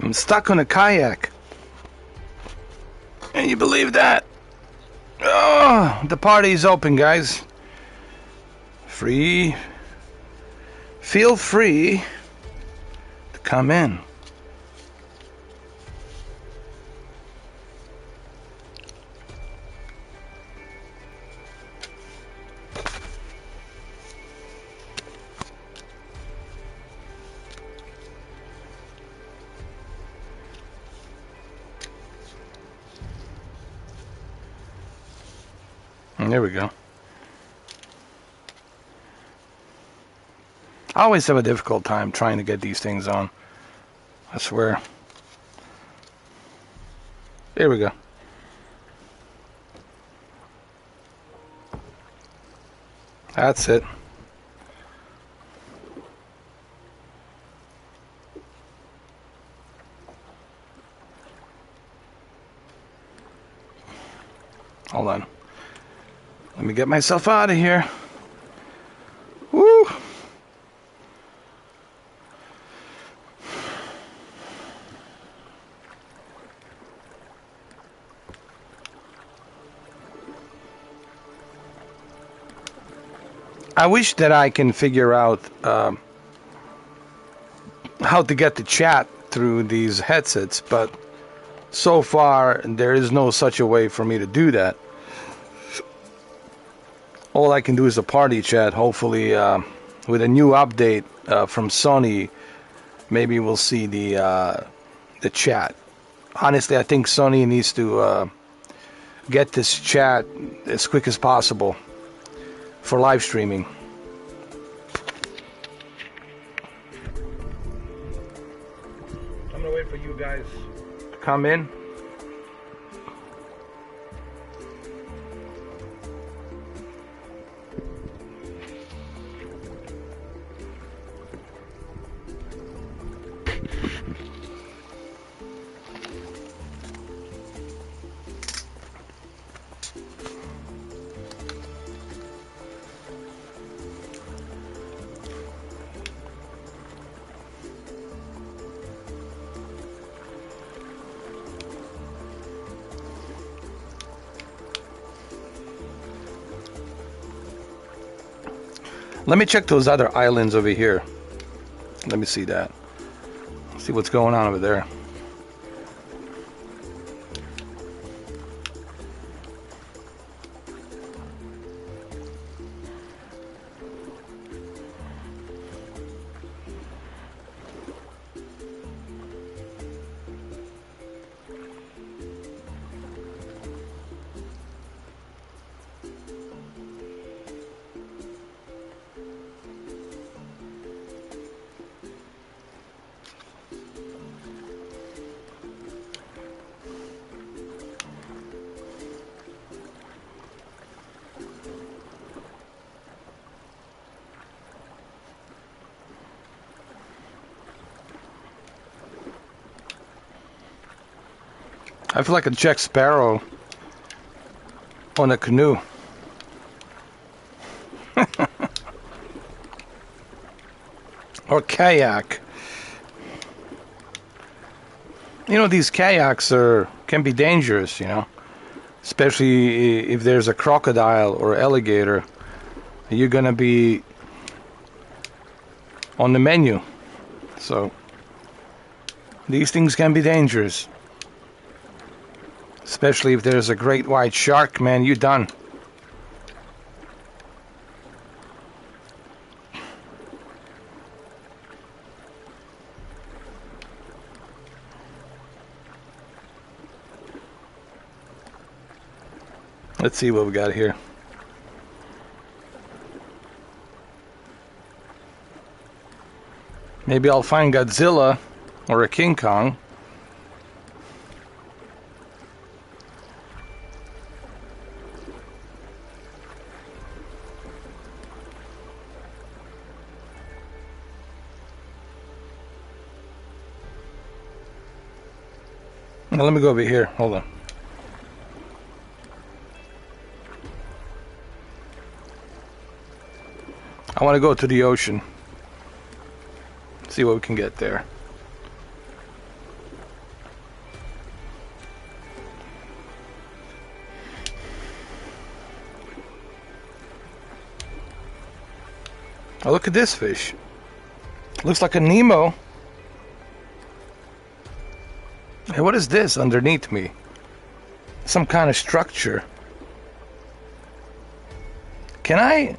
I'm stuck on a kayak. Can you believe that? Oh, the party's open, guys. Free. Feel free to come in. And there we go. I always have a difficult time trying to get these things on. I swear. There we go. That's it. Hold on. Let me get myself out of here. Woo! I wish that I can figure out how to get the chat through these headsets, but so far there is no such a way for me to do that. All I can do is a party chat. Hopefully with a new update from Sony, maybe we'll see the chat. Honestly, I think Sony needs to get this chat as quick as possible for live streaming. I'm gonna wait for you guys to come in. Let me check those other islands over here. Let me see that. See what's going on over there. I feel like a Jack Sparrow on a canoe. Or kayak. You know, these kayaks can be dangerous, you know. Especially if there's a crocodile or alligator. You're gonna be on the menu. So these things can be dangerous. Especially if there's a great white shark, man, you're done. Let's see what we got here. Maybe I'll find Godzilla or a King Kong. Now let me go over here. Hold on. I want to go to the ocean. See what we can get there. Oh, look at this fish. Looks like a Nemo. Hey, what is this underneath me? Some kind of structure. Can I...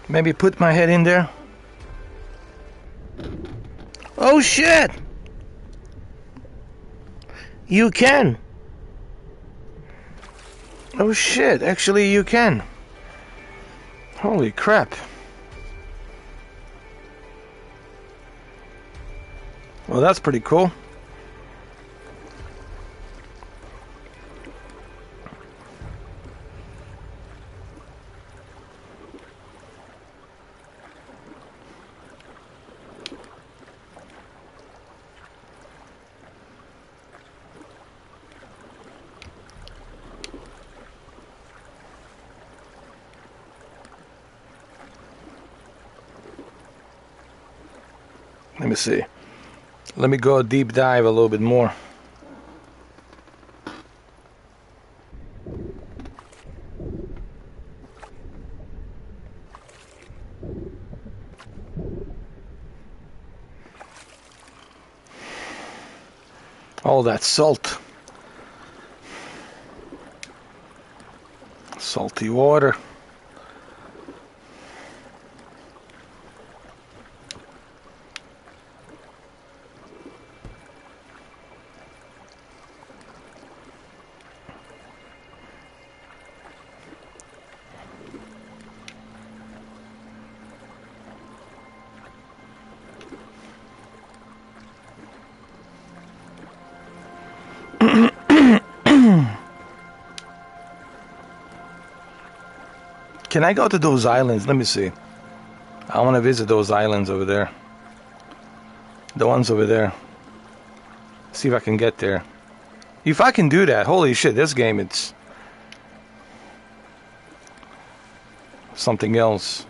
maybe put my head in there? Oh shit! You can! Oh shit, actually you can. Holy crap. Well, that's pretty cool. Let me see. Let me go deep dive a little bit more. All that salt. Salty water. Can I go to those islands? Let me see. I want to visit those islands over there. The ones over there. See if I can get there. If I can do that, holy shit, this game, it's something else.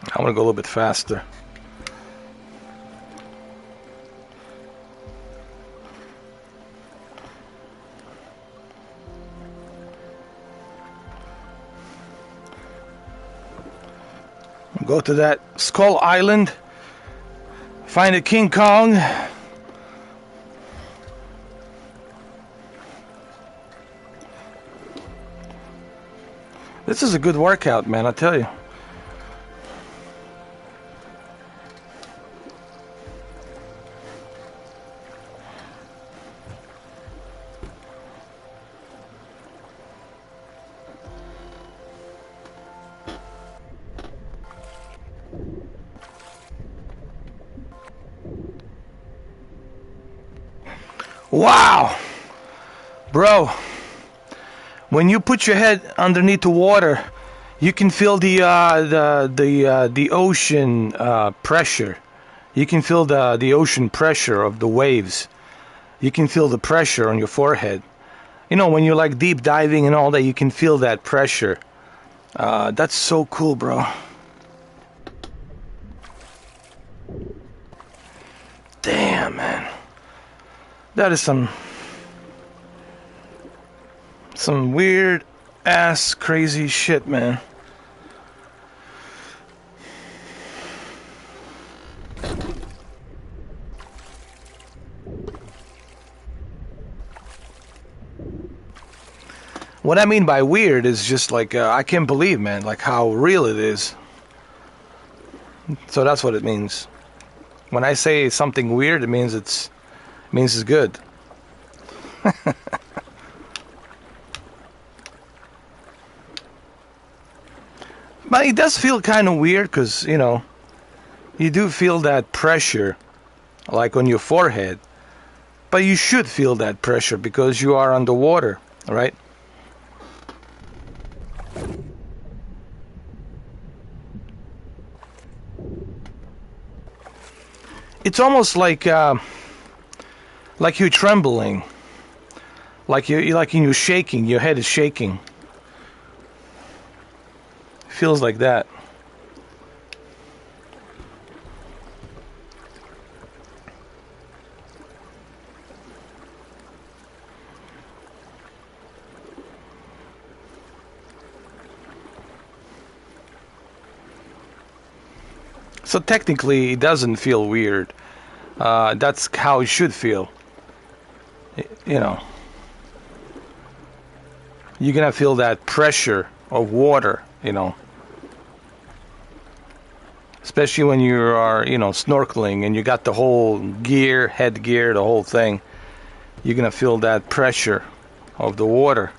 I want to go a little bit faster. Go to that Skull Island. Find a King Kong. This is a good workout, man, I tell you. Wow, bro, when you put your head underneath the water, you can feel the ocean pressure. You can feel the ocean pressure of the waves. You can feel the pressure on your forehead. You know, when you're like deep diving and all that, you can feel that pressure. That's so cool, bro. Damn, man. That is some weird ass crazy shit, man. What I mean by weird is just like I can't believe, man, like how real it is. So that's what it means. When I say something weird, it means it's good. But it does feel kind of weird because, you know, you do feel that pressure, like on your forehead. But you should feel that pressure because you are underwater, right? It's almost like you're trembling, like you're shaking. Your head is shaking. Feels like that. So technically, it doesn't feel weird. That's how it should feel. You know, you're gonna feel that pressure of water. You know. Especially when you are, you know, snorkeling and you got the whole gear, headgear, the whole thing. You're going to feel that pressure of the water.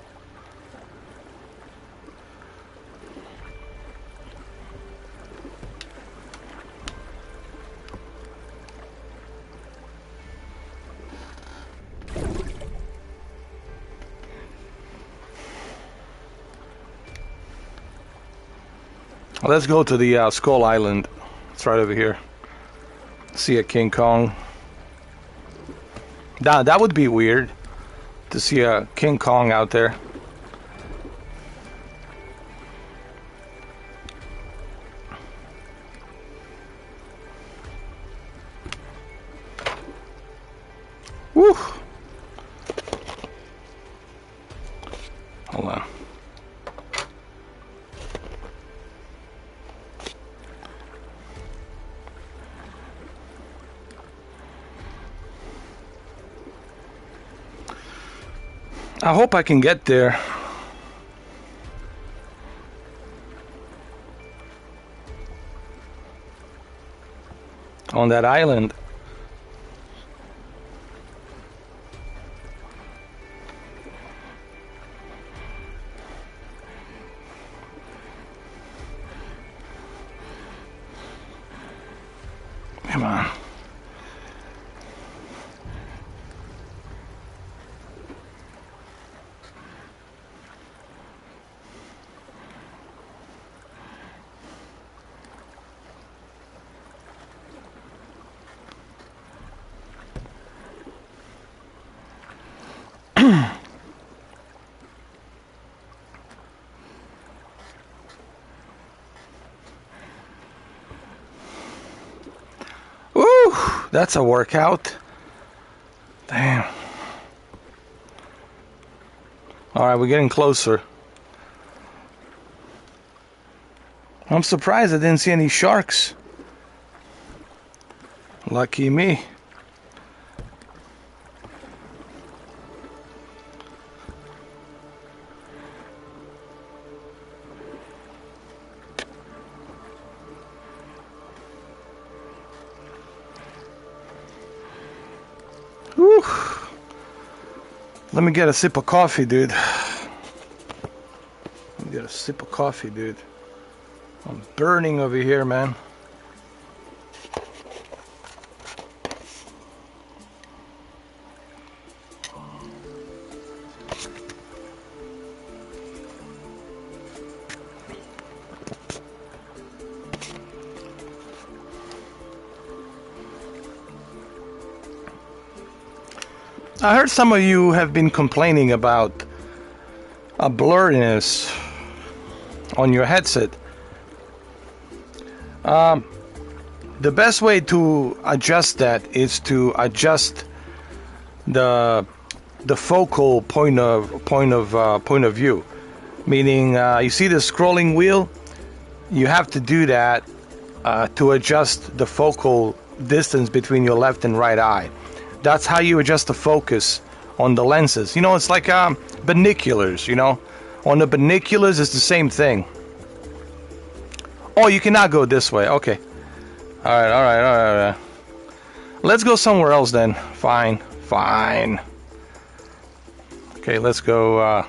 Let's go to the Skull Island. It's right over here. See a King Kong. That would be weird to see a King Kong out there. Woo! Hold on. I hope I can get there. On that island. Come on. That's a workout. Damn. Alright, we're getting closer. I'm surprised I didn't see any sharks. Lucky me. Whew. Let me get a sip of coffee, dude. Let me get a sip of coffee, dude. I'm burning over here, man. I heard some of you have been complaining about a blurriness on your headset. The best way to adjust that is to adjust the focal point of view. Meaning, you see the scrolling wheel? You have to do that to adjust the focal distance between your left and right eye. That's how you adjust the focus on the lenses. You know, it's like binoculars, you know. On the binoculars, it's the same thing. Oh, you cannot go this way. Okay. All right. Let's go somewhere else then. Fine. Okay, let's go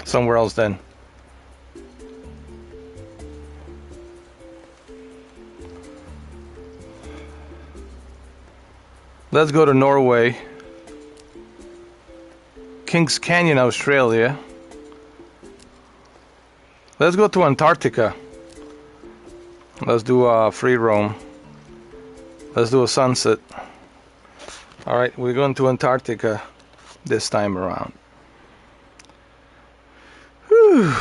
somewhere else then. Let's go to Norway. Kings Canyon, Australia. Let's go to Antarctica. Let's do a free roam. Let's do a sunset. Alright, we're going to Antarctica this time around. Whew.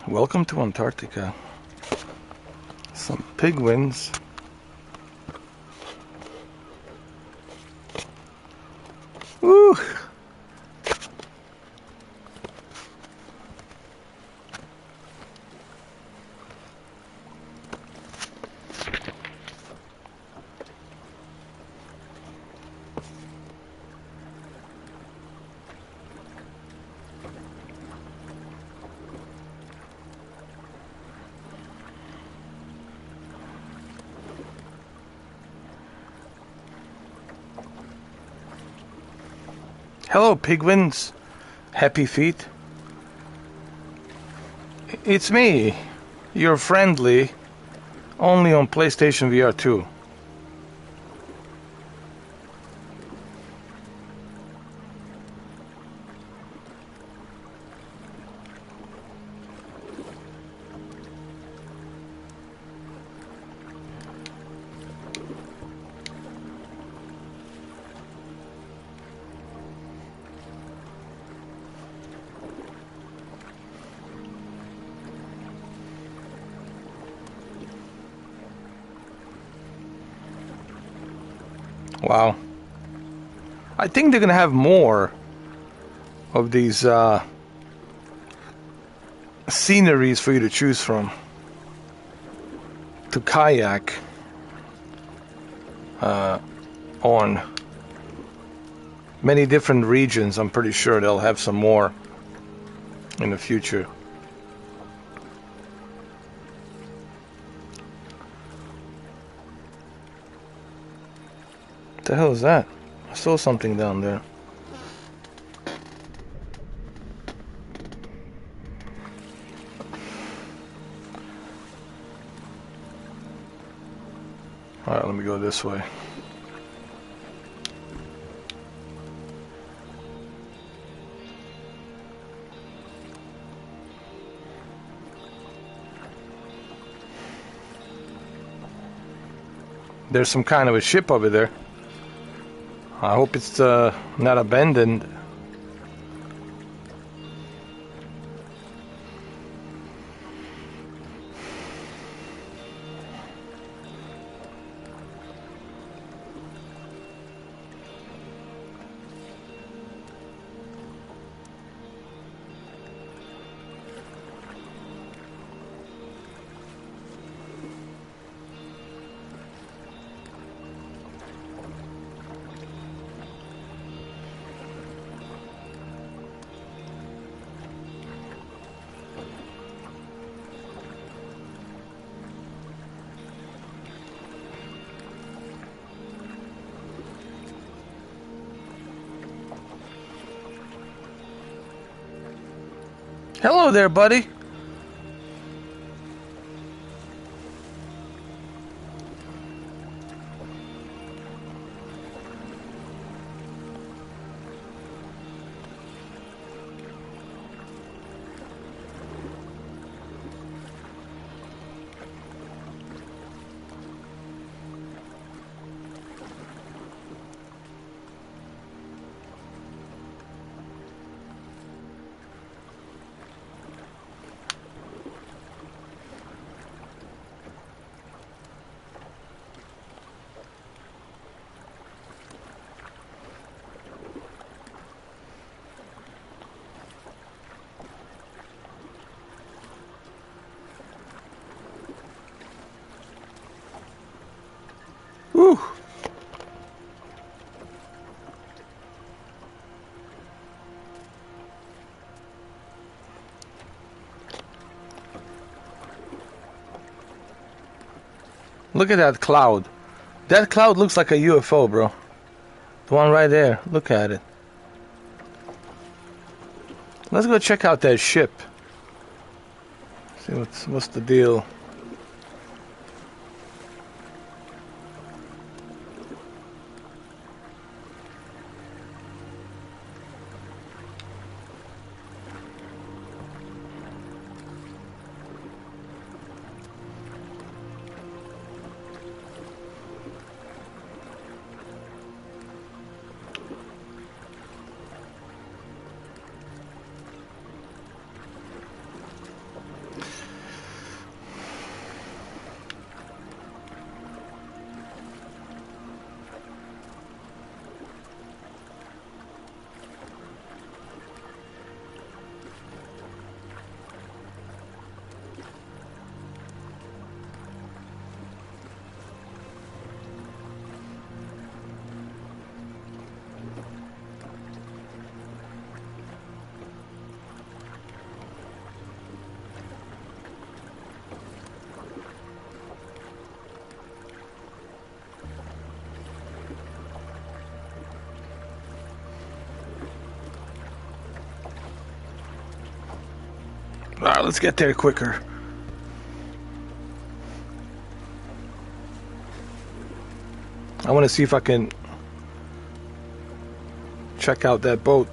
Welcome to Antarctica. Some penguins. Woo! Hello, penguins. Happy feet. It's me. You're friendly. Only on PlayStation VR 2. Wow. I think they're going to have more of these sceneries for you to choose from. To kayak on many different regions. I'm pretty sure they'll have some more in the future. What the hell is that? I saw something down there. Alright, let me go this way. There's some kind of a ship over there. I hope it's not abandoned. Hello there, buddy. Whew. Look at that cloud. That cloud looks like a UFO, bro. The one right there. Look at it. Let's go check out that ship. See what's the deal. Alright, let's get there quicker. I want to see if I can check out that boat.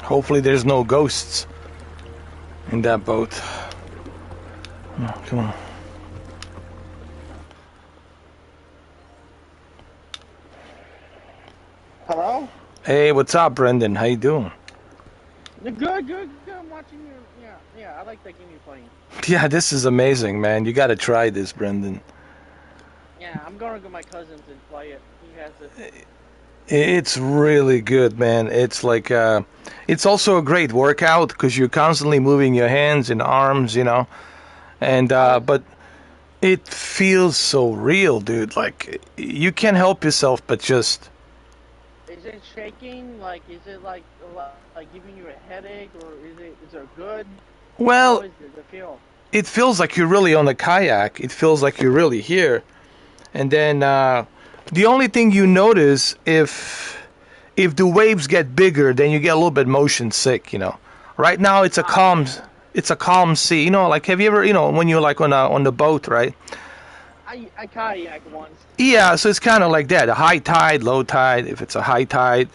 Hopefully there's no ghosts in that boat. Oh, come on. Hello? Hey, what's up, Brendan? How you doing? Good. I'm watching your... Yeah, I like that game you're playing. Yeah, this is amazing, man. You gotta try this, Brendan. Yeah, I'm going to go to my cousin's and play it. He has it. It's really good, man. It's like, it's also a great workout because you're constantly moving your hands and arms, you know. And, but it feels so real, dude. Like, you can't help yourself but just... Is it shaking? Like, is it like giving you a headache, or is it good? Well, how does it feel? It feels like you're really on the kayak. It feels like you're really here. And then, the only thing you notice, if the waves get bigger, then you get a little bit motion sick, you know. Right now, it's a calm sea. You know, like, have you ever, you know, when you're like on the boat, right? I kayaked once. Yeah, so it's kind of like that. A high tide, low tide. If it's a high tide,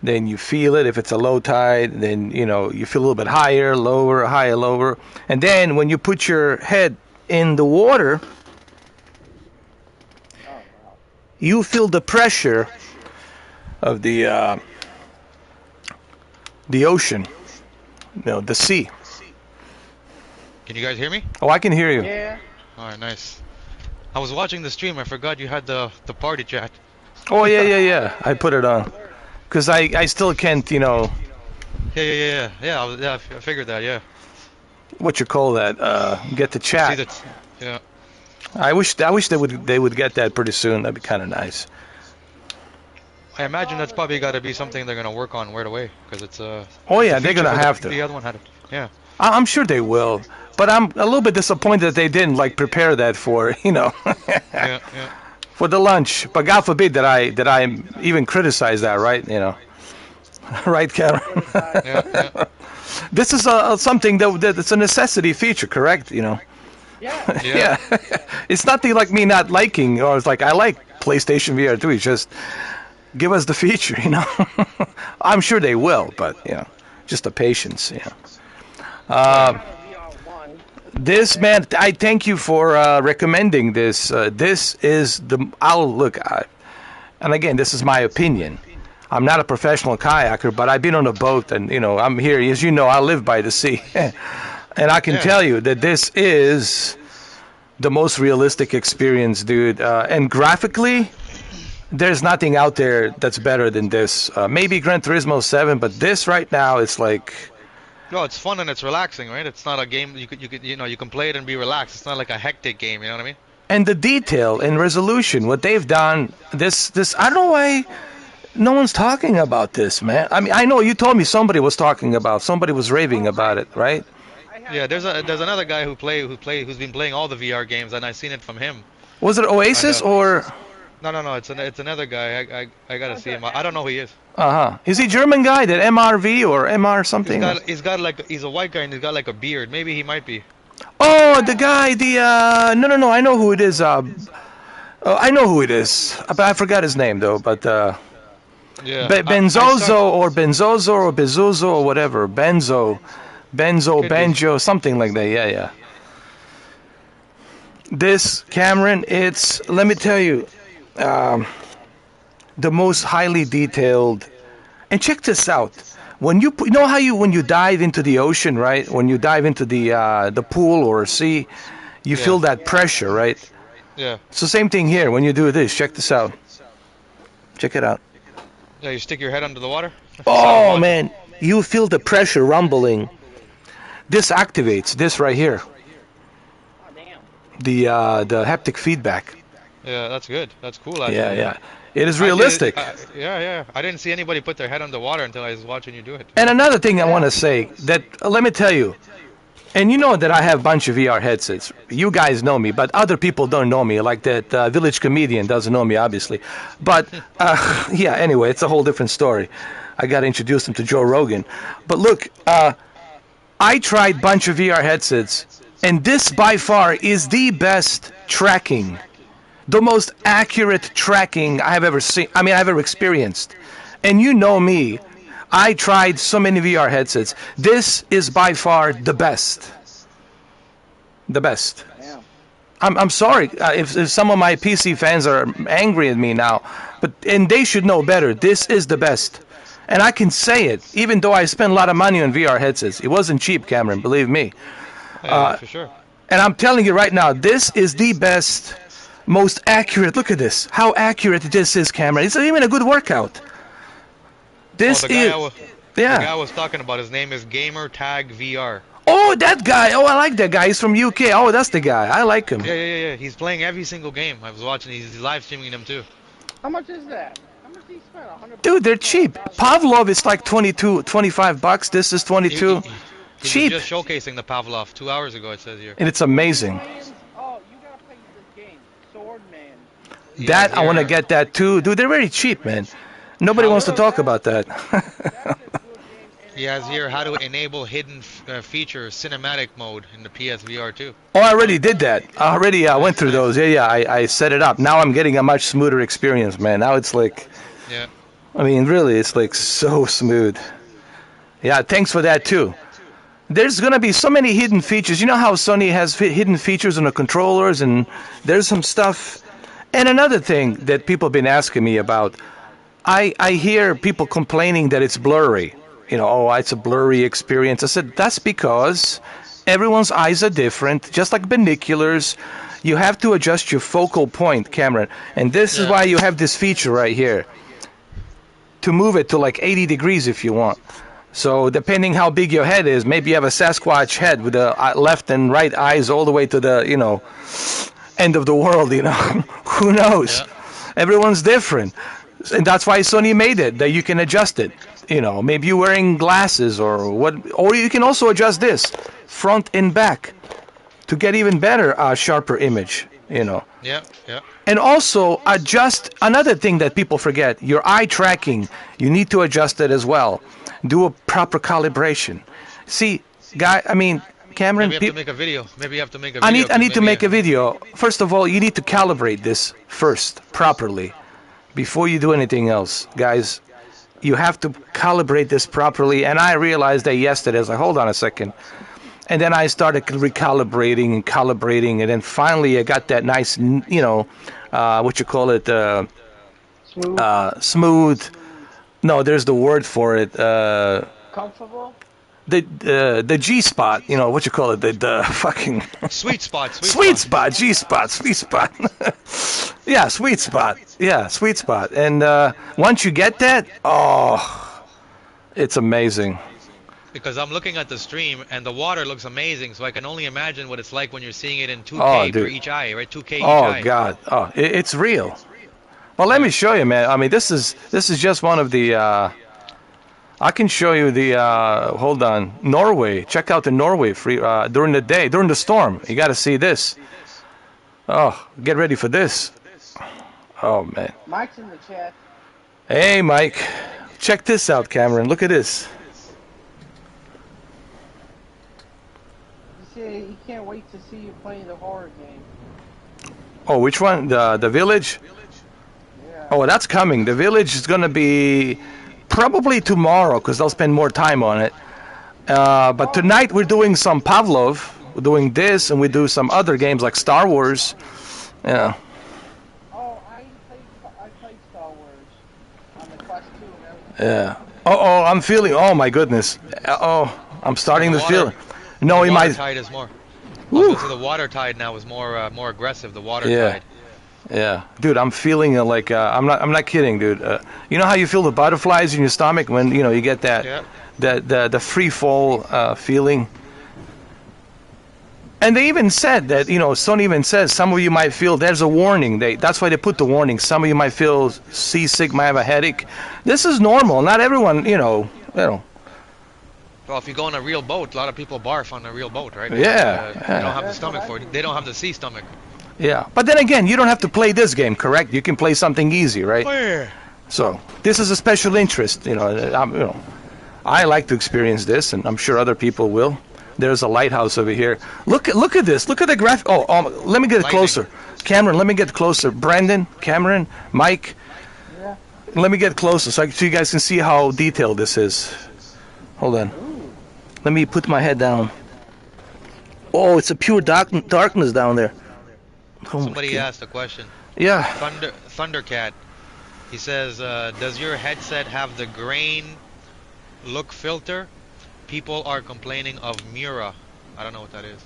then you feel it. If it's a low tide, then, you know, you feel a little bit higher, lower, higher, lower. And then when you put your head in the water, you feel the pressure of the ocean, you know, the sea. Can you guys hear me? Oh, I can hear you. Yeah. All right, nice. I was watching the stream. I forgot you had the party chat. Oh, yeah. I put it on. Because I still can't, you know... Yeah. I figured that, yeah. What you call that? Get the chat. See that? Yeah. I wish they would get that pretty soon. That'd be kind of nice. I imagine that's probably got to be something they're gonna work on right away, because it's Oh yeah, they're gonna have to. The other one had it. Yeah. I'm sure they will, but I'm a little bit disappointed that they didn't like prepare that for, you know, Yeah. for the lunch. But God forbid that I even criticize that, right? You know, right, Cameron? Yeah. This is something that's a necessity feature, correct? You know. Yeah. Yeah. It's nothing like me not liking, or it's like I like PlayStation VR too. It's just give us the feature, you know. I'm sure they will, but you know, just the patience, you know. This, man, I thank you for recommending this. This is and again, this is my opinion. I'm not a professional kayaker, but I've been on a boat, and you know, I'm here. As you know, I live by the sea, and I can tell you that this is the most realistic experience, dude. And graphically, There's nothing out there that's better than this. Maybe Gran Turismo 7, but this right now, it's like, No, it's fun and it's relaxing, right? It's not a game you can play it and be relaxed. It's not like a hectic game, you know what I mean? and the detail and resolution, what they've done, this, I don't know why no one's talking about this, man. I mean, I know you told me somebody was raving about it, right? Yeah, there's another guy who's been playing all the VR games, and I've seen it from him. Was it Oasis or? No, it's another guy. I gotta see him. I don't know who he is. Is he German guy? That MRV or MR something? He's a white guy and he's got like a beard. Maybe he might be. Oh, the guy, no, I know who it is. I know who it is, but I forgot his name though. But Yeah. Benzozo or Bezuzo or whatever. Benzo, Banjo, something like that. Yeah. This, Cameron, it's, let me tell you, the most highly detailed. And check this out. When you know how when you dive into the ocean, right? When you dive into the pool or sea, you feel that pressure, right? Yeah. So same thing here. When you do this, check this out. Check it out. Yeah, you stick your head under the water. Oh man, you feel the pressure rumbling. This activates this right here. The haptic feedback. Yeah, that's good. That's cool. Actually. Yeah. It is realistic. Yeah. I didn't see anybody put their head underwater until I was watching you do it. And another thing I want to say that let me tell you, and you know that I have a bunch of VR headsets. You guys know me, but other people don't know me. Like that Village Comedian doesn't know me, obviously. But yeah. Anyway, it's a whole different story. I got to introduce him to Joe Rogan. But look, I tried a bunch of VR headsets, and this by far is the best tracking. The most accurate tracking I have ever seen. I mean, I've ever experienced. And you know me. I tried so many VR headsets. This is by far the best. The best. I'm sorry if some of my PC fans are angry at me now, and they should know better. This is the best. And I can say it, even though I spent a lot of money on VR headsets. It wasn't cheap, Cameron, believe me. Yeah, for sure. And I'm telling you right now, this is the best, most accurate. Look at this. How accurate this is, Cameron. It's even a good workout. This The guy I was talking about, his name is Gamer Tag VR. Oh, that guy. Oh, I like that guy. He's from UK. Oh, that's the guy. I like him. Yeah. He's playing every single game. I was watching. He's live streaming them too. How much is that? How much do you spend? 100 Dude, they're cheap. Pavlov is like 22, 25 bucks. This is 22. He Cheap. was just showcasing the Pavlov 2 hours ago, it says here. And it's amazing. Oh, you gotta play this game, Swordman. That, I want to get that too. Dude, they're very cheap, man. Nobody wants to talk about that. He has here how to enable hidden features cinematic mode in the PSVR too. Oh, I already did that. I already went through those. Yeah. I set it up. Now I'm getting a much smoother experience, man. Now it's like, Yeah. I mean, really, it's like so smooth. Yeah, thanks for that too. There's going to be so many hidden features. You know how Sony has hidden features on the controllers, and there's some stuff. And another thing that people have been asking me about, I hear people complaining that it's blurry. You know, oh, it's a blurry experience. I said, that's because everyone's eyes are different, just like binoculars. You have to adjust your focal point, Cameron. And this is why you have this feature right here. To move it to like 80 degrees if you want. So depending how big your head is, maybe you have a Sasquatch head with the left and right eyes all the way to the, end of the world, Who knows? Yeah. Everyone's different. And that's why Sony made it, that you can adjust it. Maybe you're wearing glasses or what, or you can also adjust this, front and back, to get even better, sharper image, Yeah. And also adjust, another thing that people forget, your eye tracking, you need to adjust it as well. Do a proper calibration. See, Cameron, Maybe you have to make a video. Maybe you have to make a video. I need to make a video. First of all, you need to calibrate this first, properly, before you do anything else. Guys, you have to calibrate this properly, and I realized that yesterday. I was like, hold on a second. And then I started recalibrating and calibrating, and then finally I got that nice, smooth. No, there's the word for it. Comfortable? the G spot, you know what you call it, the fucking Sweet spot. sweet spot, G spot, sweet spot. Yeah, sweet spot. Yeah, sweet spot. And once you get that, oh, it's amazing. Because I'm looking at the stream and the water looks amazing, so I can only imagine what it's like when you're seeing it in 2K Oh, for dude. each eye, right? 2K each Oh eye. God, oh, it's real. Well, let me show you, man. I mean, this is just one of the. I can show you the. Hold on, Norway. Check out the Norway free during the day, during the storm. You got to see this. Oh, get ready for this. Oh man. Mike's in the chat. Hey, Mike. Check this out, Cameron. Look at this. He said he can't wait to see you playing the horror game. Oh, which one? The Village? Yeah. Oh, that's coming. The Village is gonna be probably tomorrow because they'll spend more time on it. But tonight we're doing some Pavlov. We're doing this, and we do some other games like Star Wars. Yeah. Oh, I played Star Wars on the Quest 2 and everything. Yeah. Oh, I'm feeling. Oh my goodness. Oh, I'm starting to feel. No, he The water might. tide is more. Woo. Also, the water tide now is more aggressive. The water Yeah. tide. Yeah, dude, I'm feeling like I'm not kidding, dude. You know how you feel the butterflies in your stomach when you get that Yeah. the free fall feeling. And they even said that Sony even says some of you might feel there's a warning. That's why they put the warning. Some of you might feel seasick, might have a headache. This is normal. Not everyone, Well, if you go on a real boat, a lot of people barf on a real boat, right? Yeah, They don't have the stomach for it. They don't have the sea stomach. Yeah. But then again, you don't have to play this game, correct? You can play something easy, right? Oh, yeah. So this is a special interest, I like to experience this, and I'm sure other people will. There's a lighthouse over here. Look at this. Look at the graphic. Oh, let me get Lightning. closer. Cameron, let me get closer. Brandon, Cameron, Mike. Yeah. Let me get closer so you guys can see how detailed this is. Hold on. Let me put my head down. Oh, it's a pure darkness down there. Oh, Somebody asked a question. Yeah. Thundercat. He says, does your headset have the grain look filter? People are complaining of Mura. I don't know what that is.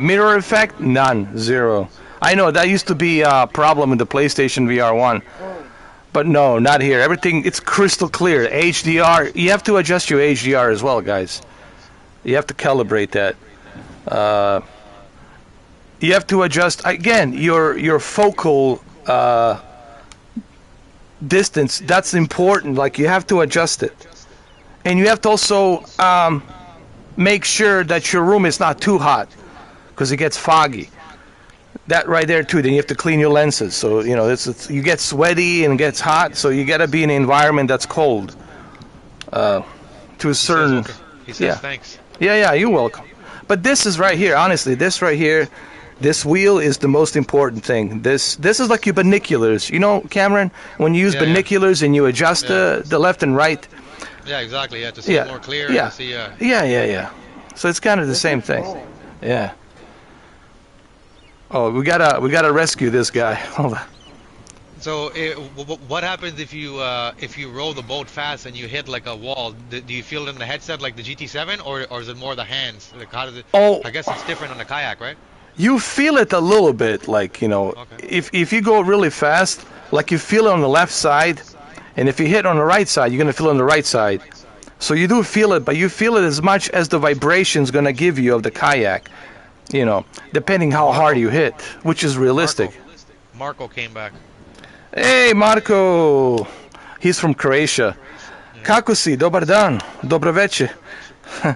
Mirror effect? None. Zero. I know that used to be a problem with the PlayStation VR 1. But no, not here. Everything, it's crystal clear. HDR, you have to adjust your HDR as well, guys. You have to calibrate that. You have to adjust, again, your focal distance. That's important. Like, you have to adjust it. And you have to also make sure that your room is not too hot because it gets foggy. That right there too. Then you have to clean your lenses. So you get sweaty and it gets hot. So you got to be in an environment that's cold. To a certain. He says Yeah. thanks. Yeah, you're welcome. But this is right here. Honestly, this right here, this wheel is the most important thing. This is like your binoculars. Cameron, when you use binoculars and you adjust the left and right. Yeah, exactly. Yeah, to see more clear. Yeah. And to see, Yeah. So it's kind of the same thing. Yeah. Oh, we gotta rescue this guy. Hold on. So, what happens if you roll the boat fast and you hit like a wall? Do you feel it in the headset like the GT7, or is it more the hands? Like how does it? Oh. I guess it's different on the Kayak, right? You feel it a little bit, like if you go really fast, like you feel it on the left side, and if you hit on the right side, you're gonna feel it on the right side. So you do feel it, but you feel it as much as the vibration's gonna give you of the Kayak. Depending how hard you hit, which is realistic. Marco came back. Hey, Marco! He's from Croatia. Kako si? Dobar dan. Dobro veče.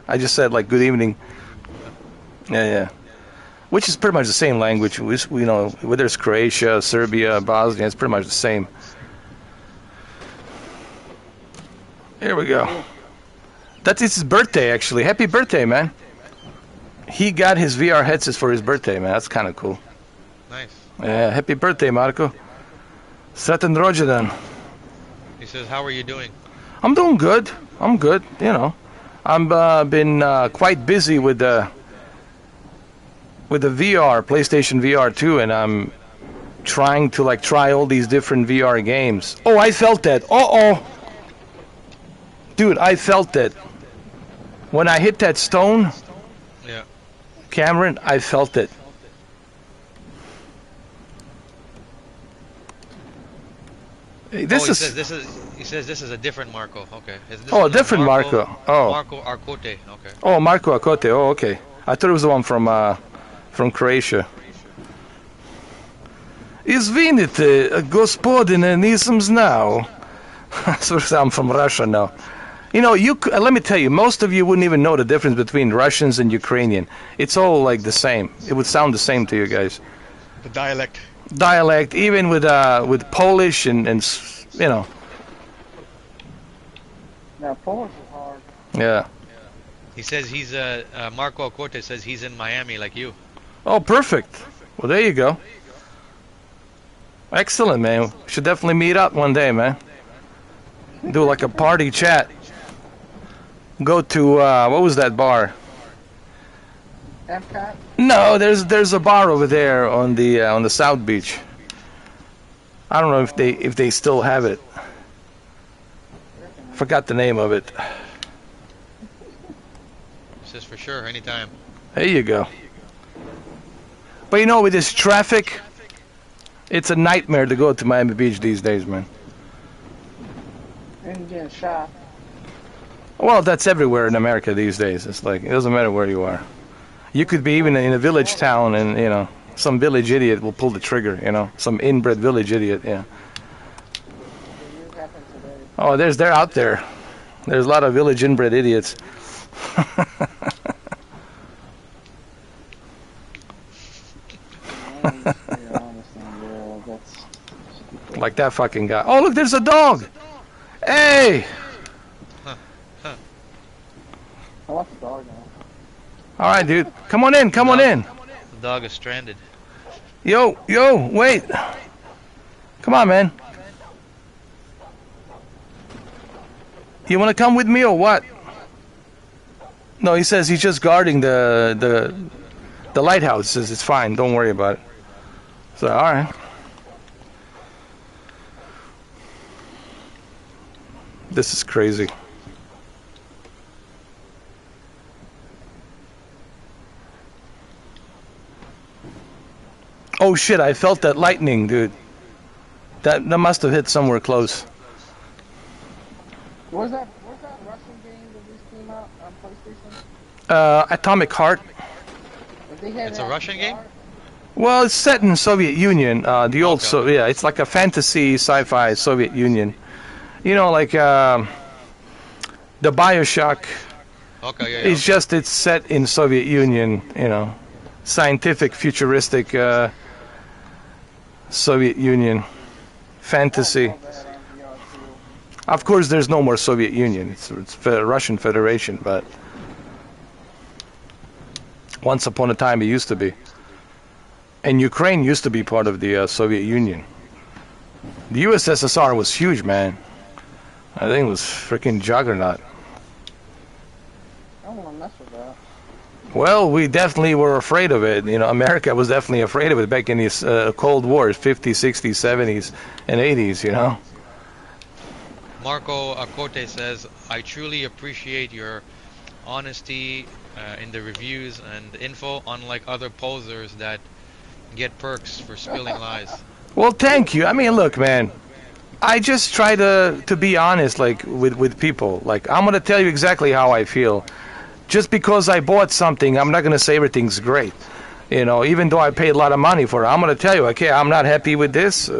I just said, like, good evening. Yeah. Which is pretty much the same language. Whether it's Croatia, Serbia, Bosnia, it's pretty much the same. Here we go. That's his birthday, actually. Happy birthday, man. He got his VR headsets for his birthday, man. That's kind of cool. Nice. Yeah, happy birthday, Marco. Sretan rođendan. He says, "How are you doing?" I'm doing good. I'm good. I've been quite busy with the VR, PlayStation VR 2, and I'm trying to try all these different VR games. Oh, I felt that. Dude, I felt that. When I hit that stone, Yeah. Cameron, I felt it. Hey, Oh, this he is says this is. He says this is a different Marco. Okay. This oh, a one is different Marco. Oh, Marco Arcote. Okay. oh, Marco Acote. Oh, okay. I thought it was the one from Croatia. Izvinite, gospodine, nisam znao. I'm from Russia now. You know, let me tell you, most of you wouldn't even know the difference between Russians and Ukrainian. It's all like the same. It would sound the same to you guys. The dialect. Dialect, even with Polish and you know, Now, Polish is hard. yeah. He says he's Marco Arcote says he's in Miami like you. Oh, perfect. Well, there you go. Excellent, man. Should definitely meet up one day, man. Do like a party chat. Go to what was that bar? MCAT? No, there's a bar over there on the South Beach. I don't know if they still have it. Forgot the name of it. Says for sure anytime. There you go. But you know, with this traffic, it's a nightmare to go to Miami Beach these days, man. And getting shot. Well, that's everywhere in America these days. It's like, it doesn't matter where you are. You could be even in a village town and, you know, some village idiot will pull the trigger, you know. Some inbred village idiot, yeah. Oh, they're out there. There's a lot of village inbred idiots. Like that fucking guy. Oh, look, there's a dog. Hey! I want the dog now. All right, dude. Come on in. Come on in. The dog is stranded. Yo, wait. Come on, man. You want to come with me or what? No, he says he's just guarding the lighthouse. He says it's fine. Don't worry about it. So, all right. This is crazy. Oh shit, I felt that lightning, dude. That must have hit somewhere close. Where's that Russian game that just came out on PlayStation? Atomic Heart. It's a Russian game? Well, it's set in Soviet Union. The old, Okay. yeah, it's like a fantasy sci-fi Soviet Union. You know, like the Bioshock. Okay, yeah. It's just it's set in Soviet Union. You know, scientific, futuristic Soviet Union fantasy. Of course, there's no more Soviet Union. It's Russian Federation, but once upon a time it used to be. And Ukraine used to be part of the Soviet Union. The USSR was huge, man. I think it was freaking juggernaut. I don't want to mess with that. Well, we definitely were afraid of it. You know, America was definitely afraid of it back in the Cold War, 50s, 60s, 70s, and 80s, you know. Marco Acote says, I truly appreciate your honesty in the reviews and info, unlike other posers that get perks for spilling lies. Well, thank you. I mean, look, man. I just try to be honest, like, with people. Like, I'm going to tell you exactly how I feel. Just because I bought something, I'm not going to say everything's great. You know, even though I paid a lot of money for it, I'm going to tell you, okay, I'm not happy with this.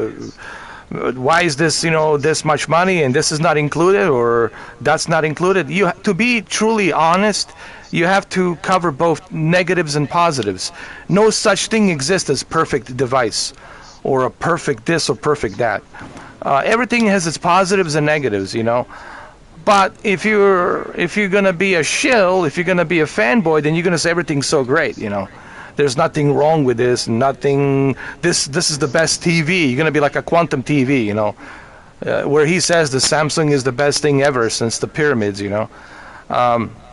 Why is this, you know, this much money and this is not included or that's not included? To be truly honest, you have to cover both negatives and positives. No such thing exists as perfect device or a perfect this or perfect that. Everything has its positives and negatives, you know. But if you're gonna be a shill, if you're gonna be a fanboy, then you're gonna say everything's so great, you know. There's nothing wrong with this, nothing. This is the best TV. You're gonna be like a quantum TV, you know, where he says the Samsung is the best thing ever since the pyramids, you know.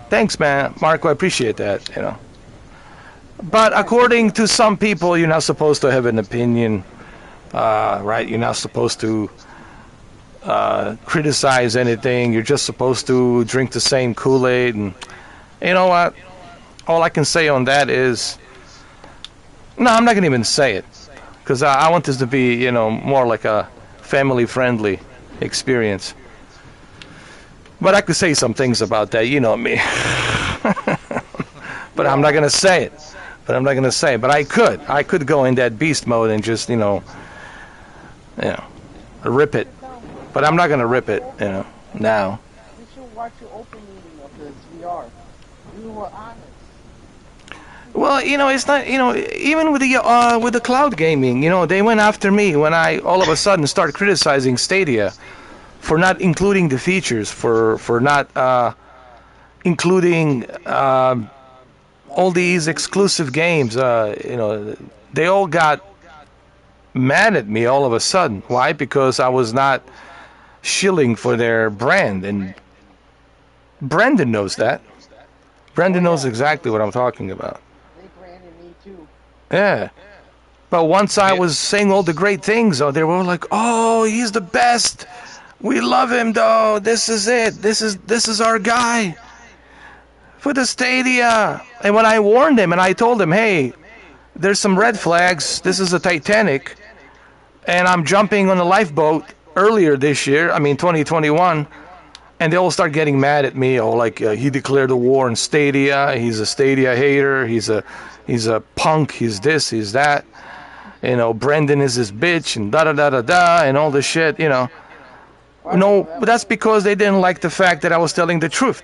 Thanks, man, Marco. I appreciate that, you know. But according to some people, you're not supposed to have an opinion, right? You're not supposed to criticize anything. You're just supposed to drink the same Kool-Aid, and You know what? All I can say on that is, no, I'm not gonna even say it, because I want this to be, more like a family-friendly experience. But I could say some things about that, you know me. But I'm not gonna say it. But I could go in that beast mode and just, rip it. But I'm not gonna rip it, now. You should watch the opening of this VR. You were honest. Well, it's not, even with the cloud gaming, they went after me when I all of a sudden started criticizing Stadia for not including the features, for not including all these exclusive games. They all got mad at me all of a sudden. Why? Because I was not shilling for their brand, and Brendan knows that. Brendan knows exactly what I'm talking about. They branded me too. Yeah. But once I was saying all the great things, they were like, "Oh, he's the best. We love him, though. This is it. This is our guy for the Stadia." And when I warned him and I told him, "Hey, there's some red flags. This is a Titanic, and I'm jumping on a lifeboat earlier this year. I mean, 2021." And they all start getting mad at me. Oh, like he declared a war on Stadia. He's a Stadia hater. He's a punk. He's this. He's that. Brendan is his bitch and da da da da da and all this shit. No, but that's because they didn't like the fact that I was telling the truth.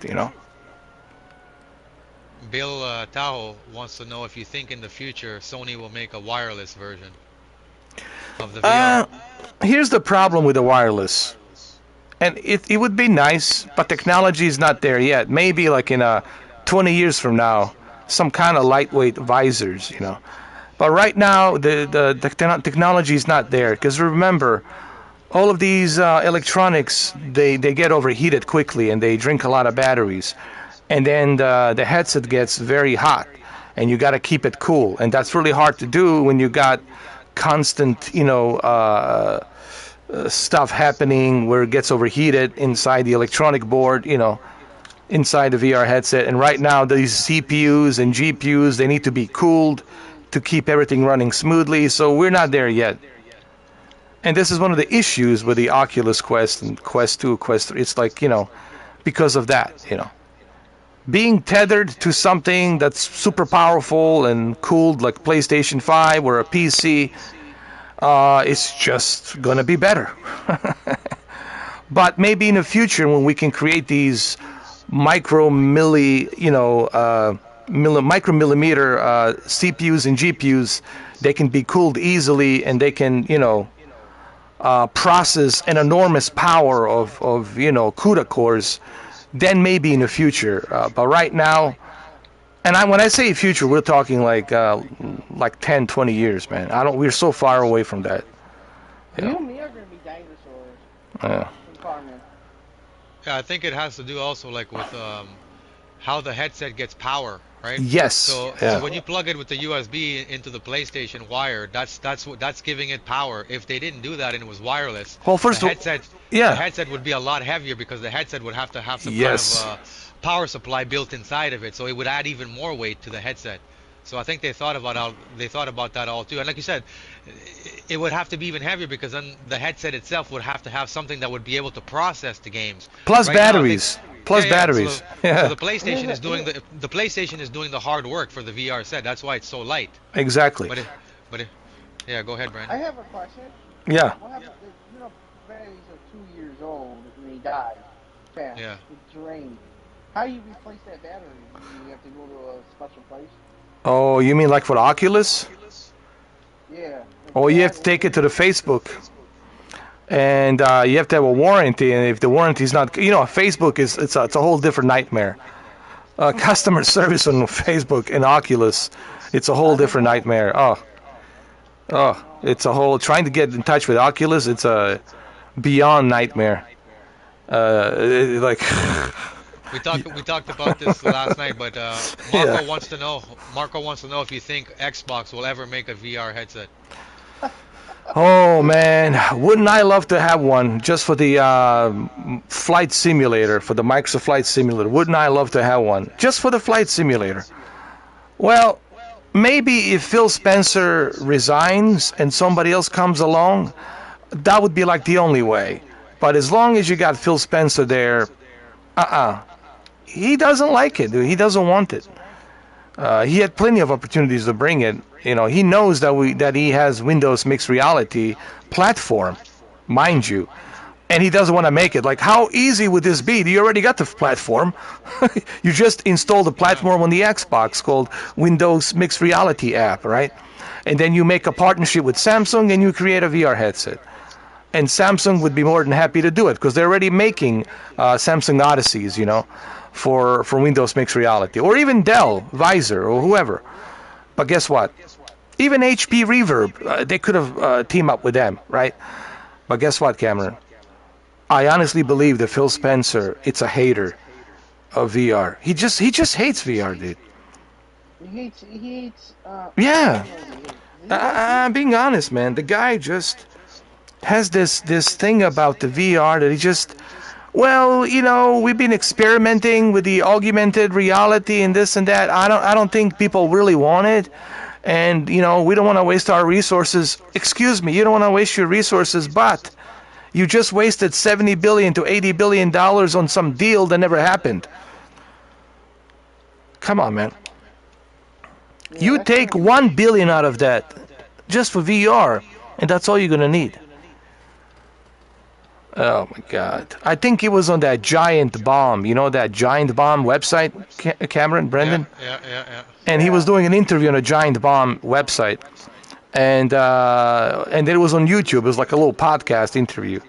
Bill Tahoe wants to know if you think in the future Sony will make a wireless version of the VR. Here's the problem with the wireless. And it would be nice, but technology is not there yet. Maybe like in 20 years from now, some kind of lightweight visors, But right now, the technology is not there. Because remember, all of these electronics, they get overheated quickly and they drink a lot of batteries. And then the headset gets very hot and you got to keep it cool. And that's really hard to do when you got constant, stuff happening where it gets overheated inside the electronic board, inside the VR headset. And right now, these CPUs and GPUs, they need to be cooled to keep everything running smoothly. So we're not there yet. And this is one of the issues with the Oculus Quest and Quest 2, Quest 3. It's like, because of that, Being tethered to something that's super powerful and cooled like PlayStation 5 or a PC, it's just going to be better. But maybe in the future when we can create these micromillimeter CPUs and GPUs, they can be cooled easily and they can, process an enormous power of CUDA cores, then maybe in the future. But right now, and when I say future, we're talking like 10, 20 years, man. We're so far away from that. You and me are gonna be dinosaurs. Yeah. Yeah, I think it has to do also like with how the headset gets power, right? Yes. So when you plug it with the USB into the PlayStation wire, that's giving it power. If they didn't do that and it was wireless, well, the headset would be a lot heavier because the headset would have to have some kind of power supply built inside of it, so it would add even more weight to the headset. So I think they thought about that all too. And like you said, it would have to be even heavier because then the headset itself would have to have something that would be able to process the games. Plus batteries. Batteries. So the PlayStation is doing the hard work for the VR set. That's why it's so light. Exactly. Yeah, go ahead, Brandon. I have a question. Yeah. What happens if, batteries are 2 years old and they die fast? Yeah. It's drained. How do you replace that battery? You have to go to a special place? Oh, you mean like for Oculus? Yeah. Oh, you have to take it to the Facebook. And you have to have a warranty, and if the warranty is not, Facebook it's a whole different nightmare. Customer service on Facebook and Oculus, it's a whole different nightmare. It's a whole trying to get in touch with Oculus. It's a beyond nightmare. Like we talked about this last night, but Marco wants to know. Marco wants to know if you think Xbox will ever make a VR headset. Oh man, wouldn't I love to have one just for the flight simulator, for the Microsoft Flight Simulator? Wouldn't I love to have one just for the flight simulator? Well, maybe if Phil Spencer resigns and somebody else comes along, that would be like the only way. But as long as you got Phil Spencer there, he doesn't like it. He doesn't want it. He had plenty of opportunities to bring it. You know, he knows that he has Windows mixed reality platform, mind you, and he doesn't want to make it. Like, how easy would this be? You already got the platform. You just installed the Yeah. platform on the Xbox called Windows Mixed Reality app, right? And then you make a partnership with Samsung and you create a VR headset. And Samsung would be more than happy to do it because they're already making Samsung Odysseys, you know, for Windows Mixed Reality, or even Dell Visor or whoever. But guess what? Even HP Reverb, they could have teamed up with them, right? But guess what, Cameron? I honestly believe that Phil Spencer, it's a hater of VR. He just hates VR, dude. He hates, Yeah, what does he hate? Does he hate I'm being honest, man. The guy just has this thing about the VR that he just, well, you know, we've been experimenting with the augmented reality and this and that. I don't think people really want it. And you know, we don't want to waste our resources. Excuse me, you don't want to waste your resources, but you just wasted 70 billion to 80 billion dollars on some deal that never happened. Come on, man. Yeah, You that take kind 1 billion out of that just for VR, and that's all you're going to need. Oh my God. I think it was on that Giant Bomb. You know that Giant Bomb website, Cameron, Yeah, Brendan? yeah, yeah, yeah. And he was yeah. doing an interview on a Giant Bomb website. And it was on YouTube. It was like a little podcast interview.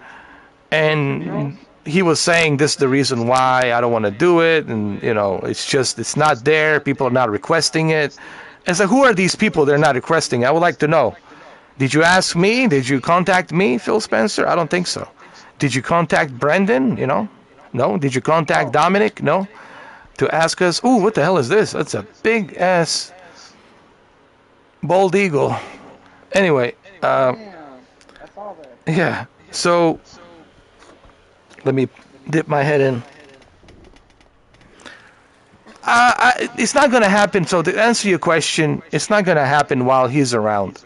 And he was saying this is the reason why I don't want to do it. And, you know, it's not there. People are not requesting it. And so who are these people they're not requesting? I would like to know. Did you ask me? Did you contact me, Phil Spencer? I don't think so. Did you contact Brendan? You know? No. Did you contact Oh, Dominic? No. To ask us, ooh, what the hell is this? That's a big ass bald eagle. Anyway, damn. I saw that. yeah. So let me dip my head in. It's not going to happen. So to answer your question, it's not going to happen while he's around.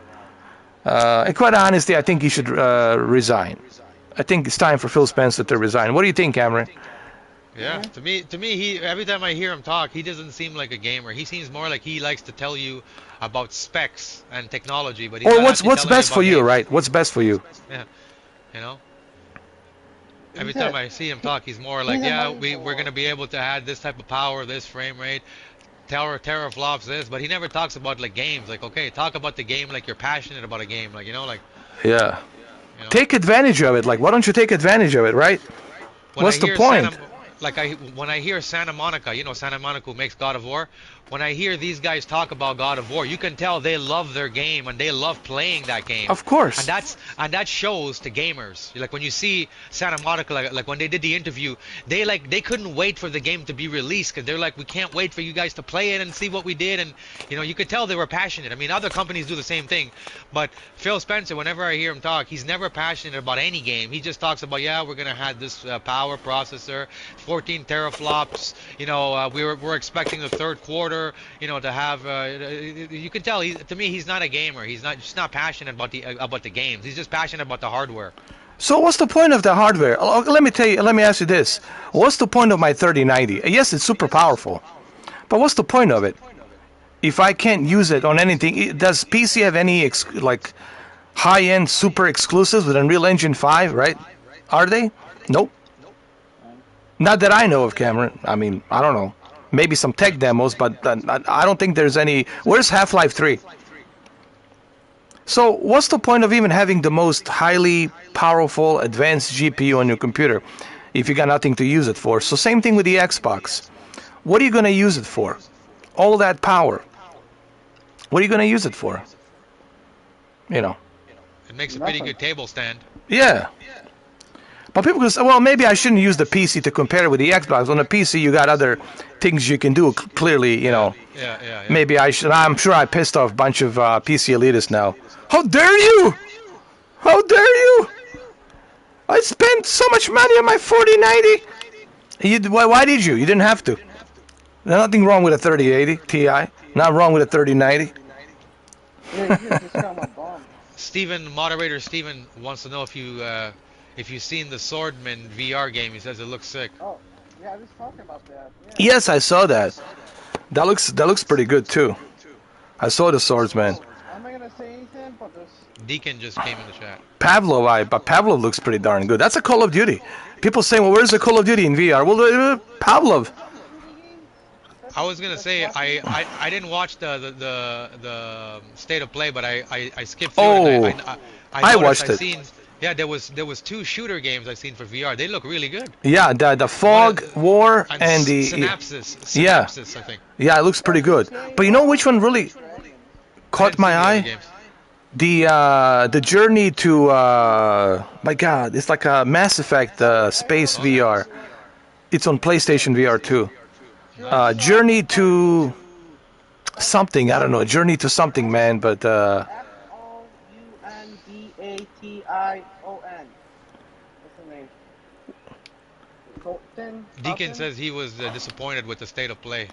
And quite honestly, I think he should resign. I think it's time for Phil Spencer to resign. What do you think, Cameron? Yeah, to me, he every time I hear him talk, he doesn't seem like a gamer. He seems more like he likes to tell you about specs and technology, but he's Or not what's actually what's telling you best for about you, games. right? What's best for you? Yeah, you know. Every He's time a I see him talk, he's more he's like, a yeah, money we're whore. gonna be able to add this type of power, this frame rate, teraflops this, but he never talks about like games. Like, okay, talk about the game like you're passionate about a game, like Yeah. you know. Take advantage of it. Like, why don't you take advantage of it, right? When I What's the hear point? when I hear Santa Monica, Santa Monica who makes God of War. When I hear these guys talk about God of War, you can tell they love their game and they love playing that game, Of course. and that shows to gamers. Like when you see Santa Monica, like when they did the interview, they couldn't wait for the game to be released because they're like, we can't wait for you guys to play it and see what we did, and you could tell they were passionate. I mean, other companies do the same thing, but Phil Spencer, whenever I hear him talk, he's never passionate about any game. He just talks about, yeah, we're gonna have this power processor, 14 teraflops. We're expecting the third quarter. To have. You can tell. To me, he's not a gamer. He's not just not passionate about the games. He's just passionate about the hardware. So what's the point of the hardware? Let me tell you. Let me ask you this: what's the point of my 3090? Yes, it's super powerful, but what's the point of it if I can't use it on anything? Does PC have any like high-end super exclusives with Unreal Engine 5? Right? Are they? Nope. Not that I know of, Cameron. I mean, I don't know. Maybe some tech demos, but I don't think there's any. Where's Half-Life 3? So what's the point of even having the most highly powerful advanced GPU on your computer if you got nothing to use it for? So same thing with the Xbox. What are you going to use it for? All that power. What are you going to use it for? You know. It makes a pretty Nothing. good table stand. Yeah. But people can say, well, maybe I shouldn't use the PC to compare it with the Xbox. On the PC, you got other things you can do. Clearly, Yeah, yeah, yeah, yeah. maybe I should. I'm sure I pissed off a bunch of PC elitists now. How dare you? How dare you? I spent so much money on my 4090. Why did you? You didn't have to. There's nothing wrong with a 3080 Ti. Not wrong with a 3090. Yeah, you just got my bomb. Steven, moderator Steven wants to know if you've seen the Swordman VR game. He says it looks sick. Oh, yeah, I was talking about that. Yeah. Yes, I saw that. That looks pretty good too. I saw the Swordsman. I'm not gonna say anything, but there's. Deacon just came in the chat. But Pavlov looks pretty darn good. That's a Call of Duty. People saying, well, where's the Call of Duty in VR? Well, Pavlov. I was gonna say I didn't watch the state of play, but I skipped through it. I noticed watched I it. seen, yeah, there was two shooter games I seen for VR. They look really good. Yeah, the Fog War and the Synapses, I think. Yeah, it looks pretty good. But you know which one really caught my eye? The Journey to my God, it's like a Mass Effect space VR. It's on PlayStation VR too. Journey to something, I don't know. Journey to something, man. But F-O-U-N-D-A-T-I-O-N. What's the name? Colton? Deacon says he was disappointed with the state of play.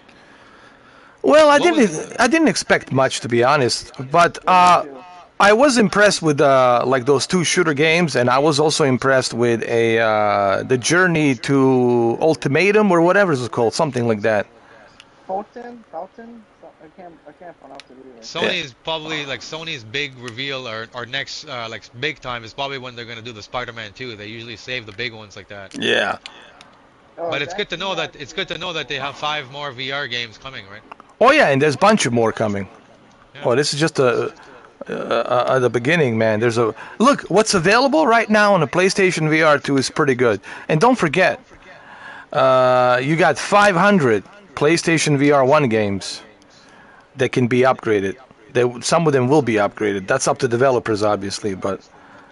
well, I didn't expect much, to be honest. But I was impressed with like those two shooter games, and I was also impressed with the Journey to Ultimatum or whatever it's called, something like that. Colton? I can't pronounce it either. Sony is probably like Sony's big reveal or next like big time is probably when they're gonna do the Spider-Man 2. They usually save the big ones like that. Yeah. Oh, But it's good to know that they have 5 more VR games coming, right? Oh yeah, and there's a bunch of more coming. Yeah. Oh, this is just the beginning, man. There's a look. What's available right now on the PlayStation VR 2 is pretty good. And don't forget, you got 500 PlayStation VR 1 games that can be upgraded. Some of them will be upgraded. That's up to developers, obviously, but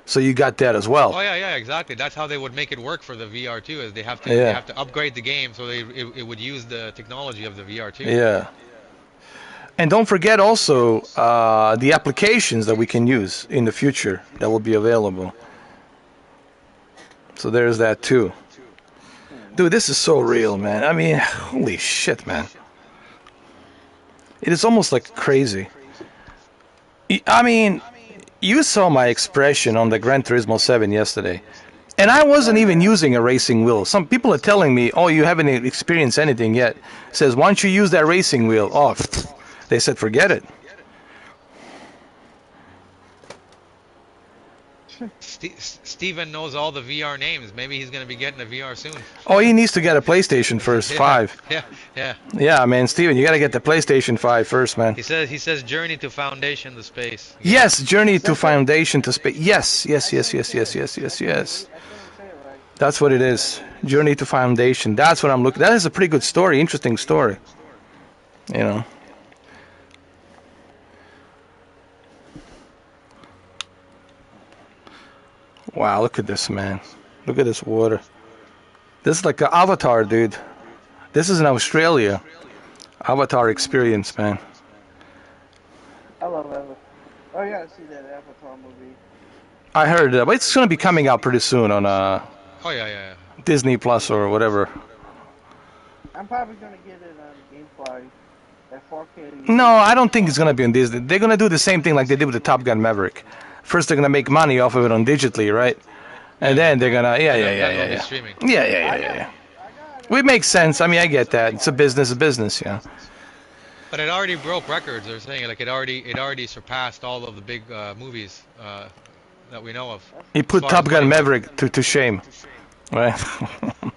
so you got that as well. Oh yeah, exactly. That's how they would make it work for the VR 2 is they have to upgrade the game so it would use the technology of the VR 2. Yeah. And don't forget also the applications that we can use in the future that will be available. So there's that too. Dude, this is so real, man. I mean, holy shit, man. It is almost like crazy. I mean, you saw my expression on the Gran Turismo 7 yesterday. And I wasn't even using a racing wheel. Some people are telling me, oh, you haven't experienced anything yet. Says, why don't you use that racing wheel? Oh, they said, forget it. Steven knows all the VR names. Maybe he's going to be getting a VR soon. Oh, he needs to get a PlayStation first, 5. Yeah. Yeah, man, Steven, you got to get the PlayStation 5 first, man. He says Journey to Foundation to Space. Yes, Journey to Foundation to Space. Yes. That's what it is. Journey to Foundation. That's what I'm looking. That is a pretty good story, interesting story. You know. Wow, look at this, man. Look at this water. This is like an Avatar, dude. This is in Australia. Avatar experience, man. I love Avatar. Oh yeah, I see that Avatar movie. I heard that, but it's going to be coming out pretty soon on Oh yeah. Disney Plus or whatever. I'm probably gonna get it on GameFly at 4K. No, I don't think it's going to be on Disney. They're going to do the same thing like they did with the Top Gun Maverick. First, they're going to make money off of it on digitally, right? And then they're going to, yeah. Streaming. Yeah. It makes sense. I mean, I get that. It's a business, yeah. But it already broke records. They're saying like it already surpassed all of the big movies that we know of. He put Top Gun Maverick to shame, right?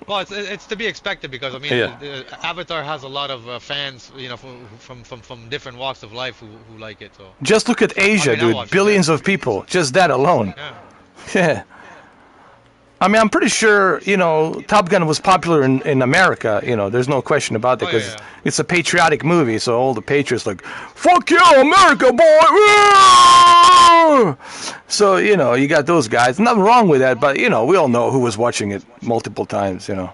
Well, it's to be expected because I mean, Avatar has a lot of fans, you know, from different walks of life who like it. So just look at Asia, dude. Billions of people. Just that alone. Yeah. I mean, I'm pretty sure, you know, Top Gun was popular in America, you know, there's no question about that, because it's a patriotic movie, so all the patriots like, fuck yeah, America, boy! So, you know, you got those guys. Nothing wrong with that, but, you know, we all know who was watching it multiple times, you know.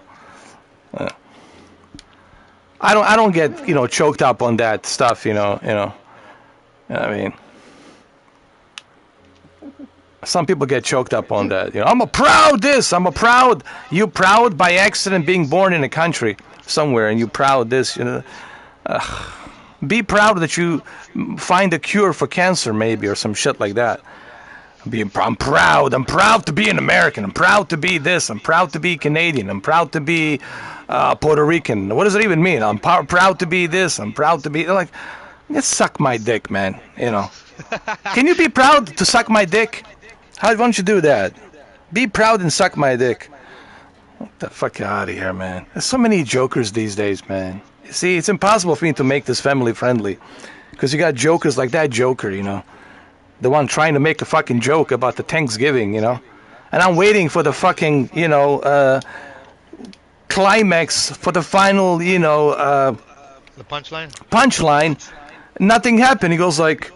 I don't get, you know, choked up on that stuff, you know. I mean... Some people get choked up on that. I'm a proud this. I'm a proud. You proud by accident being born in a country somewhere, and you proud this. Be proud that you find a cure for cancer, maybe, or some shit like that. I'm proud. I'm proud to be an American. I'm proud to be this. I'm proud to be Canadian. I'm proud to be Puerto Rican. What does it even mean? I'm proud to be this. I'm proud to be like. Just suck my dick, man. Can you be proud to suck my dick? Why don't you do that? Be proud and suck my dick. Get the fuck out of here, man. There's so many jokers these days, man. You see, it's impossible for me to make this family friendly. Because you got jokers like that joker, The one trying to make a fucking joke about the Thanksgiving, And I'm waiting for the fucking, climax, for the final, The punchline? Punchline. Nothing happened. He goes like,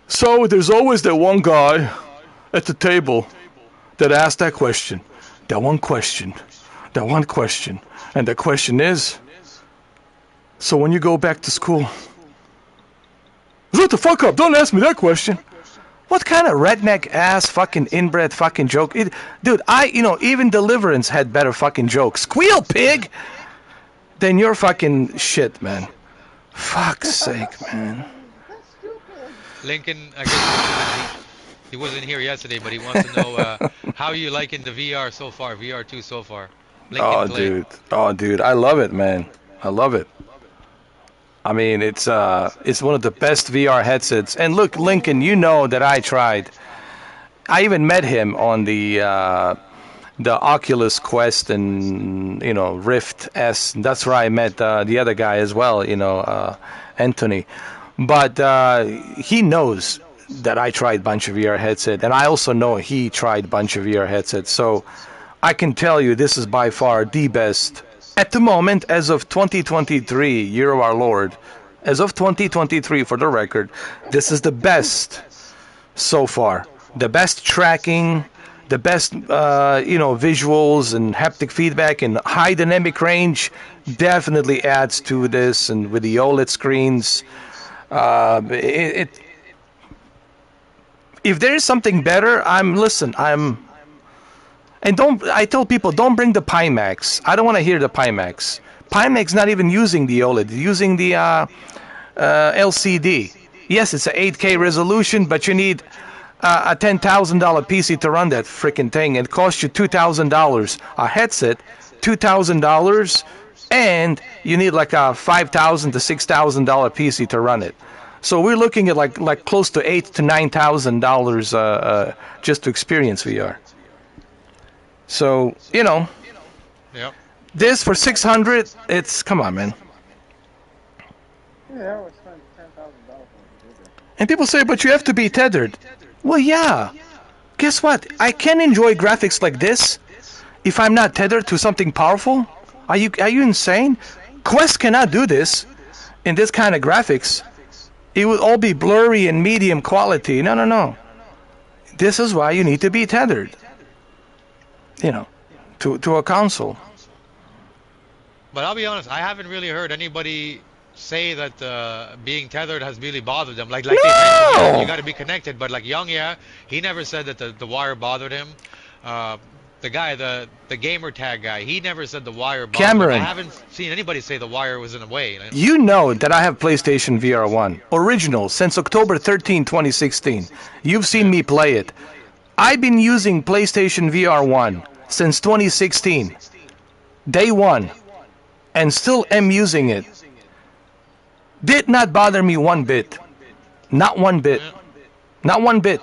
so there's always that one guy at the table that asked that question. That one question. And the question is, so when you go back to school, shut the fuck up, don't ask me that question. What kind of redneck ass fucking inbred fucking joke? Dude, even Deliverance had better fucking jokes. Squeal pig! Than your fucking shit, man. Fuck's sake, man. Lincoln, I guess he wasn't here yesterday, but he wants to know how you liking the VR so far, VR2 so far. Lincoln dude, I love it, man. I love it. I mean, it's one of the best VR headsets. And look, Lincoln, you know that I tried. I even met him on the Oculus Quest and Rift S. That's where I met the other guy as well, Anthony. But he knows that I tried a bunch of VR headsets, and I also know he tried a bunch of VR headsets. So I can tell you this is by far the best at the moment, as of 2023, year of our Lord. As of 2023, for the record, this is the best so far. The best tracking, the best visuals and haptic feedback and high dynamic range definitely adds to this. And with the OLED screens, if there is something better, I tell people, don't bring the Pimax. I don't want to hear the Pimax. Pimax not even using the OLED, using the LCD. Yes, it's an 8K resolution, but you need a $10,000 PC to run that freaking thing. It costs you $2,000 a headset, $2,000, and you need like a $5,000 to $6,000 PC to run it. So we're looking at like close to $8,000 to $9,000 just to experience VR. So Yep. This for 600, it's come on, man. Yeah, I would spend $10,000. And people say, but you have to be tethered. Well, yeah. Guess what? I can enjoy graphics like this if I'm not tethered to something powerful. Are you insane? Quest cannot do this in this kind of graphics. It would all be blurry and medium quality. No. This is why you need to be tethered. To a console. But I'll be honest, I haven't really heard anybody say that being tethered has really bothered them. Like they mentioned, you got to be connected. But like Young, he never said that the wire bothered him. The guy, the gamer tag guy, he never said the wire bothered Cameron. him. I haven't seen anybody say the wire was in the way. You know that I have PlayStation VR 1, original, since October 13, 2016. You've seen me play it. I've been using PlayStation VR 1 since 2016, day one, and still am using it. Did not bother me one bit. Not one bit. Not one bit.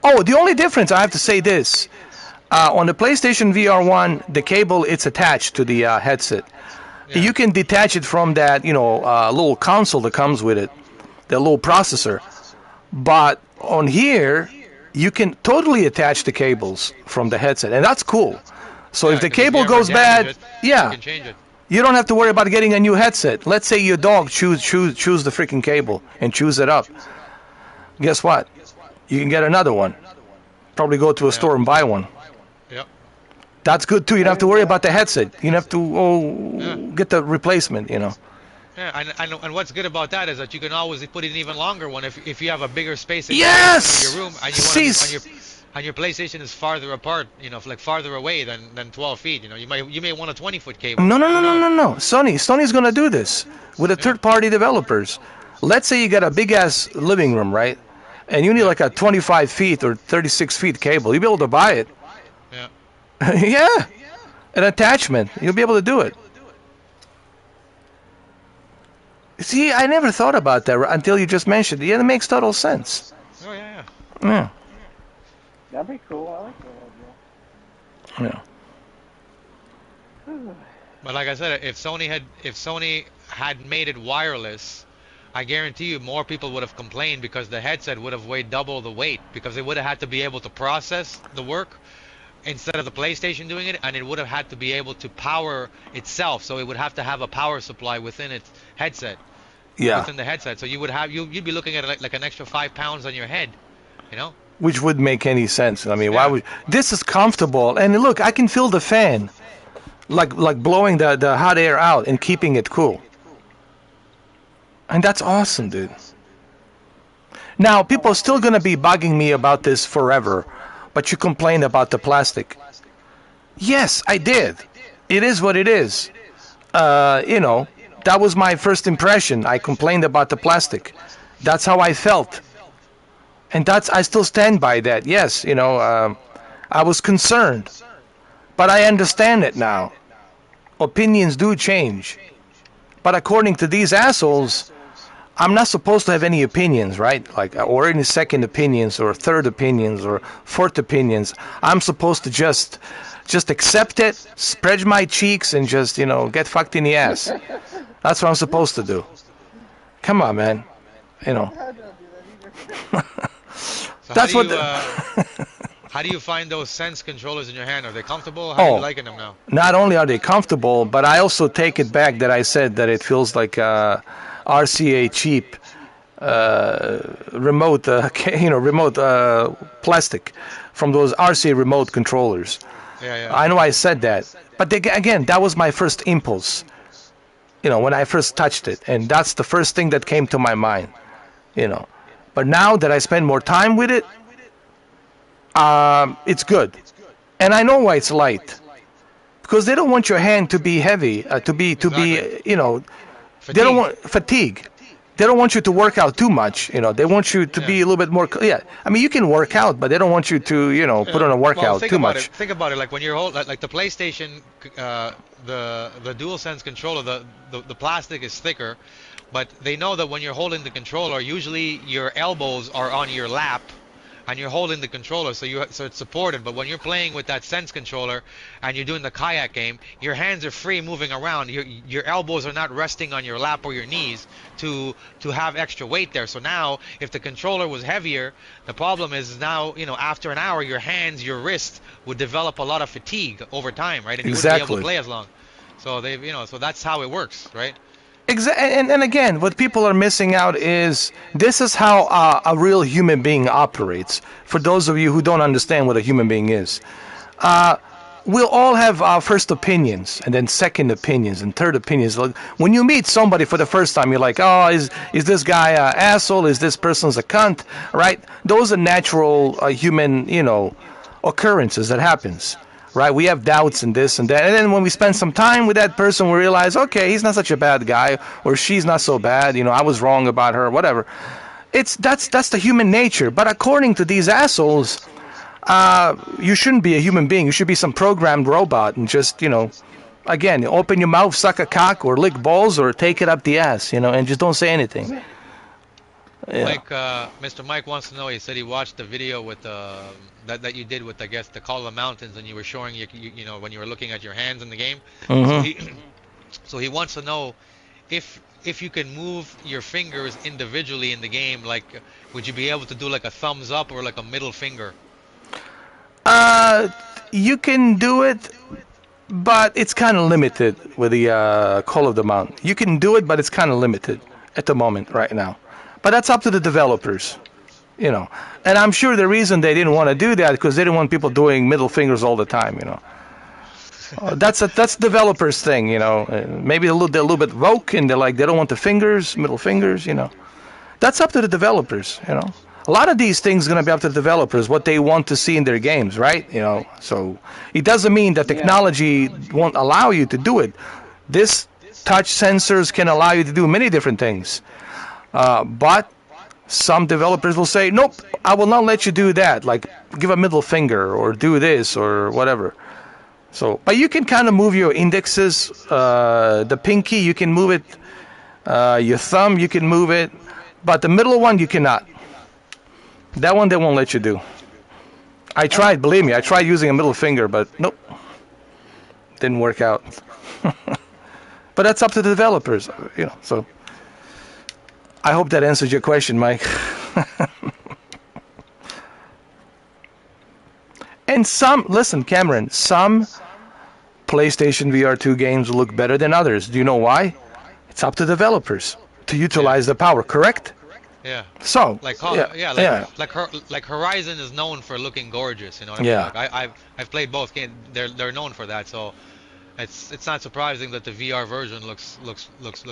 Oh, the only difference, I have to say this. On the PlayStation VR 1, the cable, it's attached to the headset. Yeah. You can detach it from that, little console that comes with it, the little processor. But on here, you can totally attach the cables from the headset, and that's cool. So if the cable goes bad, you can change it. You don't have to worry about getting a new headset. Let's say your dog choose the freaking cable and chews it up. Guess what? You can get another one. Probably go to a store and buy one. Yep. That's good too. You don't have to worry about the headset. You don't have to get the replacement, Yeah, and what's good about that is that you can always put an even longer one if you have a bigger space in Yes. your room and you want See, to and your PlayStation is farther apart, like farther away than 12 feet. You may want a 20-foot cable. no, no, Who no, no, knows? no, no. Sony's gonna do this with the Yeah, third-party developers. Let's say you got a big ass living room, right? And you need yeah, like a 25 feet or 36 feet cable. You'll be able to buy it. yeah. Yeah, an attachment. You'll be able to do it. See, I never thought about that until you just mentioned it. Yeah, it makes total sense. Oh yeah, Yeah, That'd be cool. I like that idea. yeah. But like I said, if Sony had made it wireless, I guarantee you more people would have complained because the headset would have weighed double the weight because it would have had to be able to process the work instead of the PlayStation doing it, and it would have had to be able to power itself. So it would have to have a power supply within its headset, Yeah, within the headset. So you'd be looking at like an extra 5 pounds on your head, you know? which would make any sense. I mean, why Yeah. would this is comfortable? And look, I can feel the fan, like blowing the hot air out and keeping it cool. And that's awesome, dude. Now, people are still gonna be bugging me about this forever, but you complained about the plastic. Yes, I did. It is what it is. That was my first impression. I complained about the plastic. That's how I felt. And I still stand by that. Yes, I was concerned. But I understand it now. Opinions do change. But according to these assholes, I'm not supposed to have any opinions, right? Or any second opinions or third opinions or fourth opinions. I'm supposed to just accept it, spread my cheeks, and just, get fucked in the ass. That's what I'm supposed to do. Come on, man. I don't do that either. So That's what. how do you find those Sense controllers in your hand? Are they comfortable? How are you liking them now? Not only are they comfortable, but I also take it back that I said that it feels like RCA cheap remote, remote plastic from those RCA remote controllers. Yeah, yeah. I know I said that, but again, that was my first impulse. When I first touched it, and that's the first thing that came to my mind. But now that I spend more time with it, it's good, and I know why it's light, because they don't want your hand to be heavy, to be, they don't want fatigue. They don't want you to work out too much. They want you to be a little bit more. Yeah, I mean, you can work out, but they don't want you to, put on a workout too much. Think about it. Like when you're like the PlayStation, the DualSense controller, the plastic is thicker, but they know that when you're holding the controller, usually your elbows are on your lap, and you're holding the controller, so it's supported. But when you're playing with that Sense controller and you're doing the Kayak game, your hands are free moving around. Your elbows are not resting on your lap or your knees to have extra weight there. So now, if the controller was heavier, the problem is now, after an hour, your hands, your wrists would develop a lot of fatigue over time, right? And you wouldn't be able to play as long. So so that's how it works, right? And again, what people are missing out is this is how a real human being operates. For those of you who don't understand what a human being is, we'll all have our first opinions, and then second opinions, and third opinions. Like, when you meet somebody for the first time, you're like, oh, is this guy an asshole? Is this person's a cunt? Right? Those are natural human, occurrences that happens. Right, we have doubts and this and that, and then when we spend some time with that person, we realize, okay, he's not such a bad guy, or she's not so bad. I was wrong about her, whatever. That's the human nature. But according to these assholes, you shouldn't be a human being. You should be some programmed robot and just, again, open your mouth, suck a cock, or lick balls, or take it up the ass, and just don't say anything. Yeah. Mr. Mike wants to know. He said he watched the video with that you did with, I guess, the Call of the Mountains, and you were showing when you were looking at your hands in the game. Mm-hmm. So he wants to know if you can move your fingers individually in the game. Like, would you be able to do like a thumbs up or like a middle finger? You can do it, but it's kind of limited with the Call of the Mountain. You can do it, but it's kind of limited at the moment right now. But that's up to the developers, And I'm sure the reason they didn't want to do that because they didn't want people doing middle fingers all the time, That's developers thing, you know. Maybe they're a little bit woke and they don't want the fingers, middle fingers, you know. That's up to the developers, you know. A lot of these things are going to be up to the developers, what they want to see in their games, right? You know, so it doesn't mean that technology won't allow you to do it. This touch sensors can allow you to do many different things. But some developers will say, nope, I will not let you do that. Like, give a middle finger or do this or whatever. So, but you can kind of move your indexes, the pinky, you can move it, your thumb, you can move it, but the middle one, you cannot. That one, they won't let you do. I tried, believe me, I tried using a middle finger, but nope, didn't work out. But that's up to the developers, you know, so I hope that answers your question, Mike. And listen, Cameron, some PlayStation VR 2 games look better than others. Do you know why? It's up to developers to utilize the power, correct? Yeah. So, like Horizon is known for looking gorgeous, you know what I mean? Yeah. Like I've played both games. They're known for that, so it's not surprising that the VR version looks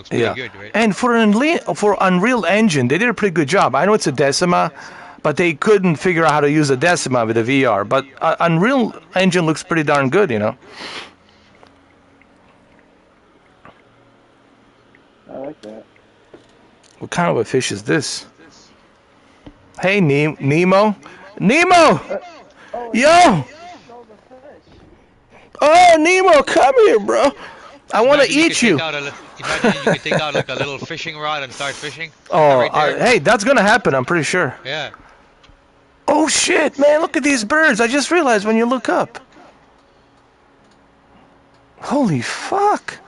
pretty good, right? And for Unreal Engine, they did a pretty good job. I know it's a Decima, but they couldn't figure out how to use a Decima with a VR. But Unreal Engine looks pretty darn good, you know. I like that. What kind of a fish is this? Hey, Nemo. Nemo! Yo! Oh, Nemo, come here, bro. I want to eat you. Imagine you could take out like a little fishing rod and start fishing. Oh, Right hey, that's going to happen, I'm pretty sure. Yeah. Oh, shit, man, look at these birds. I just realized when you look up. Holy fuck.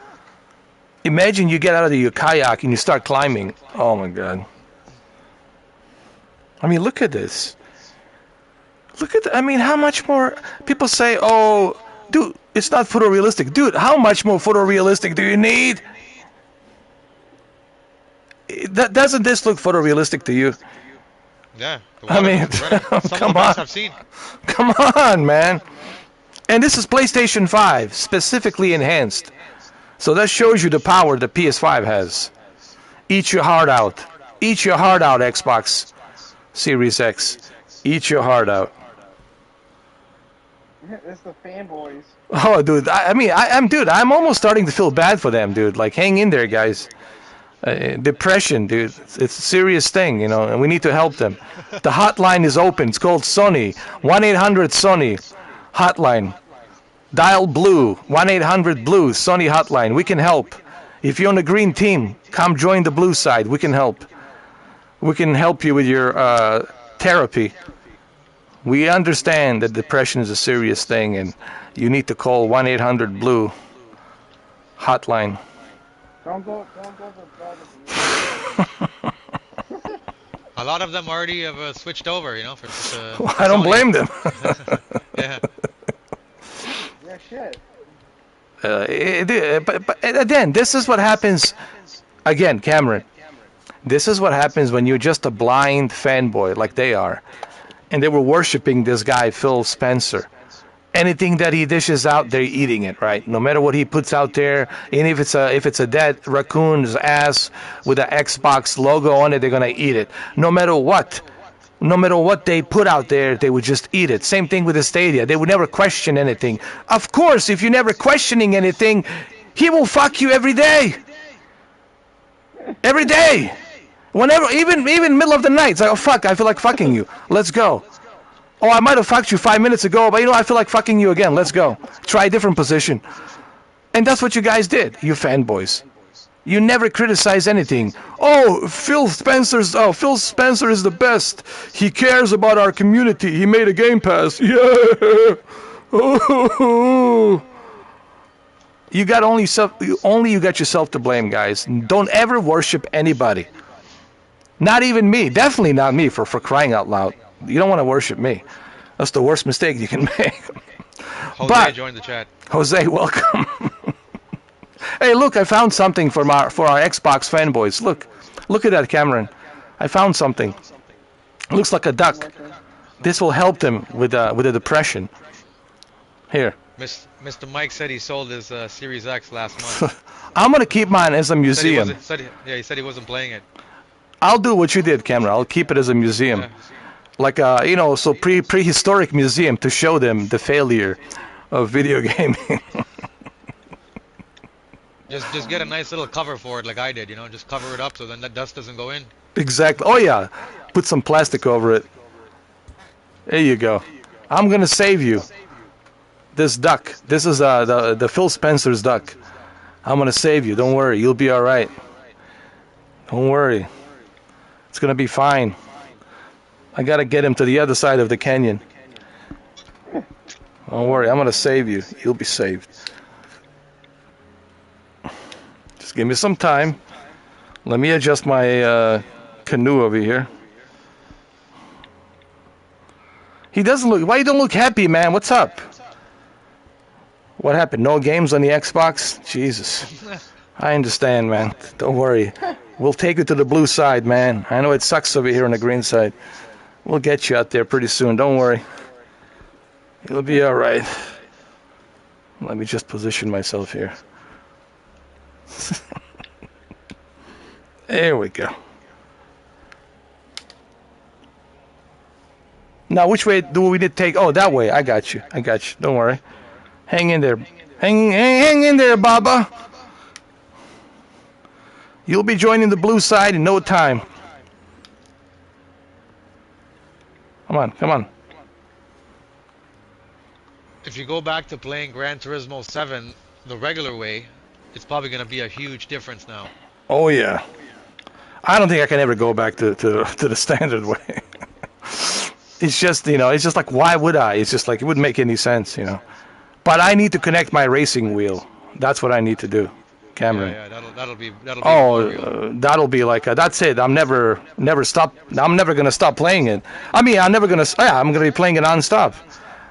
Imagine you get out of your kayak and you start climbing. Oh, my God. I mean, look at this. Look at I mean, how much more... People say, oh, dude, it's not photorealistic. Dude, how much more photorealistic do you need? Doesn't this look photorealistic to you? Yeah. I mean, come on. I've seen. Come on, man. And this is PlayStation 5, specifically enhanced. So that shows you the power the PS5 has. Eat your heart out. Eat your heart out, Xbox Series X. Eat your heart out. It's the fanboys. Oh, dude. I'm almost starting to feel bad for them, dude. Like, hang in there, guys. Depression, dude. It's a serious thing, you know, and we need to help them. The hotline is open. It's called Sony. 1-800-SONY hotline. Dial blue. 1-800-BLUE Sony hotline. We can help. If you're on the green team, come join the blue side. We can help. We can help you with your therapy. We understand that depression is a serious thing, and you need to call 1-800-BLUE hotline. Don't go A lot of them already have switched over, you know. For I don't blame them. Yeah. Yeah, shit. But again, this is what happens. Again, Cameron, this is what happens when you're just a blind fanboy like they are, and they were worshiping this guy Phil Spencer. Anything that he dishes out, they're eating it, right? No matter what he puts out there, and if it's a dead raccoon's ass with an Xbox logo on it, they're gonna eat it. No matter what they put out there, they would just eat it. Same thing with the Stadia. They would never question anything. Of course, if you're never questioning anything, he will fuck you every day. Every day. Whenever, even middle of the night, it's like, oh fuck, I feel like fucking you. Let's go. Oh, I might have fucked you 5 minutes ago, but you know, I feel like fucking you again. Let's go. Try a different position. And that's what you guys did, you fanboys. You never criticize anything. Oh, Phil Spencer is the best. He cares about our community. He made a Game Pass. Yeah. Oh. You got yourself to blame, guys. Don't ever worship anybody. Not even me. Definitely not me for crying out loud. You don't want to worship me. That's the worst mistake you can make. Jose joined the chat. Jose, welcome. Hey, look, I found something for our Xbox fanboys. Look at that, Cameron. I found something. Looks like a duck. This will help them with the depression. Here. Mr. Mike said he sold his Series X last month. I'm gonna keep mine as a Said he museum. wasn't. Yeah, he said he wasn't playing it. I'll do what you did, Cameron. I'll keep it as a museum, Yeah. like so prehistoric museum to show them the failure of video gaming. Just get a nice little cover for it, like I did. Just cover it up so then that dust doesn't go in. Exactly. Oh yeah, put some plastic over it. There you go. I'm gonna save you. This duck. This is the Phil Spencer's duck. I'm gonna save you. Don't worry. You'll be all right. Don't worry. It's gonna be fine. I gotta get him to the other side of the canyon. Don't worry. I'm gonna save you. You'll be saved. Just give me some time. Let me adjust my canoe over here. He doesn't look. Why you don't look happy, man? What's up? What happened? No games on the Xbox? Jesus. I understand, man. Don't worry. We'll take you to the blue side, man. I know it sucks over here on the green side. We'll get you out there pretty soon. Don't worry. It'll be all right. Let me just position myself here. There we go. Now, which way do we need to take? Oh, that way. I got you. I got you. Don't worry. Hang in there. Hang in there, Baba. You'll be joining the blue side in no time. Come on, come on. If you go back to playing Gran Turismo 7 the regular way, it's probably going to be a huge difference now. Oh, yeah. I don't think I can ever go back to the standard way. It's just, it's just like, why would I? It's just like, it wouldn't make any sense, But I need to connect my racing wheel. That's what I need to do, Cameron. Yeah, that'll be. That'll be like, that's it. I'm never gonna stop playing it. I mean, I'm gonna be playing it non-stop.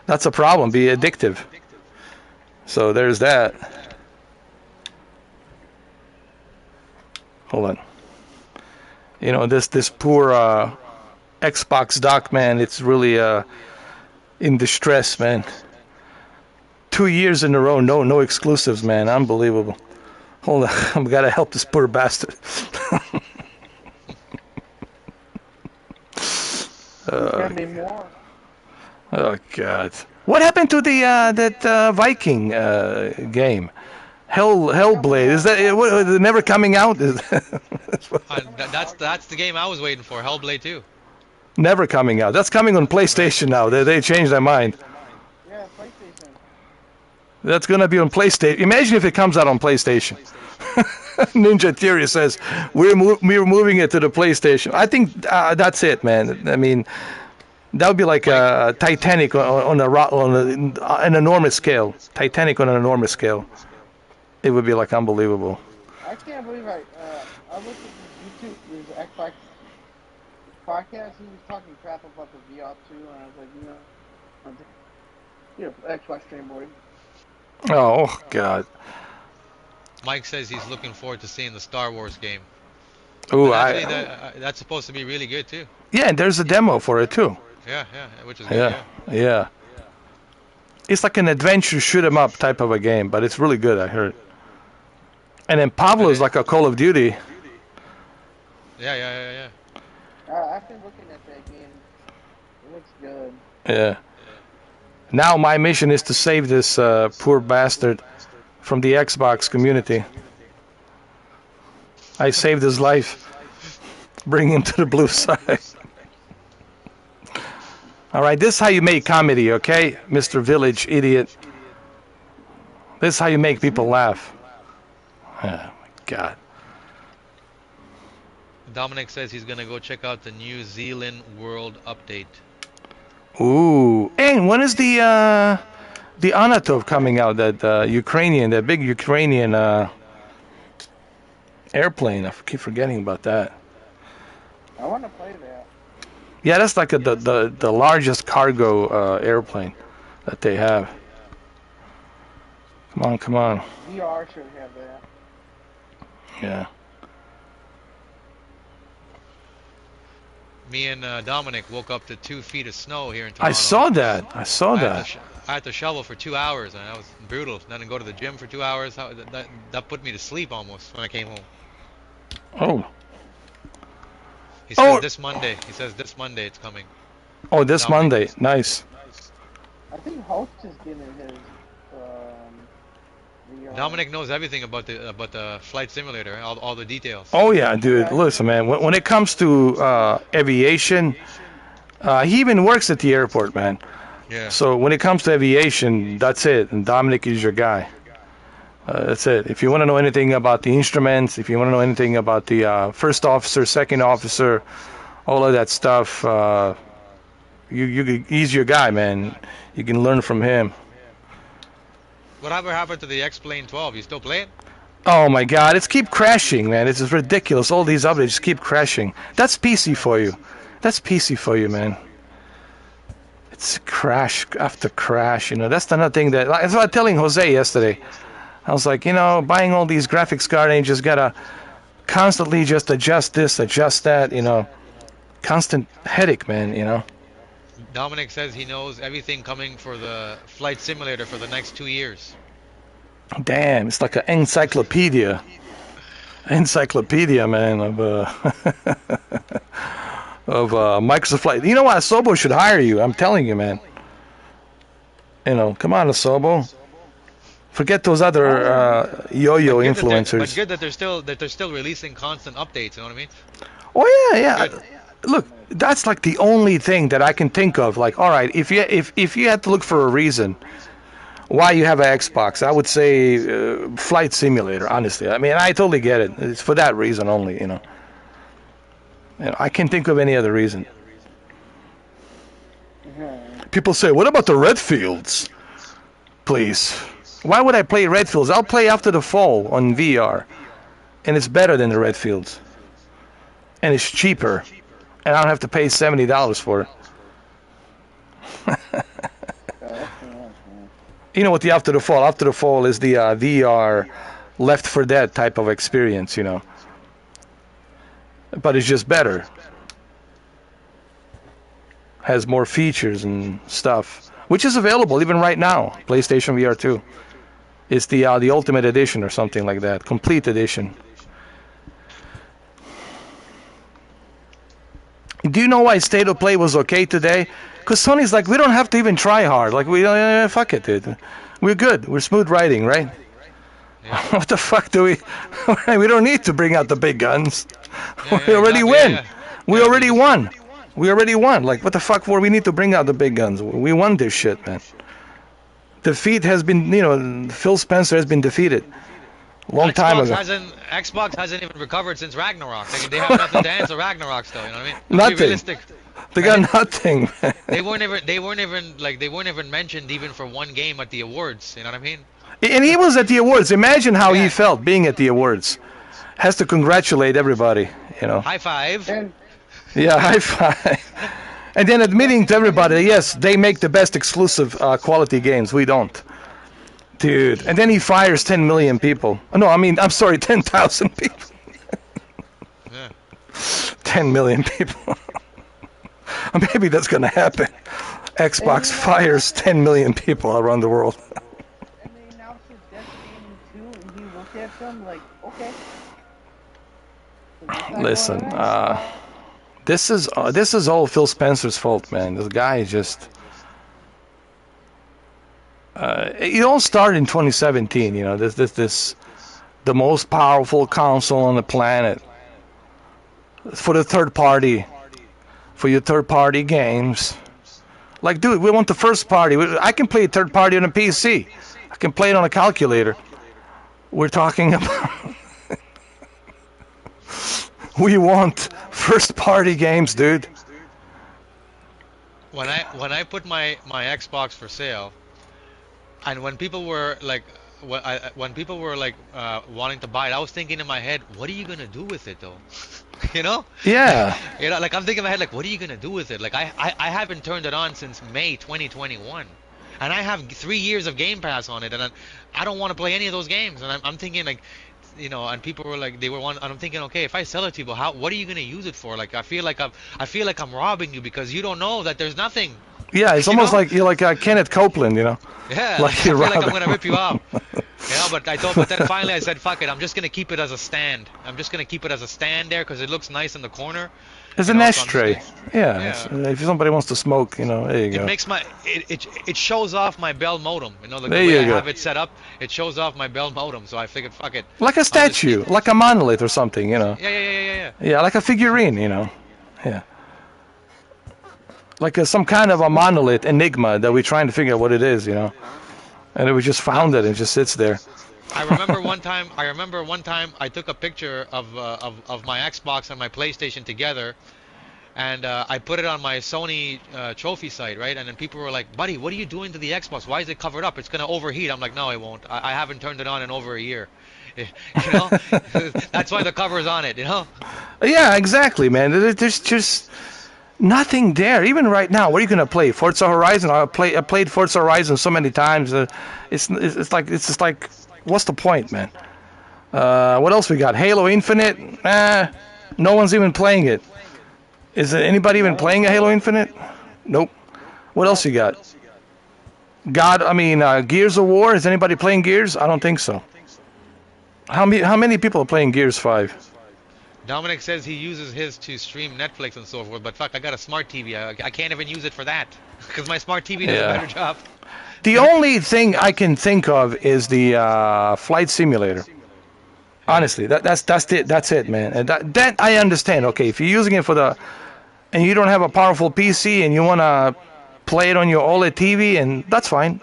That's a problem. Be addictive. So there's that. Hold on. This poor Xbox dock, man. It's really in distress, man. 2 years in a row, no exclusives, man. Unbelievable. Hold on, I've got to help this poor bastard. Can be more. Oh God! What happened to the that Viking game? Hellblade. Is it never coming out? That's the game I was waiting for. Hellblade 2. Never coming out. That's coming on PlayStation now. They changed their mind. Yeah, PlayStation. That's gonna be on PlayStation. Imagine if it comes out on PlayStation. Ninja Theory says we're moving it to the PlayStation. I think that's it, man. I mean, that would be like Titanic on an enormous scale. Titanic on an enormous scale. It would be like unbelievable. I can't believe I looked at YouTube. There's Xbox podcast. He was talking crap about the VR too, and I was like, Xbox stream boy. Oh God. Mike says he's looking forward to seeing the Star Wars game. Ooh, that's supposed to be really good too. Yeah, and there's a demo for it too. Yeah, which is good. Yeah. It's like an adventure shoot 'em up type of a game, but it's really good. I heard. And then Pablo's like a Call of Duty. Yeah. I've been looking at that game. It looks good. Yeah. Now my mission is to save this poor bastard from the Xbox community. I saved his life. Bring him to the blue side. All right, this is how you make comedy, okay, Mr. Village Idiot? This is how you make people laugh. Oh, my God. Dominic says he's gonna go check out the New Zealand World Update. Ooh, and when is the Anatov coming out? That that big Ukrainian airplane. I keep forgetting about that. I want to play that. Yeah, that's like the largest cargo airplane that they have. Come on. VR should have that. Yeah. Me and Dominic woke up to 2 feet of snow here in I Toronto. saw that. I saw I had to that. sh I had to shovel for 2 hours, and that was brutal. Then I go to the gym for 2 hours. That put me to sleep almost when I came home. Oh. He says Oh. this Monday. He says this Monday it's coming. Oh, this Dominic. Monday. Nice. I think Hulk is getting his VR. Dominic knows everything about the flight simulator, all the details. Oh yeah, dude. Yeah. Listen, man. When it comes to aviation, he even works at the airport, man. Yeah. So when it comes to aviation, that's it. And Dominic is your guy. That's it. If you want to know anything about the instruments, if you want to know anything about the first officer, second officer, all of that stuff, he's your guy, man. You can learn from him. Whatever happened to the X-Plane 12? You still play it? Oh my God, it's keep crashing, man. It's just ridiculous. All these updates just keep crashing. That's PC for you. That's PC for you, man. It's crash after crash. You know, that's another thing that's what I was telling Jose yesterday. I was like, buying all these graphics cards, and you just gotta constantly just adjust this, adjust that. Constant headache, man. Dominic says he knows everything coming for the flight simulator for the next 2 years. Damn, it's like an encyclopedia, man, of of Microsoft Flight. You know what? Asobo should hire you. I'm telling you, man. Come on, Asobo. Forget those other yo-yo But influencers. good that they're still releasing constant updates. You know what I mean? Oh yeah. Good. Look, that's like the only thing that I can think of. Like, all right, if you had to look for a reason why you have an Xbox, I would say Flight Simulator. Honestly, I mean, I totally get it. It's for that reason only. I can't think of any other reason. People say, what about the Redfields? Please. Why would I play Redfields? I'll play After the Fall on VR. And it's better than the Redfields. And it's cheaper. And I don't have to pay $70 for it. You know what the After the Fall? After the Fall is the VR Left 4 Dead type of experience, But it's just better. Has more features and stuff, which is available even right now. PlayStation VR 2. It's the Ultimate Edition or something like that. Complete Edition. Do you know why State of Play was okay today? Because Sony's like, we don't have to even try hard. Like, fuck it, dude. We're good. We're smooth riding, right? Yeah. What the fuck do we... We don't need to bring out the big guns. Yeah, We already exactly, win. yeah. We Yeah, already won. We already won. Like, what the fuck for we need to bring out the big guns? We won this shit, man. Defeat has been, Phil Spencer has been defeated. Long time ago. Xbox hasn't even recovered since Ragnarok. They have nothing to answer Ragnarok still. You know what I mean? Nothing. Be realistic. They got nothing, man. They weren't even mentioned even for one game at the awards. You know what I mean? And he was at the awards. Imagine how he Yeah. felt being at the awards. Has to congratulate everybody, High five. And Yeah, high five. And then admitting to everybody, yes, they make the best exclusive quality games. We don't. Dude. And then he fires 10 million people. No, I'm sorry, 10,000 people. Yeah. 10 million people. Maybe that's going to happen. Xbox fires 10 million people around the world. and they announced his Death Stranding 2, and he looked at them like, okay. Listen, this is all Phil Spencer's fault, man. This guy is just... it all started in 2017, this the most powerful console on the planet for the third party, for your third party games. Like, dude, we want the first party. I can play third party on a PC. I can play it on a calculator. We're talking about... We want first party games, dude. When I put my Xbox for sale, and when people were like, wanting to buy it, I was thinking in my head, what are you gonna do with it though? You know? Yeah. Like I'm thinking in my head, like, what are you gonna do with it? Like I haven't turned it on since May 2021, and I have 3 years of Game Pass on it, and I don't want to play any of those games, and I'm thinking like, and people were like, they were one, and I'm thinking, okay, if I sell it to you, but how, what are you gonna use it for? Like, I feel like I'm robbing you because you don't know that there's nothing, Yeah, it's you almost know? like you're like Kenneth Copeland, you know, Yeah, like like I you're feel like I'm robbing. gonna rip you off. But then finally I said, fuck it, I'm just gonna keep it as a stand. I'm just gonna keep it as a stand there because it looks nice in the corner, It's an So I'm just ashtray. gonna, Yeah, yeah. if somebody wants to smoke, there you It go. makes it shows off my Bell modem. Like the There way you I go. have it set up, it shows off my Bell modem. So I figured, fuck it, Like a I'll just keep. statue, like a monolith or something, Yeah, yeah, yeah, yeah, yeah. Yeah, like a figurine. Yeah, like some kind of a monolith enigma that we're trying to figure out what it is. And then we just I, found it and it just sits there. I remember one time. I remember one time I took a picture of my Xbox and my PlayStation together, and I put it on my Sony trophy site, right? And then people were like, "Buddy, what are you doing to the Xbox? Why is it covered up? It's gonna overheat." I'm like, "No, it won't. I haven't turned it on in over a year." You know, that's why the cover's on it. Yeah, exactly, man. There's just nothing there. Even right now, what are you gonna play? Forza Horizon. I played Forza Horizon so many times. It's just like, what's the point, man? What else we got? Halo Infinite. No one's even playing it. Is there anybody even playing a Halo Infinite? Nope. What else you got? Gears of War. Is anybody playing Gears? I don't think so. How many people are playing Gears 5? Dominic says he uses his to stream Netflix and so forth, but fuck, I got a smart TV. I can't even use it for that because my smart TV does a Yeah. better job. The only thing I can think of is the flight simulator. Yeah. Honestly, that's it, man. And that I understand. Okay, if you're using it and you don't have a powerful PC and you wanna play it on your OLED TV, and that's fine.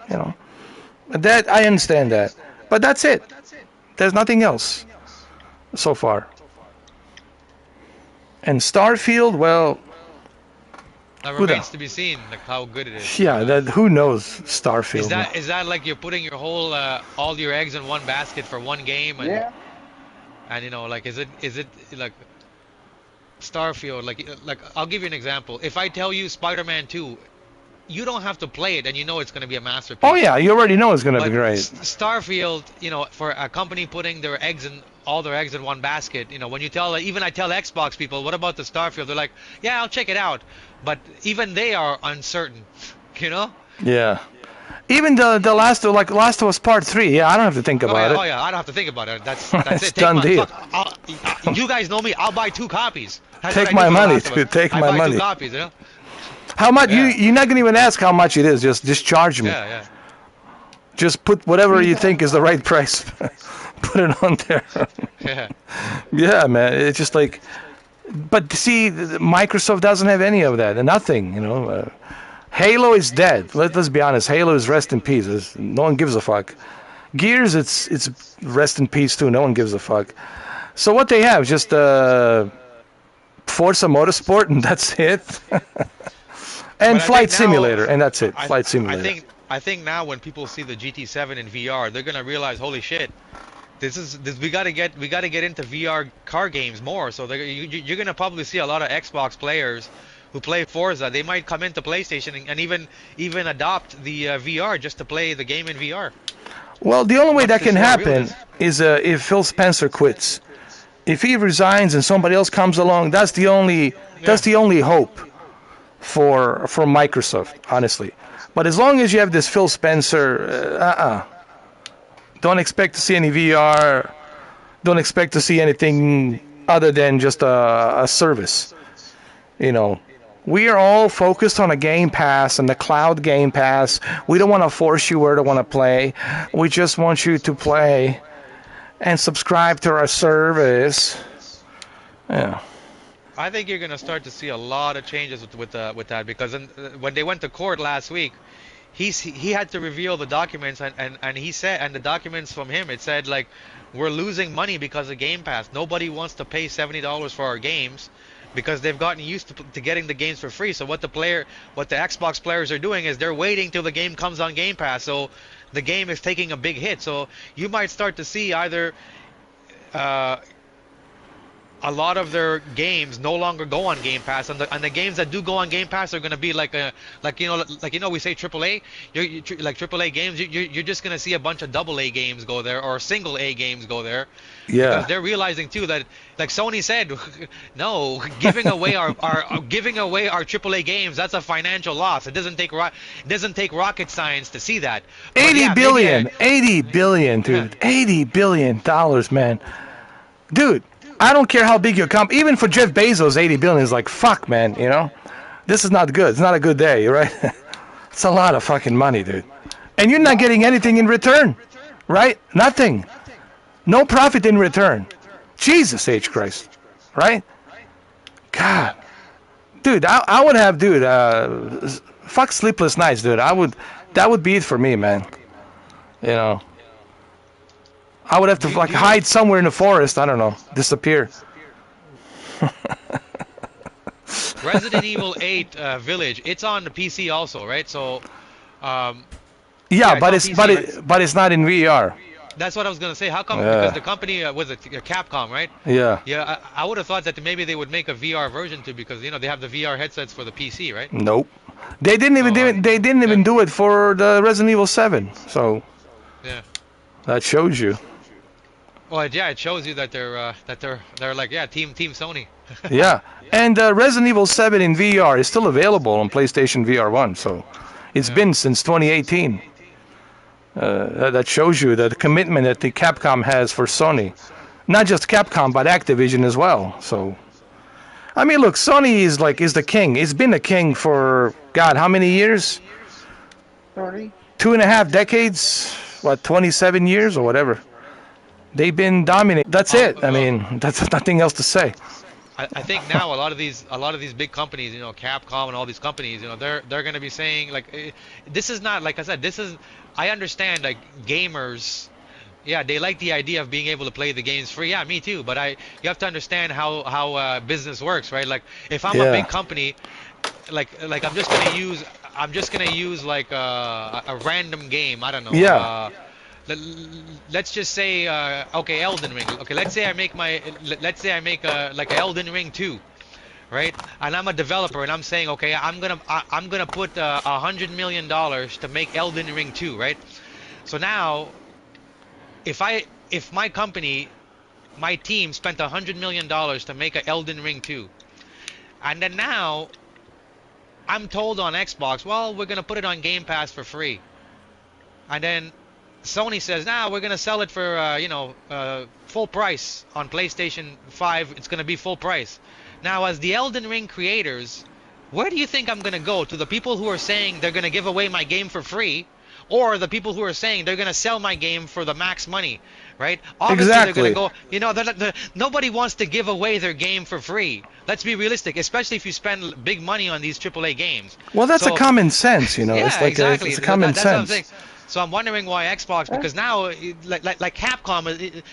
That I understand that, but that's it. There's nothing else so far. And Starfield, well, It who the remains to be seen, like how good it is. yeah, that who knows Is Starfield, man. that like you're putting your whole all your eggs in one basket for one game, Yeah. and like is it like Starfield, like I'll give you an example. If I tell you Spider-Man 2, you don't have to play it and you know it's going to be a Oh masterpiece. yeah, you already know it's gonna be But great. Starfield, for a company putting all their eggs in one basket, when you even I tell Xbox people, what about the Starfield? They're like, yeah, I'll check it out. But even they are uncertain, you know? Yeah. Even the Last of Us Part 3, yeah, I don't have to think about Oh it. yeah, I don't have to think about it. That's It's it. Take done my deal. fuck. You guys know me. I'll buy 2 copies. That's what Take I do my for The money, Last of Us. dude. Take I my buy two money. copies. How much? Yeah, You're not gonna even ask how much it is. Just charge me. yeah, Just put whatever you think is the right price. Put it on there. yeah. Yeah, man. It's just like, but see, Microsoft doesn't have any of that. Nothing. Halo is dead. Let's be honest. Halo is rest in peace. No one gives a fuck. Gears, it's rest in peace too. No one gives a fuck. So what they have, just Forza Motorsport, and that's it. And But I Flight think now, Simulator, and that's it. I Flight I Simulator. think now when people see the GT7 in VR, they're gonna realize, holy shit, this we gotta get into VR car games more. So you're gonna probably see a lot of Xbox players who play Forza. They might come into PlayStation and even adopt the VR just to play the game in VR. Well, the only way Once that they can see how real it happen is if Phil Spencer quits. If he resigns and somebody else comes along, that's the only Yeah. hope for Microsoft, honestly. But as long as you have this Phil Spencer, don't expect to see any VR. Don't expect to see anything other than just a service. We are all focused on a Game Pass and the cloud Game Pass. We don't want to force you where to want to play. We just want you to play and subscribe to our service. Yeah. I think you're gonna start to see a lot of changes with that because when they went to court last week, he had to reveal the documents and he said, and the documents from him, it said like, we're losing money because of Game Pass. Nobody wants to pay $70 for our games because they've gotten used to getting the games for free. So what the Xbox players are doing is they're waiting till the game comes on Game Pass. So the game is taking a big hit. So you might start to see either a lot of their games no longer go on Game Pass, and the games that do go on Game Pass are going to be like we say AAA, like AAA games, you're just going to see a bunch of AA games go there or single A games go there, because Yeah. they're realizing too that, like Sony said, no, giving away our AAA games, that's a financial loss. It doesn't take rocket science to see that. But 80 yeah, maybe billion, 80 billion, yeah. dude. 80 billion dollars, man. Dude, I don't care how big your company, even for Jeff Bezos, 80 billion is like, fuck, man, you know? This is not good. It's not a good day, right? It's a lot of fucking money, dude. And you're not getting anything in return, right? Nothing. No profit in return. Jesus H. Christ, right? God. Dude, I would have, dude, fuck sleepless nights, dude. That would be it for me, man. You know? I would have to like Do you hide somewhere in the forest. I don't know, disappear. Resident Evil 8 Village, it's on the PC also, right? So, um, Yeah, yeah, it's but on it's PC, right? but it's not in VR. That's what I was gonna say. How come? Because Yeah, the company was it Capcom, right? yeah. Yeah, I would have thought that maybe they would make a VR version too, because they have the VR headsets for the PC, right? Nope. They didn't even So, do it. They didn't yeah, even do it for the Resident Evil 7. So yeah. that shows you. Well, yeah, it shows you that they're like, yeah, team Sony. Yeah, and Resident Evil 7 in VR is still available on PlayStation VR 1. So it's Yeah. been since 2018. That shows you the commitment that the Capcom has for Sony. Not just Capcom, but Activision as well. So, I mean, look, Sony is the king. It's been the king for God, how many years? 30. 2.5 decades? What, 27 years or whatever? They've been dominating. That's it. I Well, mean, that's nothing else to say. I think now a lot of these big companies, Capcom and all these companies, they're going to be saying like, this is not, like I said, this is, I understand, like, gamers, yeah, they like the idea of being able to play the games free. Yeah, me too. But you have to understand how business works, right? Like, if I'm a Yeah. big company, like I'm just gonna use like a random game. I don't know. Yeah. Let, let's just say okay, Elden Ring. Okay, let's say I make like a Elden Ring 2, right? And I'm a developer, and I'm saying, okay, I'm gonna put $100 million to make Elden Ring 2, right? So now, if my company, my team spent $100 million to make a Elden Ring 2, and then now I'm told on Xbox, well, we're gonna put it on Game Pass for free, and then Sony says, nah, we're gonna sell it for full price on PlayStation 5. It's gonna be full price. Now, as the Elden Ring creators, where do you think I'm gonna go? To the people who are saying they're gonna give away my game for free, or the people who are saying they're gonna sell my game for the max money, right? Obviously, they're gonna Exactly. go. Nobody wants to give away their game for free. Let's be realistic, especially if you spend big money on these AAA games. Well, that's a So, common sense, It's yeah, like exactly. it's a common That's what I'm sense. saying. So I'm wondering why Xbox, because now, like Capcom,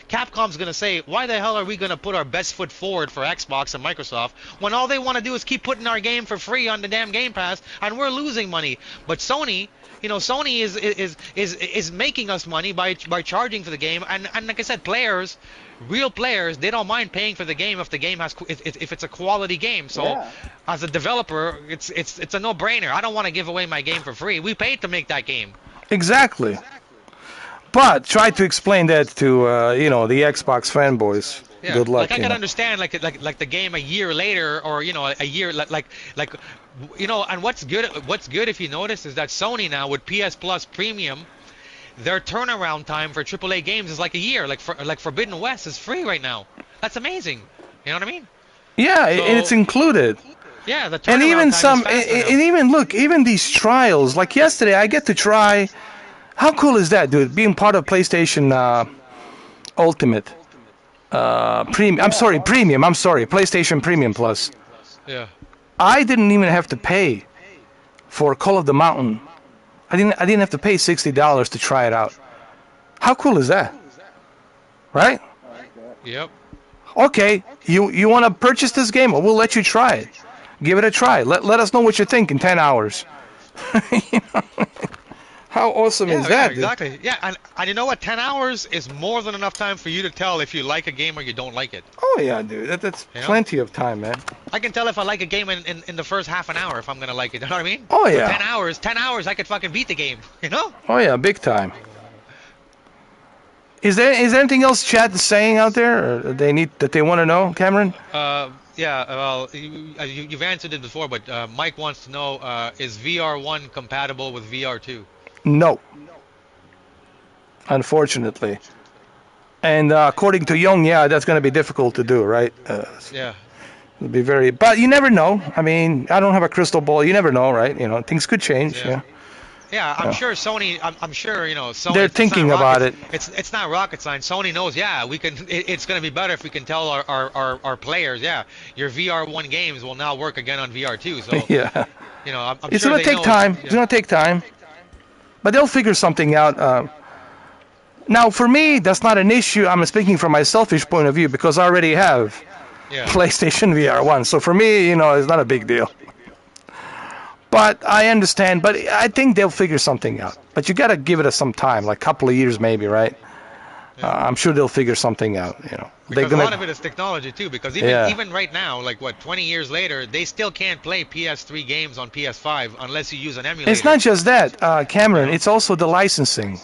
Capcom's gonna say, why the hell are we gonna put our best foot forward for Xbox and Microsoft when all they want to do is keep putting our game for free on the damn Game Pass, and we're losing money? But Sony, Sony is making us money by charging for the game, and like I said, real players, they don't mind paying for the game if the game if it's a quality game. So Yeah. as a developer, it's a no-brainer. I don't want to give away my game for free. We paid to make that game. Exactly. But try to explain that to the Xbox fanboys. Yeah, Good like luck, I can understand like the game a year later, or a year and what's good if you notice is that Sony now with PS Plus Premium, their turnaround time for AAA games is like a year. Like Forbidden West is free right now. That's amazing. You know what I mean? Yeah, and it's So included. yeah, the And turnaround even time is faster now. and even look, even these trials. Like yesterday, I get to try. How cool is that, dude? Being part of PlayStation Ultimate Premium. I'm Yeah. sorry, Premium. I'm sorry, PlayStation Premium Plus. Yeah. I didn't even have to pay for Call of the Mountain. I didn't have to pay $60 to try it out. How cool is that? Right? I like that. Yep. Okay, you want to purchase this game? Well, we'll let you try it. Give it a try. Let us know what you think in 10 hours. You know? How awesome is Yeah, that, dude? exactly. Yeah, and you know what? 10 hours is more than enough time for you to tell if you like a game or you don't like it. Oh yeah, dude. That's You know? plenty of time, man. I can tell if I like a game in the first half an hour if I'm gonna like it. You know what I mean? Oh So yeah. 10 hours, I could fucking beat the game. You know? Oh yeah, big time. Is there anything else chat is saying out there, or they want to know, Cameron? Yeah. Well, you've answered it before, but Mike wants to know: is VR1 compatible with VR2? No, unfortunately. And according to Young, yeah, that's going to be difficult to do, right? Yeah. It'll be very, but you never know. I mean, I don't have a crystal ball. You never know, right? Things could change. Yeah. Yeah, Yeah, I'm yeah. sure Sony. I'm sure Sony. They're It's not thinking about rocket. it. It's not rocket science. Sony knows. Yeah, we can. It's going to be better if we can tell our players. Yeah, your VR1 games will now work again on VR2. So Yeah, I'm it's sure going to they take know. time. It's Yeah. going to take time, but they'll figure something out. Now, for me, that's not an issue. I'm speaking from my selfish point of view because I already have Yeah. PlayStation VR1. So for me, it's not a big deal. But I understand. But I think they'll figure something out. But you got to give it some time, like a couple of years maybe, right? Yeah. I'm sure they'll figure something out. They're Because a gonna. lot of it is technology too. Because even right now, like what 20 years later, they still can't play PS3 games on PS5 unless you use an emulator. It's not just that, Cameron. Yeah. It's also the licensing.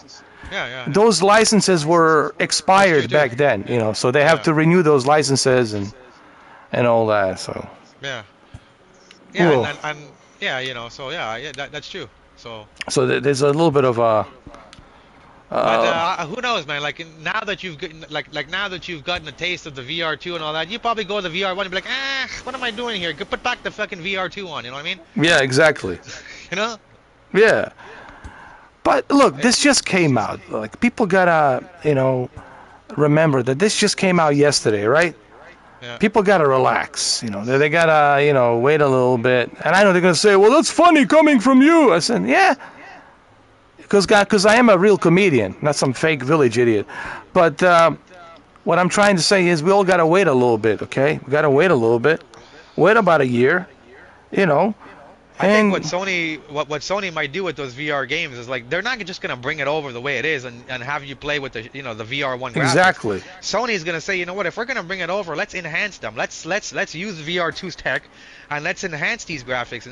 Yeah. Those licenses were That's true expired too. back then, so they have Yeah. to renew those licenses and all that. So. Yeah. Yeah. Cool. And yeah, so yeah, that's true. So. So there's a little bit of a. But who knows, man? Like now that you've gotten a taste of the VR2 and all that, you probably go to the VR1 and be like, what am I doing here? Go put back the fucking VR2 on. You know what I mean? Yeah, exactly. You know? Yeah. But look, this just came out. Like people gotta, remember that this just came out yesterday, right? Yeah. People gotta relax. They gotta, wait a little bit. And I know they're gonna say, "Well, that's funny coming from you." I said, "Yeah." Because I am a real comedian, not some fake village idiot. But what I'm trying to say is we all got to wait a little bit, okay? We got to wait a little bit. Wait about a year, I think And what Sony might do with those VR games is like they're not just gonna bring it over the way it is and have you play with the the VR1 graphics. exactly. Sony's gonna say, you know what, if we're gonna bring it over, let's enhance them. Let's use VR2's tech and let's enhance these graphics.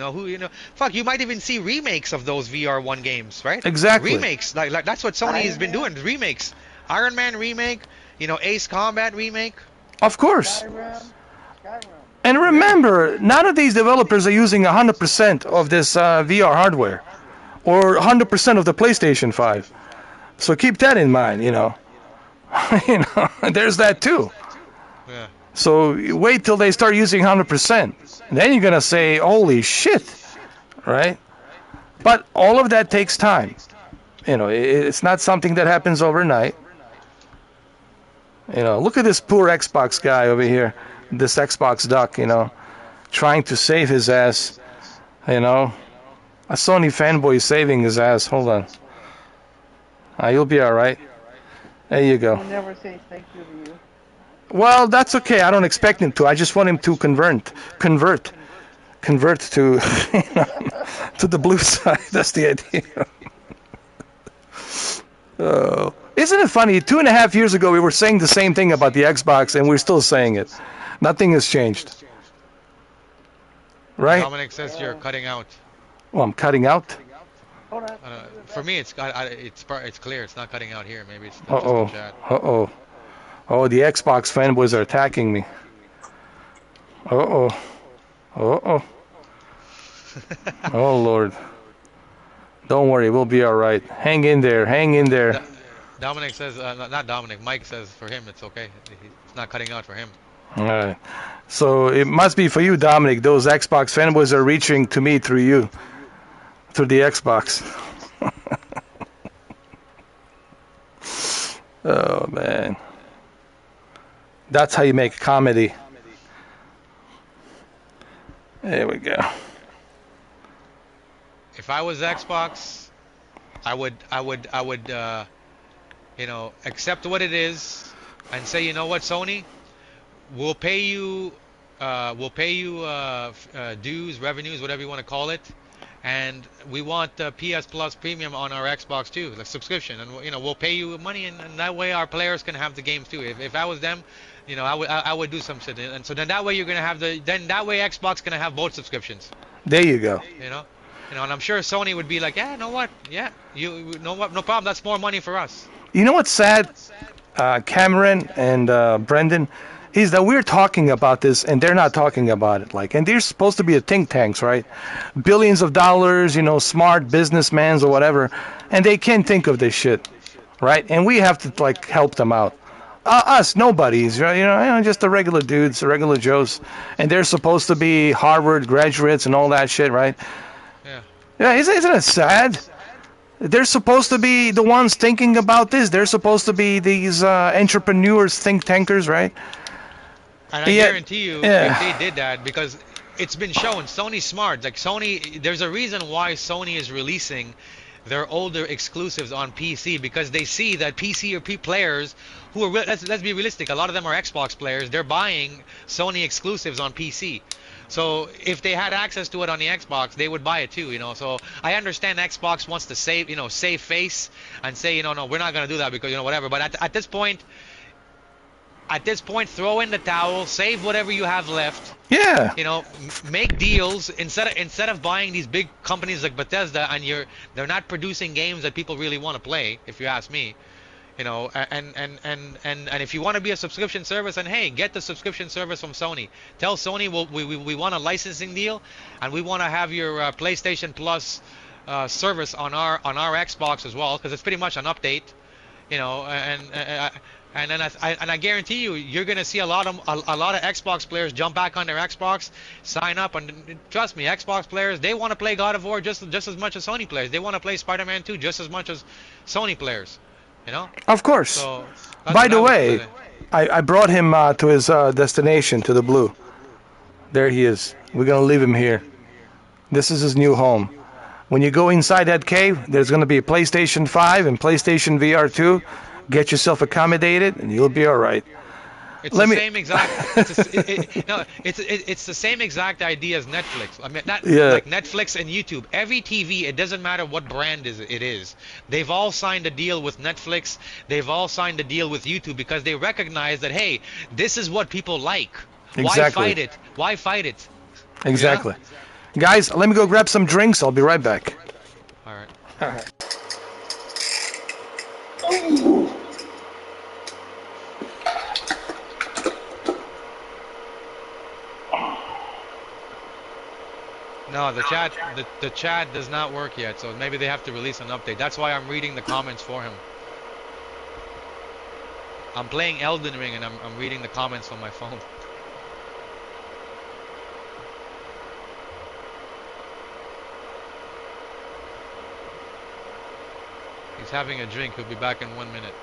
Fuck, you might even see remakes of those VR1 games, right? Exactly. Remakes, like that's what Sony has been doing. Remakes, Iron Man remake, Ace Combat remake. Of course. Skyrim. And remember, none of these developers are using 100% of this VR hardware or 100% of the PlayStation 5. So keep that in mind, There's that too. Yeah. So you wait till they start using 100%. Then you're going to say, holy shit, right? But all of that takes time. It's not something that happens overnight. Look at this poor Xbox guy over here. This Xbox duck, trying to save his ass, a Sony fanboy saving his ass. Hold on. You'll be all right. There you go. He'll never say thank you to you. Well, that's okay. I don't expect him to. I just want him to convert to, to the blue side. That's the idea. Oh, isn't it funny? 2.5 years ago, we were saying the same thing about the Xbox, and we're still saying it. Nothing has changed. Right? Dominic says you're cutting out. Well, I'm cutting out. Hold on. For me, it's clear. It's not cutting out here. Maybe it's just Uh-oh. the chat. Uh-oh. Oh, the Xbox fanboys are attacking me. Uh-oh. Uh-oh. Oh, Lord. Don't worry. We'll be all right. Hang in there. Hang in there. Dominic says, not Dominic, Mike says for him it's okay. It's not cutting out for him. All right. So it must be for you, Dominic. Those Xbox fanboys are reaching to me through you. Through the Xbox. Oh, man. That's how you make comedy. There we go. If I was Xbox, I would accept what it is and say, you know what, Sony, we'll pay you dues, revenues, whatever you want to call it, and we want the PS Plus Premium on our Xbox too, the subscription, and we'll pay you money, and that way our players can have the games too. If I was them, I would do some shit, and so then that way you're gonna have then that way Xbox gonna have both subscriptions, There you go. you know, and I'm sure Sony would be like, yeah, know what, yeah, you know what, no problem, that's more money for us. You know what's sad, Cameron and Brendan, is that we're talking about this and they're not talking about it. Like, and they're supposed to be a think tanks, right? Billions of dollars, smart businessmen or whatever, and they can't think of this shit, right? And we have to like help them out. Us nobodies, right? Just the regular dudes, the regular Joes, and they're supposed to be Harvard graduates and all that shit, right? Yeah. Yeah, isn't it sad? They're supposed to be the ones thinking about this. They're supposed to be these entrepreneurs, think tankers, right? And I Yeah, guarantee you, yeah. if they did that, because it's been shown, Sony's smart. Like Sony, there's a reason why Sony is releasing their older exclusives on PC, because they see that PC or P players who are let's be realistic. A lot of them are Xbox players. They're buying Sony exclusives on PC. So if they had access to it on the Xbox, they would buy it too. So I understand Xbox wants to save face and say, no, we're not gonna do that because whatever. But at this point. At this point, throw in the towel, save whatever you have left. Yeah. Make deals instead of buying these big companies like Bethesda, and they're not producing games that people really want to play. If you ask me, and if you want to be a subscription service, and hey, get the subscription service from Sony. Tell Sony we want a licensing deal, and we want to have your PlayStation Plus service on our Xbox as well, because it's pretty much an update. And then I guarantee you're gonna see a lot of Xbox players jump back on their Xbox, sign up, and trust me, Xbox players, they want to play God of War just as much as Sony players. They want to play Spider-Man 2 just as much as Sony players. Of course. So By the way, I brought him to his destination, to the Blue. There he is. We're gonna leave him here. This is his new home. When you go inside that cave, there's gonna be a PlayStation 5 and PlayStation VR 2. Get yourself accommodated, and you'll be all right. It's the same exact. It's the same exact idea as Netflix. I mean, like Netflix and YouTube. Every TV, it doesn't matter what brand it is. They've all signed a deal with Netflix. They've all signed a deal with YouTube because they recognize that, hey, this is what people like. Exactly. Why fight it? Why fight it? Exactly. Guys, let me go grab some drinks. I'll be right back. All right. All right. No, the chat does not work yet, so maybe they have to release an update. That's why I'm reading the comments for him. I'm playing Elden Ring and I'm reading the comments from my phone. He's having a drink. He'll be back in 1 minute.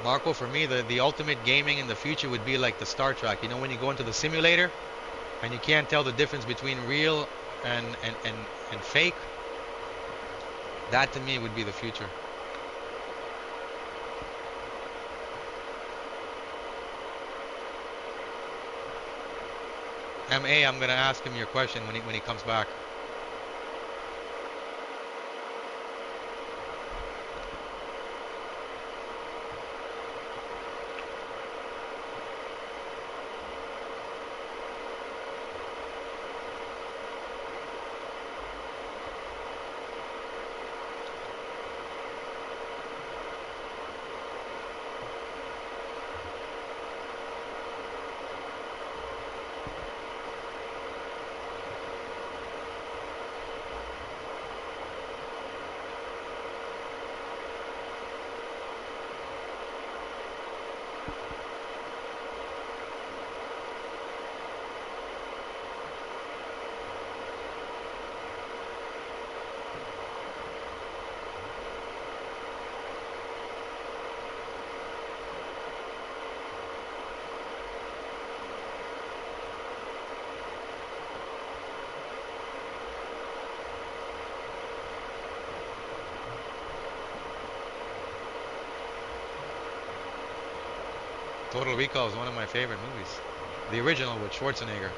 Marco, for me, the ultimate gaming in the future would be like the Star Trek. When you go into the simulator and you can't tell the difference between real and fake. That to me would be the future. MA, I'm gonna ask him your question when he comes back. Total Recall is one of my favorite movies. The original with Schwarzenegger.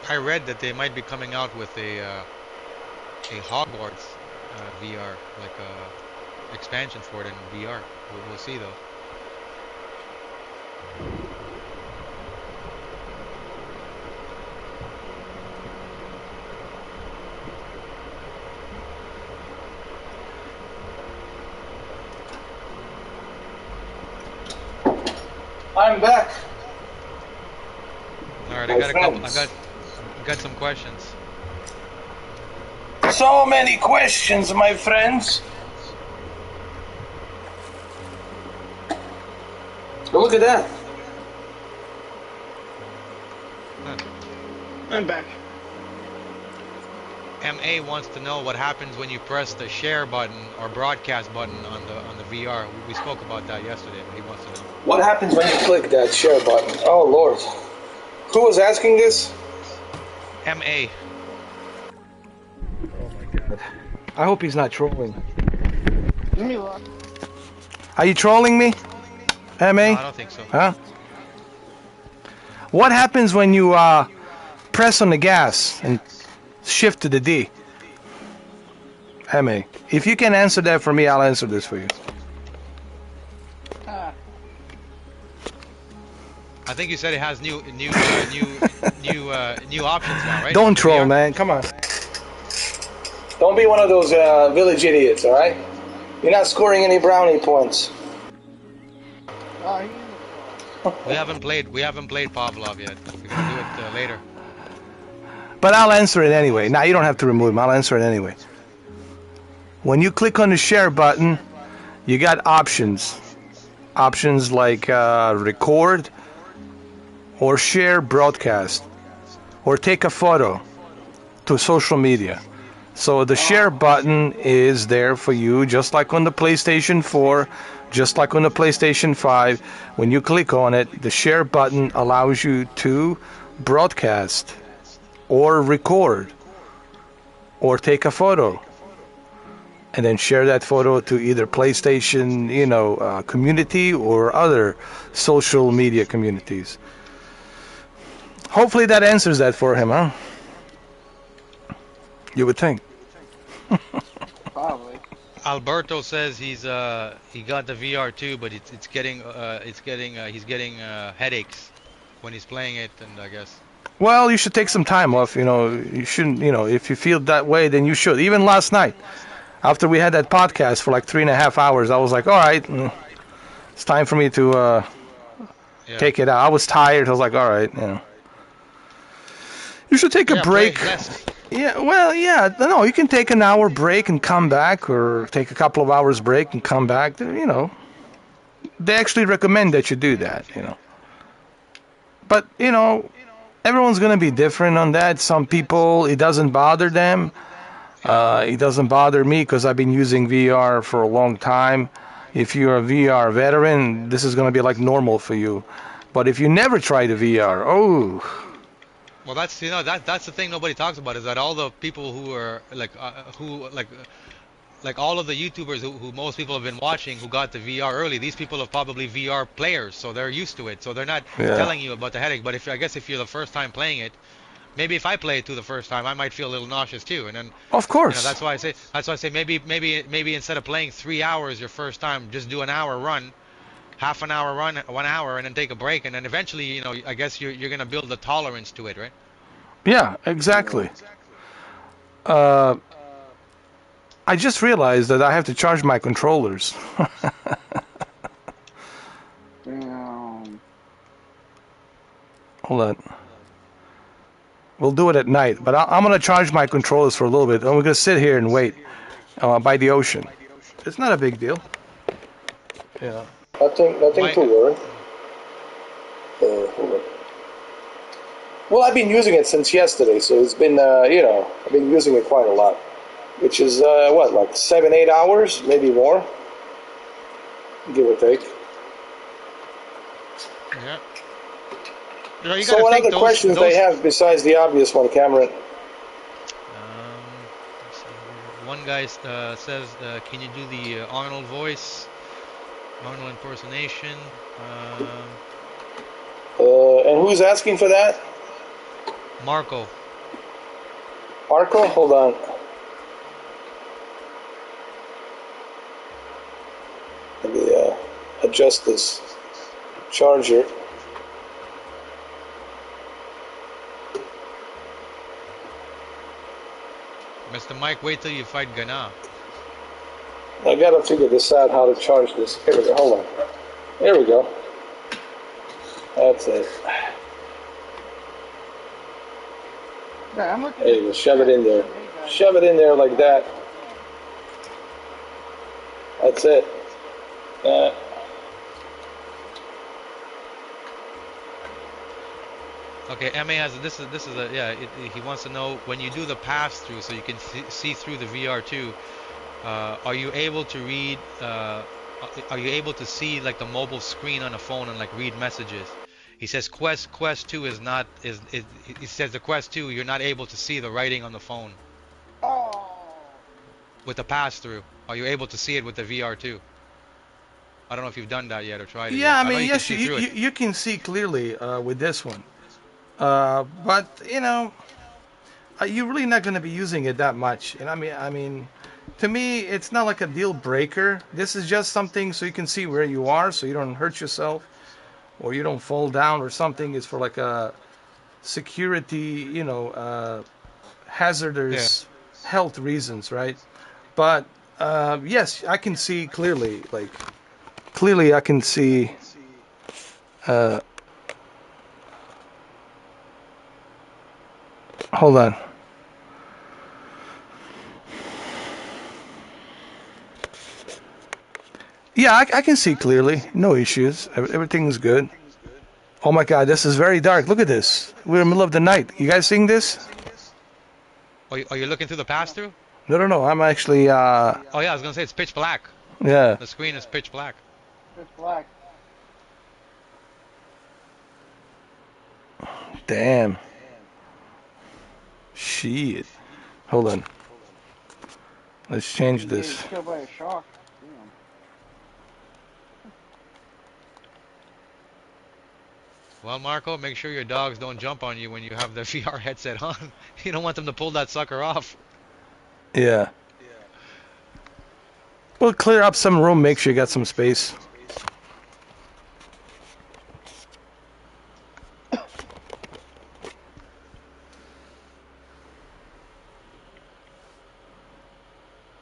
I read that they might be coming out with a Hogwarts VR, like a expansion for it in VR. We'll see though. I'm back. All right, My I got a couple. friends. Got some questions. So many questions, my friends. Look at that. Huh. I'm back. MA wants to know what happens when you press the share button or broadcast button on the VR. We spoke about that yesterday, but he wants to know. What happens when you click that share button? Oh, Lord. Who was asking this? MA. Oh, my God. I hope he's not trolling. Let me look. Are you trolling me, No, MA? I don't think so. Huh? What happens when you press on the gas and shift to the D? MA. If you can answer that for me, I'll answer this for you. I think you said it has new options now, right? Don't The troll, VR? man. Come on. Don't be one of those village idiots, all right? You're not scoring any brownie points. Oh, he's We haven't played Pavlov yet. We're gonna do it later. But I'll answer it anyway. Now, you don't have to remove him. I'll answer it anyway. When you click on the share button, you got options. Options like record or share broadcast or take a photo to social media. So the share button is there for you, just like on the PlayStation 4, just like on the PlayStation 5. When you click on it, the share button allows you to broadcast or record or take a photo and then share that photo to either PlayStation, community or other social media communities. Hopefully that answers that for him, huh? You would think. probably. Alberto says he got the VR too, but he's getting headaches when he's playing it, and I guess. Well, you should take some time off. You shouldn't. If you feel that way, then you should. Even last night, after we had that podcast for like 3.5 hours, I was like, all right, it's time for me to Yeah. take it out. I was tired. I was like, all right, You should take a Yeah, play break. less. Yeah, well, yeah, no, you can take an hour break and come back, or take a couple of hours break and come back. You know, they actually recommend that you do that. You know, but you know, everyone's gonna be different on that. Some people it doesn't bother them. Yeah. It doesn't bother me because I've been using VR for a long time. If you're a VR veteran, this is gonna be like normal for you. But if you never tried a VR, oh, Well, that's that's the thing nobody talks about is that all the people who are like all of the YouTubers who most people have been watching who got the VR early, these people are probably VR players, so they're used to it. So they're not yeah, telling you about the headache. But if I guess if you're the first time playing it, maybe if I play it too the first time, I might feel a little nauseous too. And then of course. that's why I say maybe instead of playing 3 hours your first time, just do an hour run, half an hour run, 1 hour, and then take a break, and then eventually, I guess you're gonna build the tolerance to it, right? Yeah, exactly. Uh, I just realized that I have to charge my controllers. Damn. Hold on. We'll do it at night, but I'm going to charge my controllers for a little bit, and we're going to sit here and wait by the ocean. It's not a big deal. Yeah. Nothing My to worry. Hold on. Well, I've been using it since yesterday, so it's been, I've been using it quite a lot. Which is, like 7, 8 hours, maybe more, give or take. Yeah. You So gotta what think other questions they have besides the obvious one, Cameron? let's see here. One guy says, "Can you do the Arnold voice, Arnold impersonation?" And who's asking for that? Marco. Marco? Hold on. Let me adjust this charger. Mr. Mike, wait till you fight Gana. I gotta figure this out, how to charge this. Here we go. Hold on. There we go. That's it. Yeah, I'm looking. There you go. Shove it in there. Shove it in there like that. That's it. Okay, Ma has this is a yeah. He wants to know when you do the pass through, so you can see through the VR too. Are you able to read? Are you able to see like the mobile screen on a phone and like read messages? He says Quest 2 is not is he says the Quest 2 you're not able to see the writing on the phone Oh. with the pass through. Are you able to see it with the VR too? I don't know if you've done that yet or tried it Yeah, yet. I I know mean, you can yes, see through it. you can see clearly with this one. But you're really not going to be using it that much. And I mean, to me, it's not like a deal breaker. This is just something so you can see where you are, so you don't hurt yourself or you don't fall down or something. It's for like a security, Yeah. hazardous health reasons, right? But yes, I can see clearly. Like clearly, I can see. Uh, Hold on. Yeah, I can see clearly. No issues. Everything's good. Oh my God, this is very dark. Look at this. We're in the middle of the night. You guys seeing this? Are you looking through the pass through? No, no, no. I'm actually. Oh yeah, I was gonna say it's pitch black. Yeah. The screen is pitch black. It's black. Damn. Shit. Hold on. Let's change Getting this. killed by a shark. Damn. Well, Marco, make sure your dogs don't jump on you when you have the VR headset on. You don't want them to pull that sucker off. Yeah. We'll clear up some room. Make sure you got some space.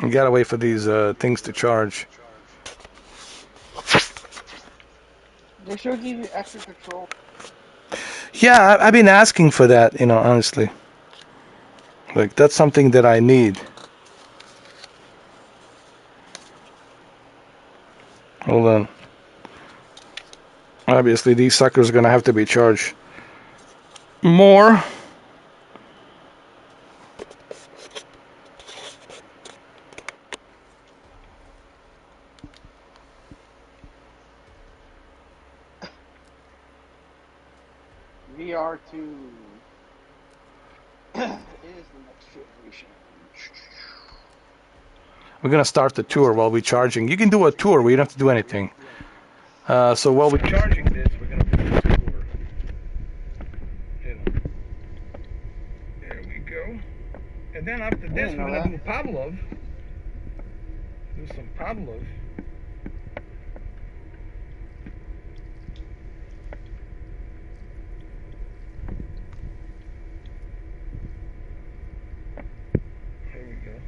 You gotta wait for these things to charge. They should give you extra control. Yeah, I've been asking for that, honestly. Like, that's something that I need. Hold on. Obviously, these suckers are gonna have to be charged more. VR2 is the next generation. We're gonna start the tour while we're charging. You can do a tour where you don't have to do anything. So while we're charging this, we're gonna do a tour. There we go. And then after this, we're gonna do Pavlov. Do some Pavlov. There we go.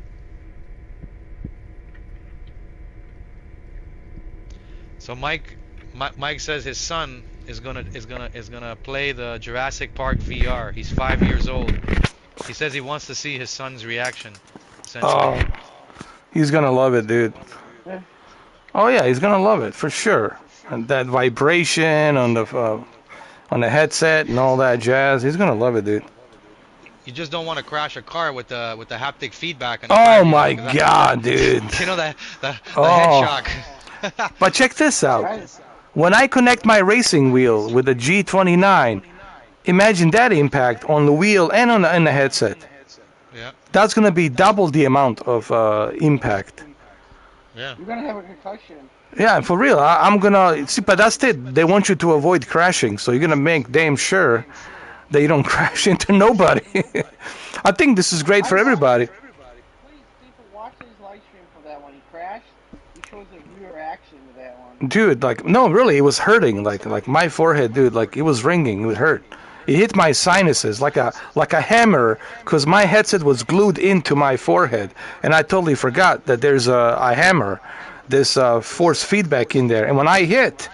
So Mike says his son is gonna play the Jurassic Park VR. He's 5 years old. He says he wants to see his son's reaction. Essentially. Oh, he's gonna love it, dude. Yeah. Oh yeah, he's gonna love it for sure. And that vibration on the headset and all that jazz, he's gonna love it, dude. You just don't want to crash a car with the haptic feedback and Oh my God, dude. You know the head Oh. shock. But check this out. When I connect my racing wheel with the G29, imagine that impact on the wheel and on the headset. Yeah. That's gonna be double the amount of impact. Yeah. You're gonna have a concussion. Yeah, for real. I'm gonna see, but that's it. They want you to avoid crashing, so you're gonna make damn sure that you don't crash into nobody. I think this is great for everybody. Please, people, watch his live stream for that one. He crashed. He shows a real reaction to that one. Dude, like, no, really, it was hurting. Like my forehead, dude, like it was ringing. It would hurt. It hit my sinuses like a hammer, because my headset was glued into my forehead, and I totally forgot that there's a hammer, this force feedback in there. And when I hit,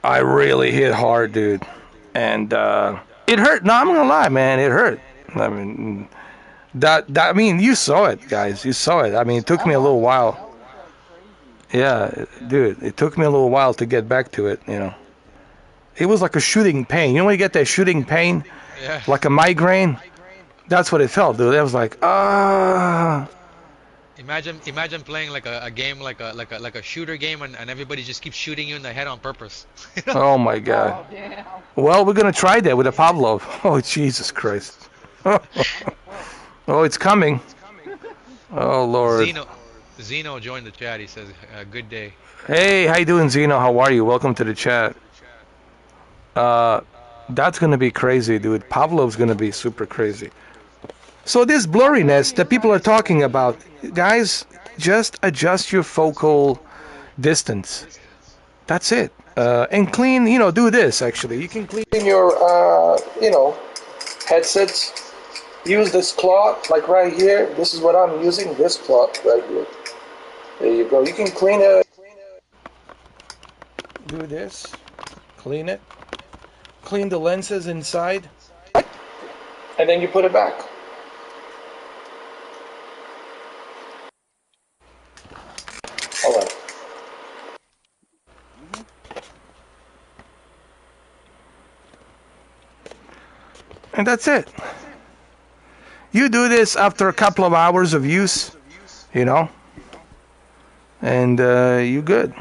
I really hit hard, dude, and it hurt. No, I'm gonna lie, man, it hurt. I mean, I mean, you saw it, guys. You saw it. I mean, it took me a little while. Yeah, dude, it took me a little while to get back to it, It was like a shooting pain. You know when you get that shooting pain? Yeah. Like a migraine? That's what it felt, dude. It was like, ah. Imagine playing like a game like a shooter game and everybody just keeps shooting you in the head on purpose. Oh my God. Oh, damn. Well, we're gonna try that with a Pavlov. Oh Jesus Christ. Oh, it's coming. Oh Lord. Zeno joined the chat. He says, "Good day." Hey, how you doing, Zeno? How are you? Welcome to the chat. That's gonna be crazy, dude. Pavlov's gonna be super crazy. So this blurriness that people are talking about, guys, just adjust your focal distance. That's it. And clean, do this actually. You can clean your, headsets. Use this cloth, like right here. This is what I'm using, this cloth right here. There you go. You can clean it. Do this. Clean it. Clean the lenses inside. And then you put it back. All right. And that's it. You do this after a couple of hours of use, and you're good.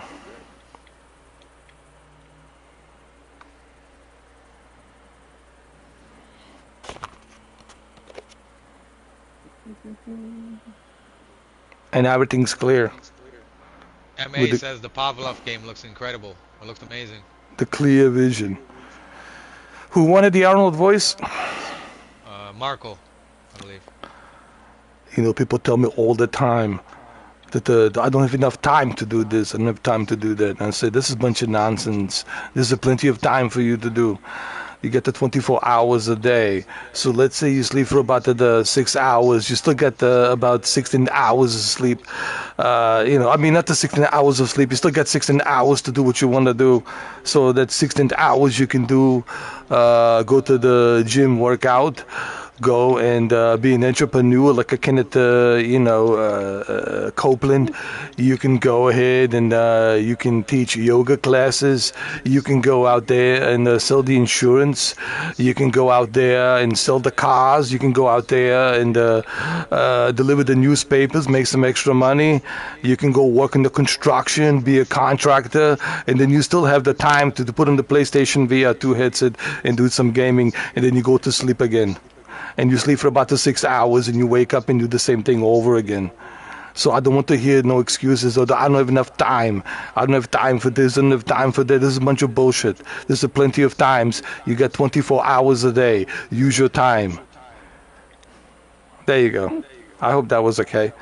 And everything's clear. MA says the Pavlov game looks incredible. It looks amazing. The clear vision. Who wanted the Arnold voice? Marco, I believe. People tell me all the time that I don't have enough time to do this, I don't have time to do that. And I say, this is a bunch of nonsense. There's plenty of time for you to do. You get the 24 hours a day. So let's say you sleep for about the 6 hours. You still get the about 16 hours of sleep. I mean, not the 16 hours of sleep. You still get 16 hours to do what you want to do. So that 16 hours you can do, go to the gym, work out, go and be an entrepreneur like a Kenneth, Copeland. You can go ahead and you can teach yoga classes. You can go out there and sell the insurance. You can go out there and sell the cars. You can go out there and deliver the newspapers, make some extra money. You can go work in the construction, be a contractor, and then you still have the time to put on the PlayStation VR 2 headset and do some gaming, and then you go to sleep again. And you sleep for about the 6 hours and you wake up and do the same thing over again. So I don't want to hear no excuses or I don't have enough time. I don't have time for this, I don't have time for that. This is a bunch of bullshit. There's plenty of times. You got 24 hours a day. Use your time. There you go. I hope that was okay.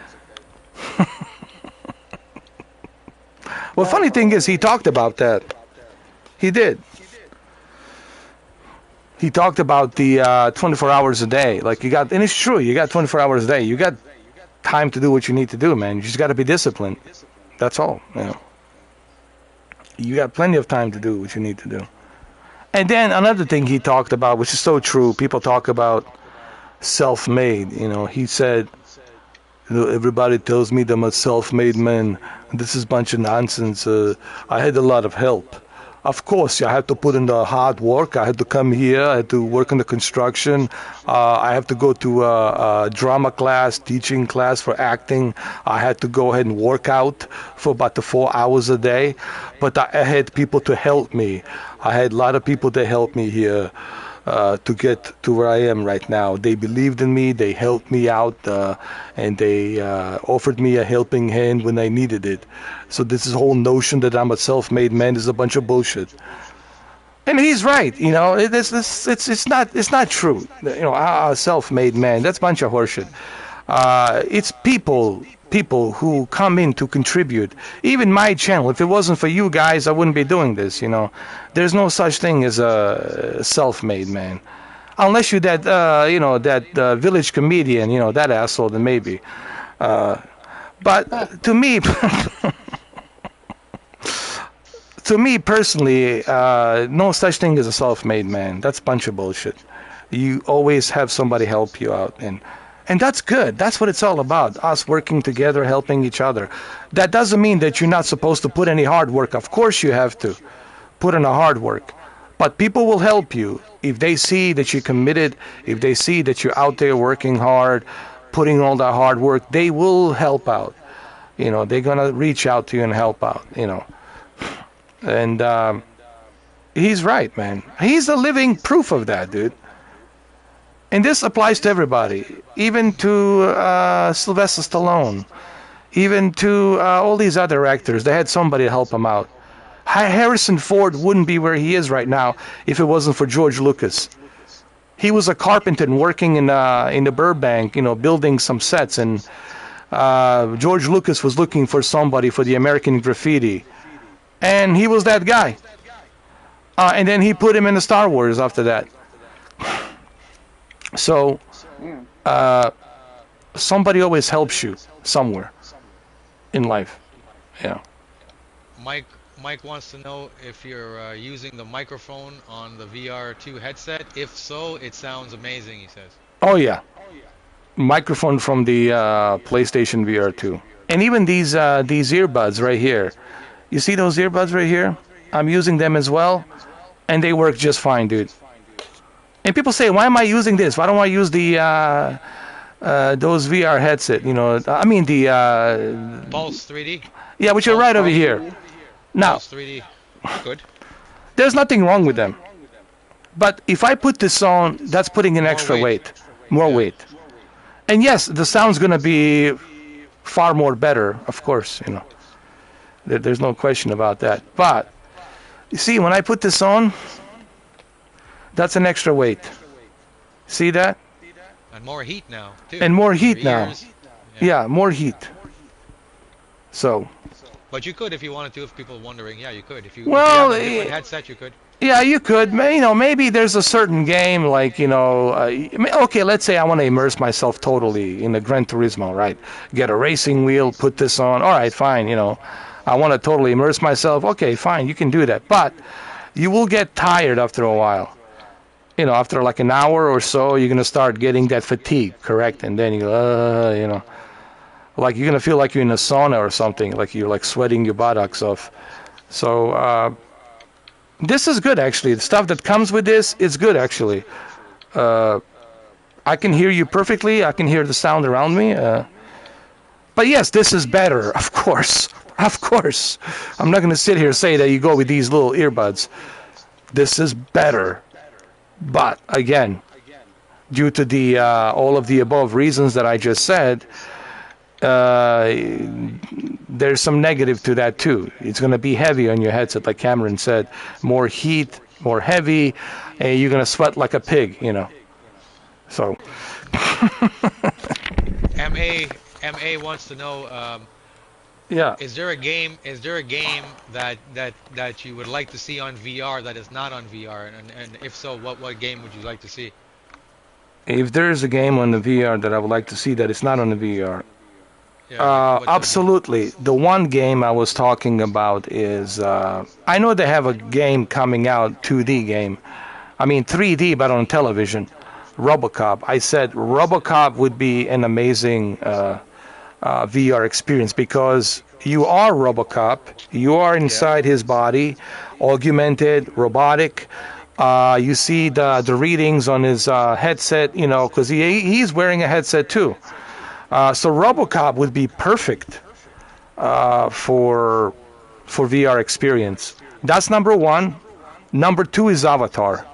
Well, funny thing is, he talked about that. He did. He talked about the 24 hours a day. Like you got, and it's true, you got 24 hours a day. You got time to do what you need to do, man. You just got to be disciplined. That's all. You got plenty of time to do what you need to do. And then another thing he talked about, which is so true, people talk about self-made. He said, everybody tells me that I'm a self-made man. This is a bunch of nonsense. I had a lot of help. Of course, I had to put in the hard work. I had to come here. I had to work in the construction. I have to go to a drama class, teaching class for acting. I had to go ahead and work out for about the 4 hours a day. But I had people to help me. I had a lot of people to help me here to get to where I am right now. They believed in me. They helped me out, and they offered me a helping hand when I needed it. So this whole notion that I'm a self-made man is a bunch of bullshit. And he's right. It's not true. A self-made man. That's a bunch of horseshit. It's people who come in to contribute. Even my channel, if it wasn't for you guys, I wouldn't be doing this. There's no such thing as a self-made man, unless you're that village comedian, that asshole, then maybe. But to me, to me personally, no such thing as a self-made man. That's a bunch of bullshit. You always have somebody help you out, and that's good. That's what it's all about, us working together, helping each other. That doesn't mean that you're not supposed to put any hard work. Of course you have to put in a hard work. But people will help you if they see that you're committed, if they see that you're out there working hard, putting all that hard work, they will help out. They're going to reach out to you and help out, And he's right, man. He's a living proof of that, dude. And this applies to everybody, even to Sylvester Stallone, even to all these other actors. They had somebody to help them out. Harrison Ford wouldn't be where he is right now if it wasn't for George Lucas. He was a carpenter and working in the Burbank, building some sets, and George Lucas was looking for somebody for the American Graffiti, and he was that guy. And then he put him in the Star Wars after that. So, somebody always helps you somewhere in life. Yeah. Mike wants to know if you're using the microphone on the VR2 headset. If so, it sounds amazing, he says. Oh yeah. Microphone from the PlayStation VR2. And even these earbuds right here. You see those earbuds right here? I'm using them as well, and they work just fine, dude. And people say, why am I using this? Why don't I use the those VR headset? I mean the Pulse 3D. Yeah, which are right over here. Now, Pulse 3D. Good. There's nothing wrong with them. But if I put this on, that's putting in extra weight, more weight. And yes, the sound's gonna be far more better, of course. There's no question about that. But you see, when I put this on, that's an extra weight. See that? And more heat now, too. And more heat now. Yeah, more heat. So. But you could if you wanted to. If people are wondering, yeah, you could. If you Well, have a different headset, you could. Yeah, you could. Maybe there's a certain game like, okay, let's say I want to immerse myself totally in the Gran Turismo, right? Get a racing wheel, put this on. All right, fine. I want to totally immerse myself. Okay, fine, you can do that. But you will get tired after a while. After like an hour or so, you're gonna start getting that fatigue, correct? And then like you're gonna feel like you're in a sauna or something, like you're like sweating your buttocks off. So. This is good, actually. The stuff that comes with this is good, actually. Uh, I can hear you perfectly. I can hear the sound around me. But yes, this is better, of course. Of course. I'm not going to sit here and say that you go with these little earbuds. This is better. But, again, due to the all of the above reasons that I just said, there's some negative to that too. It's going to be heavy on your headset, like Cameron said. More heat, more heavy, and you're going to sweat like a pig, So, MA wants to know, yeah. is there a game that you would like to see on VR that is not on VR? And if so, what game would you like to see? If there's a game on the VR that I would like to see that is not on the VR, Yeah, what absolutely. The one game I was talking about is, I know they have a game coming out, 2D game. I mean 3D, but on television. RoboCop. I said RoboCop would be an amazing VR experience because you are RoboCop. You are inside his body, augmented, robotic. You see the readings on his headset, because he's wearing a headset too. So RoboCop would be perfect for VR experience. That's number one. Number two is Avatar,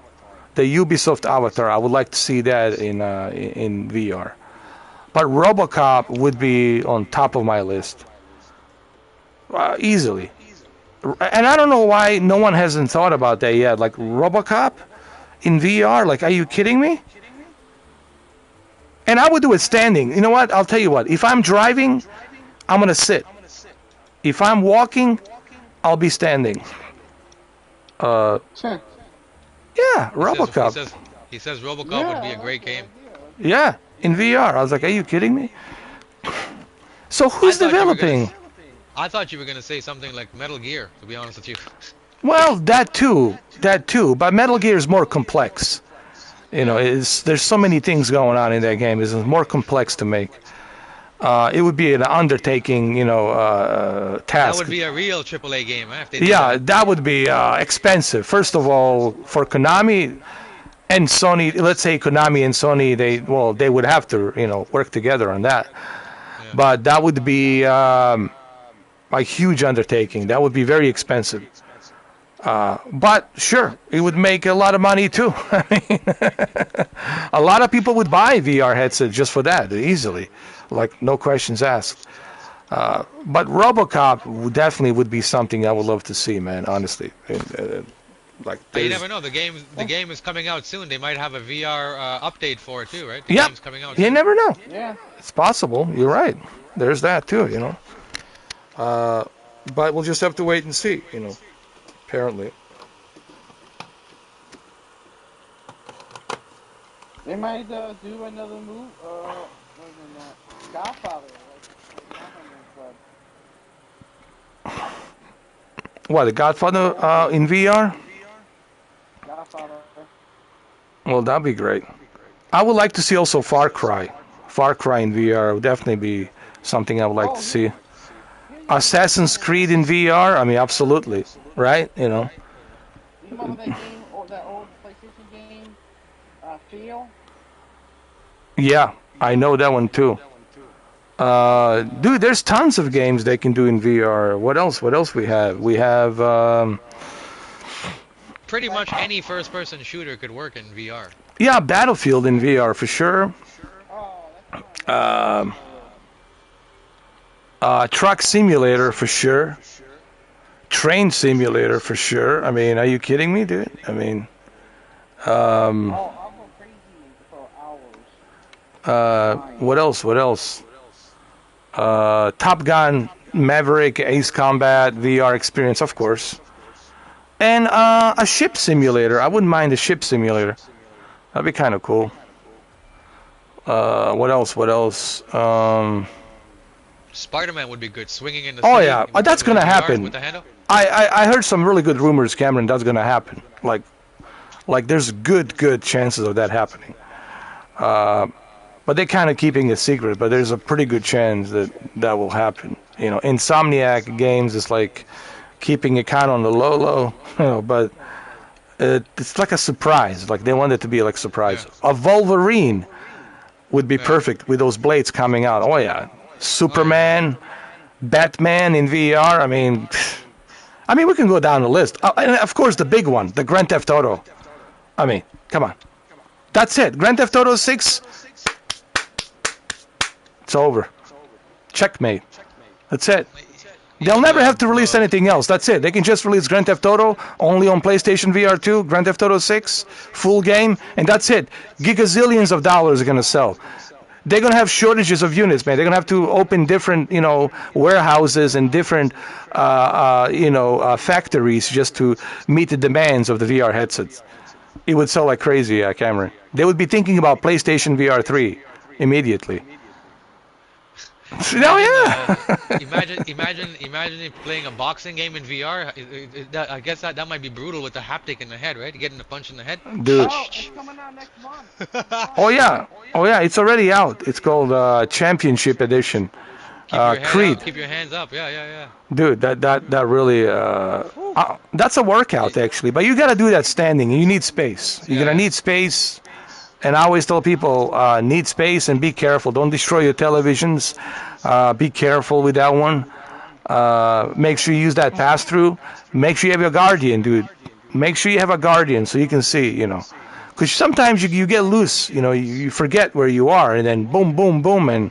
the Ubisoft Avatar. I would like to see that in VR. But RoboCop would be on top of my list easily. And I don't know why no one hasn't thought about that yet. Like RoboCop in VR. Like, are you kidding me? And I would do it standing. You know what? I'll tell you what. If I'm driving, I'm going to sit. If I'm walking, I'll be standing. Sure. Yeah, RoboCop. He says RoboCop would be a great game. Yeah, in VR. I was like, are you kidding me? So who's developing? I thought you were going to say something like Metal Gear, to be honest with you. Well, that too. But Metal Gear is more complex. There's so many things going on in that game. It's more complex to make. It would be an undertaking, task. That would be a real AAA game, if they did that would be expensive. First of all, for Konami and Sony, let's say Konami and Sony, they would have to, work together on that. Yeah. But that would be a huge undertaking. That would be very expensive. But sure, it would make a lot of money too. I mean, a lot of people would buy VR headsets just for that, easily, like no questions asked. But RoboCop definitely would be something I would love to see, man. Honestly, but you never know. The game is coming out soon. They might have a VR update for it too, right? The yeah, game's coming out you soon. never know. Yeah, it's possible. You're right. There's that too, But we'll just have to wait and see, Apparently. they might do another move. Godfather. What, the Godfather in VR? Godfather. Well, that'd be great. I would like to see also Far Cry. Far Cry in VR would definitely be something I would like to see. Assassin's Creed in VR? I mean, absolutely. Right? You remember that game, that old PlayStation game, Feel? Yeah, I know that one too. Dude, there's tons of games they can do in VR. What else we have? We have... Pretty much any first-person shooter could work in VR. Yeah, Battlefield in VR for sure. Truck simulator for sure. Train simulator for sure. I mean, are you kidding me, dude? I mean, I'll go crazy for hours. what else? Top Gun, Maverick, Ace Combat, VR experience, of course. And a ship simulator. I wouldn't mind a ship simulator. That'd be kind of cool. What else? What else? Spider-Man would be good. Swinging in the Oh city yeah, with that's the gonna VR with happen. the handle. I heard some really good rumors, Cameron. That's gonna happen. Like there's good chances of that happening. But they're kind of keeping it secret. But there's a pretty good chance that that will happen. You know, Insomniac Games is like keeping it kind of on the low. You know, but it's like a surprise. Like they want it to be like surprise. Yeah. A Wolverine would be Yeah. perfect with those blades coming out. Oh yeah, Oh yeah. Superman, Batman in VR. I mean, we can go down the list. And of course, the big one, the Grand Theft Auto. I mean, come on. That's it. Grand Theft Auto 6, it's over. Checkmate. That's it. They'll never have to release anything else. That's it. They can just release Grand Theft Auto only on PlayStation VR 2, Grand Theft Auto 6, full game, and that's it. Gigazillions of dollars are going to sell. They're going to have shortages of units, man. They're going to have to open different, warehouses and different, factories just to meet the demands of the VR headsets. It would sell like crazy, Cameron. They would be thinking about PlayStation VR 3 immediately. Oh Imagine, yeah. imagine if playing a boxing game in VR. I guess that might be brutal with the haptic in the head, right? Getting a punch in the head. Dude. Oh, it's coming out next month. Oh yeah. Oh yeah. It's already out. It's called Championship Edition. Keep your head Creed. out, keep your hands up. Yeah, yeah, Dude, that really that's a workout actually. But you got to do that standing. You need space. You're Yeah, gonna yeah. need space. And I always tell people, need space and be careful. Don't destroy your televisions. Be careful with that one. Make sure you use that pass-through. Make sure you have your guardian, dude. Make sure you have a guardian so you can see, Because sometimes you get loose, you forget where you are, and then boom, boom, boom, and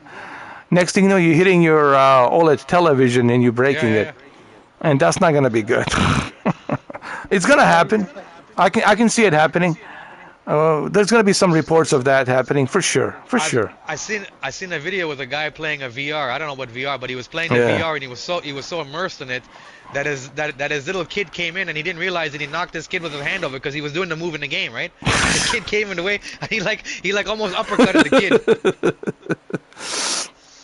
next thing you know, you're hitting your OLED television and you're breaking Yeah, it. And that's not going to be good. It's going to happen. I can see it happening. There's going to be some reports of that happening for sure. For sure. I seen a video with a guy playing a VR. I don't know what VR, but he was playing the Yeah. VR and he was so immersed in it that his little kid came in and he didn't realize that he knocked his kid with his hand over because he was doing the move in the game, right? And the kid came in the way and he almost uppercutted the kid.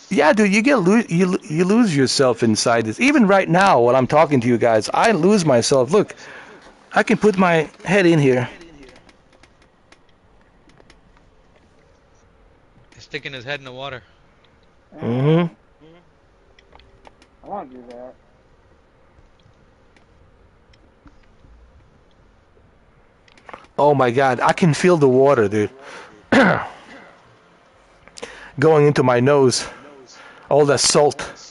Yeah, dude, you lose yourself inside this. Even right now, while I'm talking to you guys, I lose myself. Look, I can put my head in here. He's sticking his head in the water. Mm-hmm. I want to do that. Oh my God, I can feel the water, dude. Going into my nose. All that saltiness,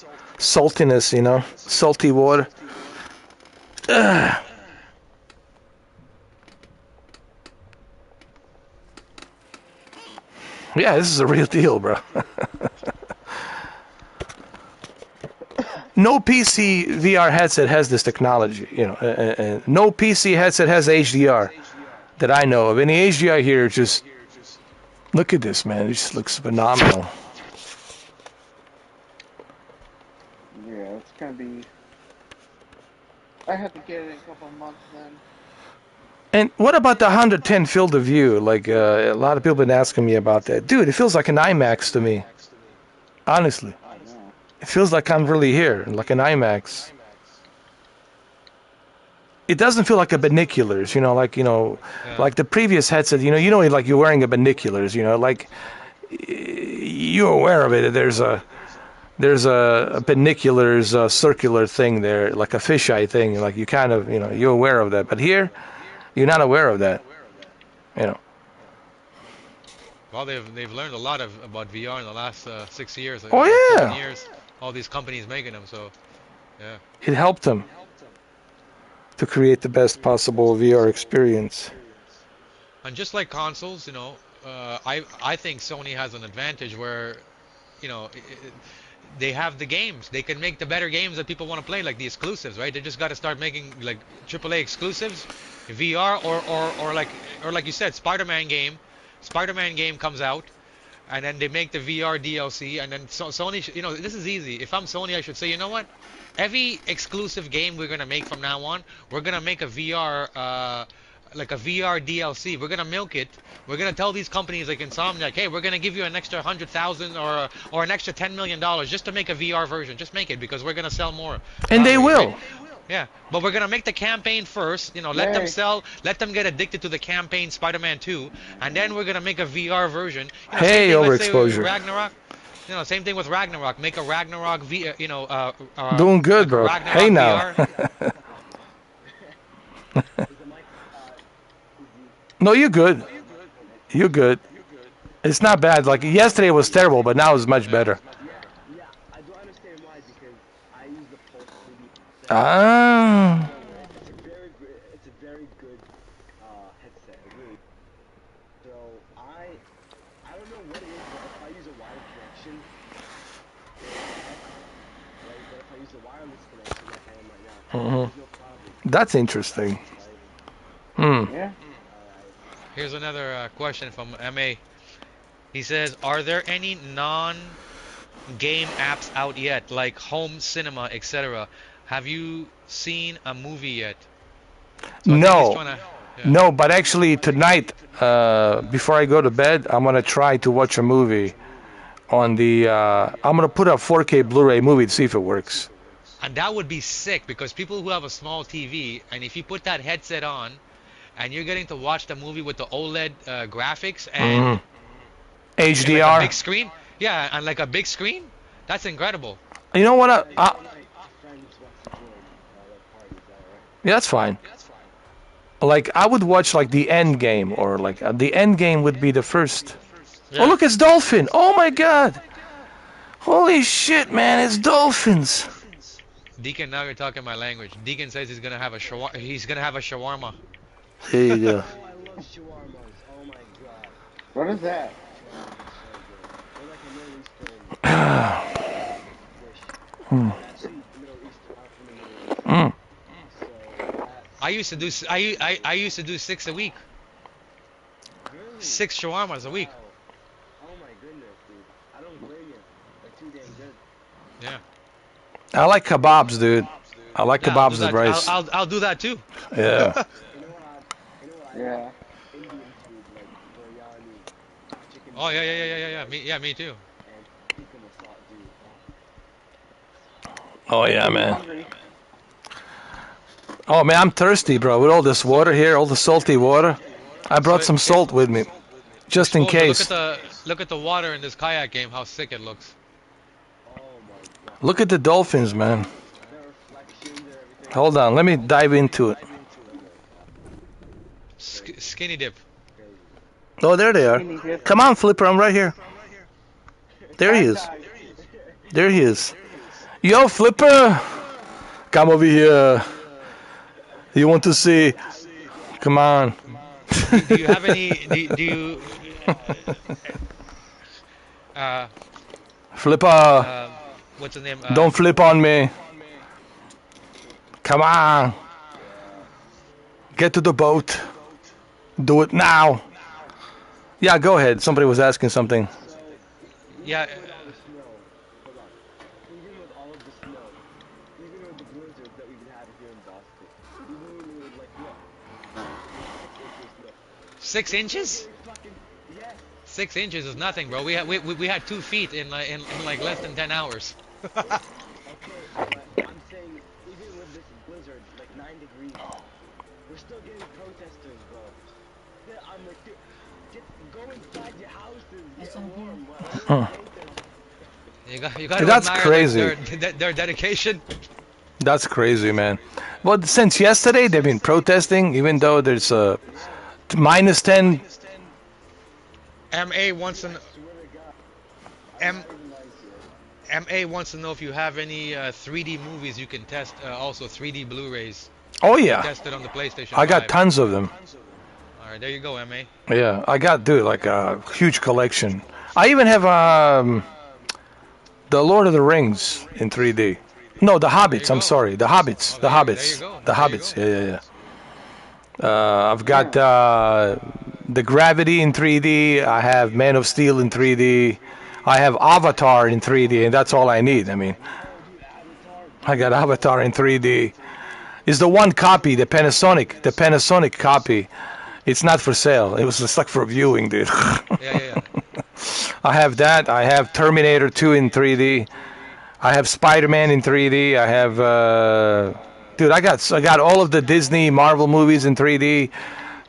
salty water. Ugh. Yeah, this is a real deal, bro. No PC VR headset has this technology, no PC headset has HDR that I know of. Any HDR here, just look at this, man. It just looks phenomenal. Yeah, it's gonna be. I have to get it in a couple of months then. And what about the 110 field of view? Like a lot of people have been asking me about that. Dude, it feels like an IMAX to me. Honestly. I know. It feels like I'm really here, like an IMAX. It doesn't feel like a binoculars, like the previous headset, like you're wearing a binoculars, like you're aware of it. There's a binoculars circular thing there, like a fisheye thing, like you kind of, you're aware of that. But here, you're not aware of that, Well, they've learned a lot about VR in the last 6 years. Oh, yeah. 7 years. All these companies making them, so yeah. It helped them to create the best possible VR experience. And just like consoles, I think Sony has an advantage where, they have the games. They can make the better games that people want to play, like the exclusives, right? They just got to start making like AAA exclusives, VR, or like you said, Spider-Man game. Spider-Man game comes out, and then they make the VR DLC, and then Sony, this is easy. If I'm Sony, I should say, you know what? every exclusive game we're gonna make from now on, we're gonna make a VR, like a VR DLC. We're gonna milk it. We're gonna tell these companies like Insomniac, hey, we're gonna give you an extra 100,000 or an extra $10 million just to make a VR version. Just make it because we're gonna sell more And that they way, right? will. Yeah, but we're gonna make the campaign first. Let them Yay. sell, let them get addicted to the campaign Spider-Man 2, and then we're gonna make a VR version. Same Hey, thing. Let's say with overexposure. Ragnarok. Same thing with Ragnarok. Make a Ragnarok Doing good, like a bro. Hey Ragnarok now. VR. No, you're good. You're good. It's not bad. Like yesterday was terrible, but now it's much Yeah. better. Ah. Mhm. That's interesting. Hmm. Yeah. Here's another question from MA. He says, "Are there any non-game apps out yet, like home cinema, etc.? Have you seen a movie yet?" So I think he's No, trying to, yeah. no, but actually tonight, before I go to bed, I'm gonna try to watch a movie on the. I'm gonna put a 4K Blu-ray movie to see if it works. And that would be sick because people who have a small TV, and if you put that headset on, and you're getting to watch the movie with the OLED graphics Hmm. and like a big HDR. screen, yeah, and like a big screen, that's incredible. You know what? Yeah, that's fine. Like I would watch like the end game, or like the end game would be the first. Oh, Yeah. look, it's dolphin. Oh my god. Holy shit, man, it's dolphins. Deacon, now you're talking my language. Deacon says he's gonna have a shawarma. There you go. What is that? Mm. Mm. I used to do six a week. Six shawarmas a week. Yeah. I like kebabs, dude. I like Yeah, I'll do kebabs with that. rice. I'll do that too. Yeah. Yeah. Oh yeah. Me too. Oh yeah, I'm man. hungry. Oh man, I'm thirsty, bro. With all this water here, all the salty water, I So brought some salt with me, just in exposure. case. Look at the water in this kayak game. How sick it looks. Look at the dolphins, man. Hold on, let me dive into it. Skinny dip. Oh, there they are. Skinny dip. Come on, Flipper, I'm right here. There he is. Baptized. There he is. Yo, Flipper, come over here. You want to see? Come on. Do you have any? Do you? Uh, Flipper, what's the name? don't flip on me. Come on. Get to the boat. Do it now. Yeah, go ahead. Somebody was asking something. Yeah. Six inches? 6 inches is nothing, bro. We had 2 feet in like less than 10 hours. Huh. You got to That's admire crazy. their dedication. That's crazy, man. Well, since yesterday they've been protesting, even though there's a -10. MA wants to M MA wants to know if you have any 3D movies you can test. Also 3D Blu-rays. Oh You yeah, tested on the PlayStation I got 5. tons of them. All right, there you go, MA. Yeah, I got, dude, like a huge collection. I even have the Lord of the Rings in 3D. No, the There you Hobbits. I'm go. sorry, the Hobbits. Oh, The there you Hobbits. go. The There you Hobbits. go. Yeah. I've got the Gravity in 3D. I have Man of Steel in 3D. I have Avatar in 3D, and that's all I need. I mean, I got Avatar in 3D. It's the one copy, the Panasonic copy. It's not for sale. It was just like for viewing, dude. Yeah, yeah, yeah. I have that. I have Terminator 2 in 3D. I have Spider-Man in 3D. I have, dude, I got all of the Disney Marvel movies in 3D.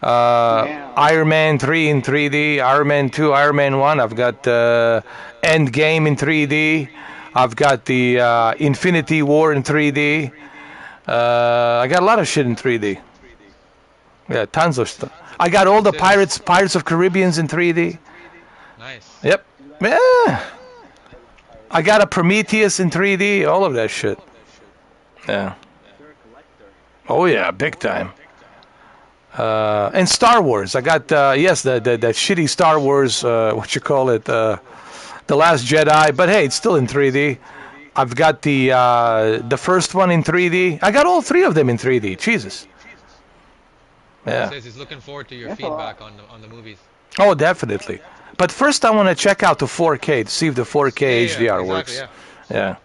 Damn. Iron Man 3 in 3D. Iron Man 2, Iron Man 1. I've got Endgame in 3D. I've got the Infinity War in 3D. I got a lot of shit in 3D. Yeah, tons of stuff. I got all the Pirates of Caribbeans in 3D. Nice. Yep. Yeah. I got a Prometheus in 3D. All of that shit. Yeah. Oh yeah, big time. And Star Wars. I got yes, that shitty Star Wars. What you call it? The Last Jedi. But hey, it's still in 3D. I've got the first one in 3D. I got all three of them in 3D. Jesus. Yeah. He says he's looking forward to your That's a feedback on the movies. Oh, definitely. But first, I want to check out the 4K to see if the 4K Yeah, HDR exactly, works. yeah. Yeah.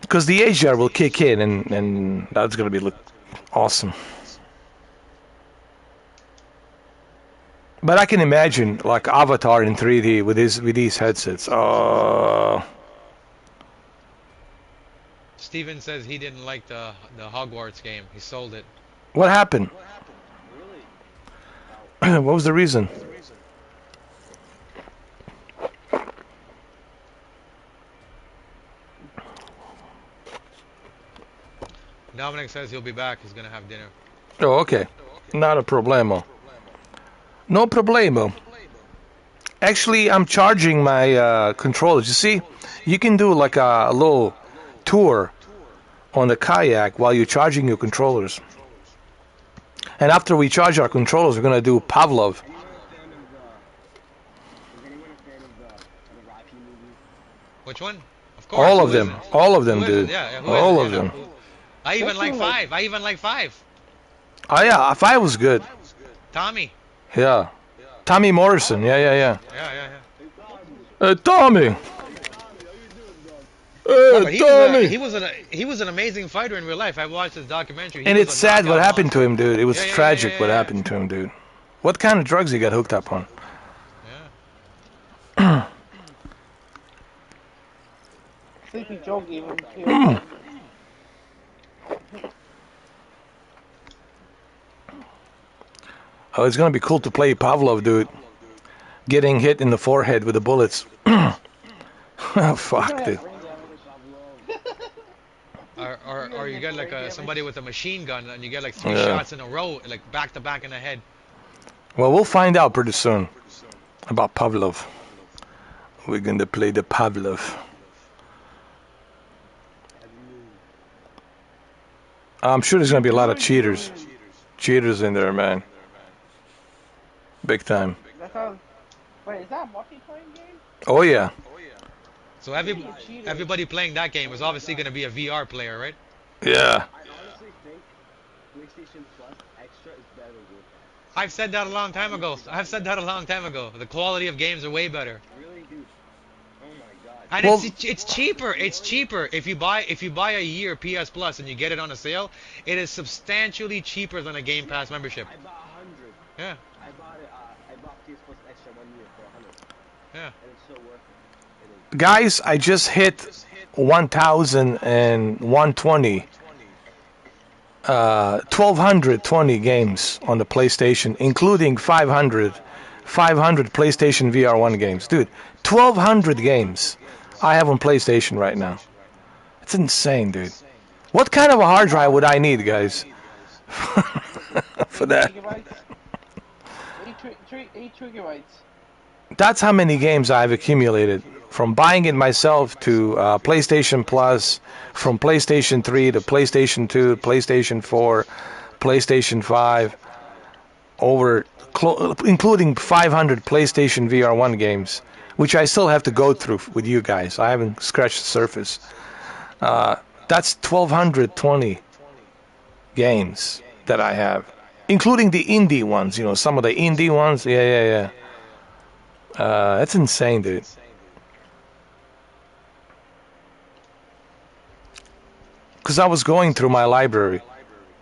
Because the HDR will kick in, and that's gonna be look awesome. But I can imagine like Avatar in 3D with these headsets. Oh. Steven says he didn't like the Hogwarts game. He sold it. What happened? What was the reason? Dominic says he'll be back. He's gonna have dinner. Oh, okay. Not a problemo. No problemo. Actually, I'm charging my controllers. You see, you can do like a little tour on the Kayak while you're charging your controllers. And after we charge our controllers, we're going to do Pavlov. Which one? Of course. All of who them. isn't? All of them, Who isn't? dude. Yeah, who All isn't? of Yeah. them. I even like Definitely. 5. I even like 5. Oh, yeah. 5 was good. Tommy. Yeah. Tommy Morrison. Yeah, yeah, yeah. Yeah, yeah, Tommy. yeah. But Tommy. he was an amazing fighter in real life. I watched his documentary. He And was it's a sad what knockout happened to monster. him, dude. It was Yeah, yeah, tragic yeah, what yeah. happened to him, dude. What kind of drugs he got hooked up on? Yeah. Sleepy Joe gave him too. Oh, it's gonna be cool to play Pavlov, dude. Getting hit in the forehead with the bullets. Oh, fuck, dude. Or you get like somebody with a machine gun and you get like 3 Yeah. shots in a row, like back to back in the head. Well, we'll find out pretty soon about Pavlov. We're gonna play the Pavlov. I'm sure there's gonna be a lot of cheaters. Cheaters in there, man. Big time. That's how. Wait, is that a multiplayer game? Oh, yeah. So everybody playing that game was obviously going to be a VR player, right? Yeah. I honestly think PlayStation Plus Extra is better than Game Pass. I've said that a long time ago. The quality of games are way better. Really, dude. Oh my god. And Well- it's cheaper. It's cheaper if you buy a year PS Plus and you get it on a sale. It is substantially cheaper than a Game Pass membership. I bought 100. Yeah, I bought PS Plus Extra 1 year for 100. yeah. And it's so worth it. Guys, I just hit 1,120. 1,220 games on the PlayStation, including 500 PlayStation VR 1 games. Dude, 1,200 games I have on PlayStation right now. It's insane, dude. What kind of a hard drive would I need, guys? For that. Gigabytes? 8 gigabytes. That's how many games I've accumulated. From buying it myself to PlayStation Plus, from PlayStation 3 to PlayStation 2, PlayStation 4, PlayStation 5, including 500 PlayStation VR 1 games, which I still have to go through with you guys. I haven't scratched the surface. That's 1,220 games that I have, including the indie ones. You know, some of the indie ones. Yeah. That's insane, dude. because I was going through my library.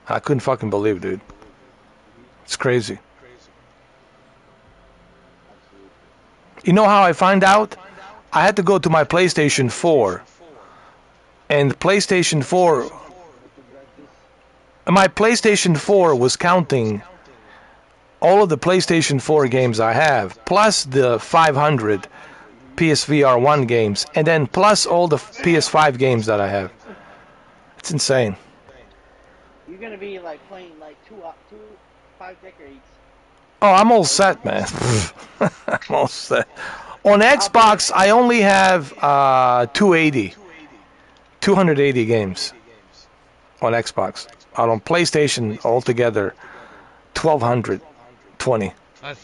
I couldn't fucking believe, dude. It's crazy. Absolutely. You know how I find out? I had to go to my PlayStation 4, and PlayStation 4, But to rent this, my PlayStation 4 was counting all of the PlayStation 4 games I have, plus the 500 PSVR 1 games, and then plus all the PS5 games that I have. It's insane. You're gonna be like playing like two 5 decades. Oh, I'm all set, man. I'm all set. On Xbox, I only have 280 games on Xbox. On PlayStation, altogether, 1,220.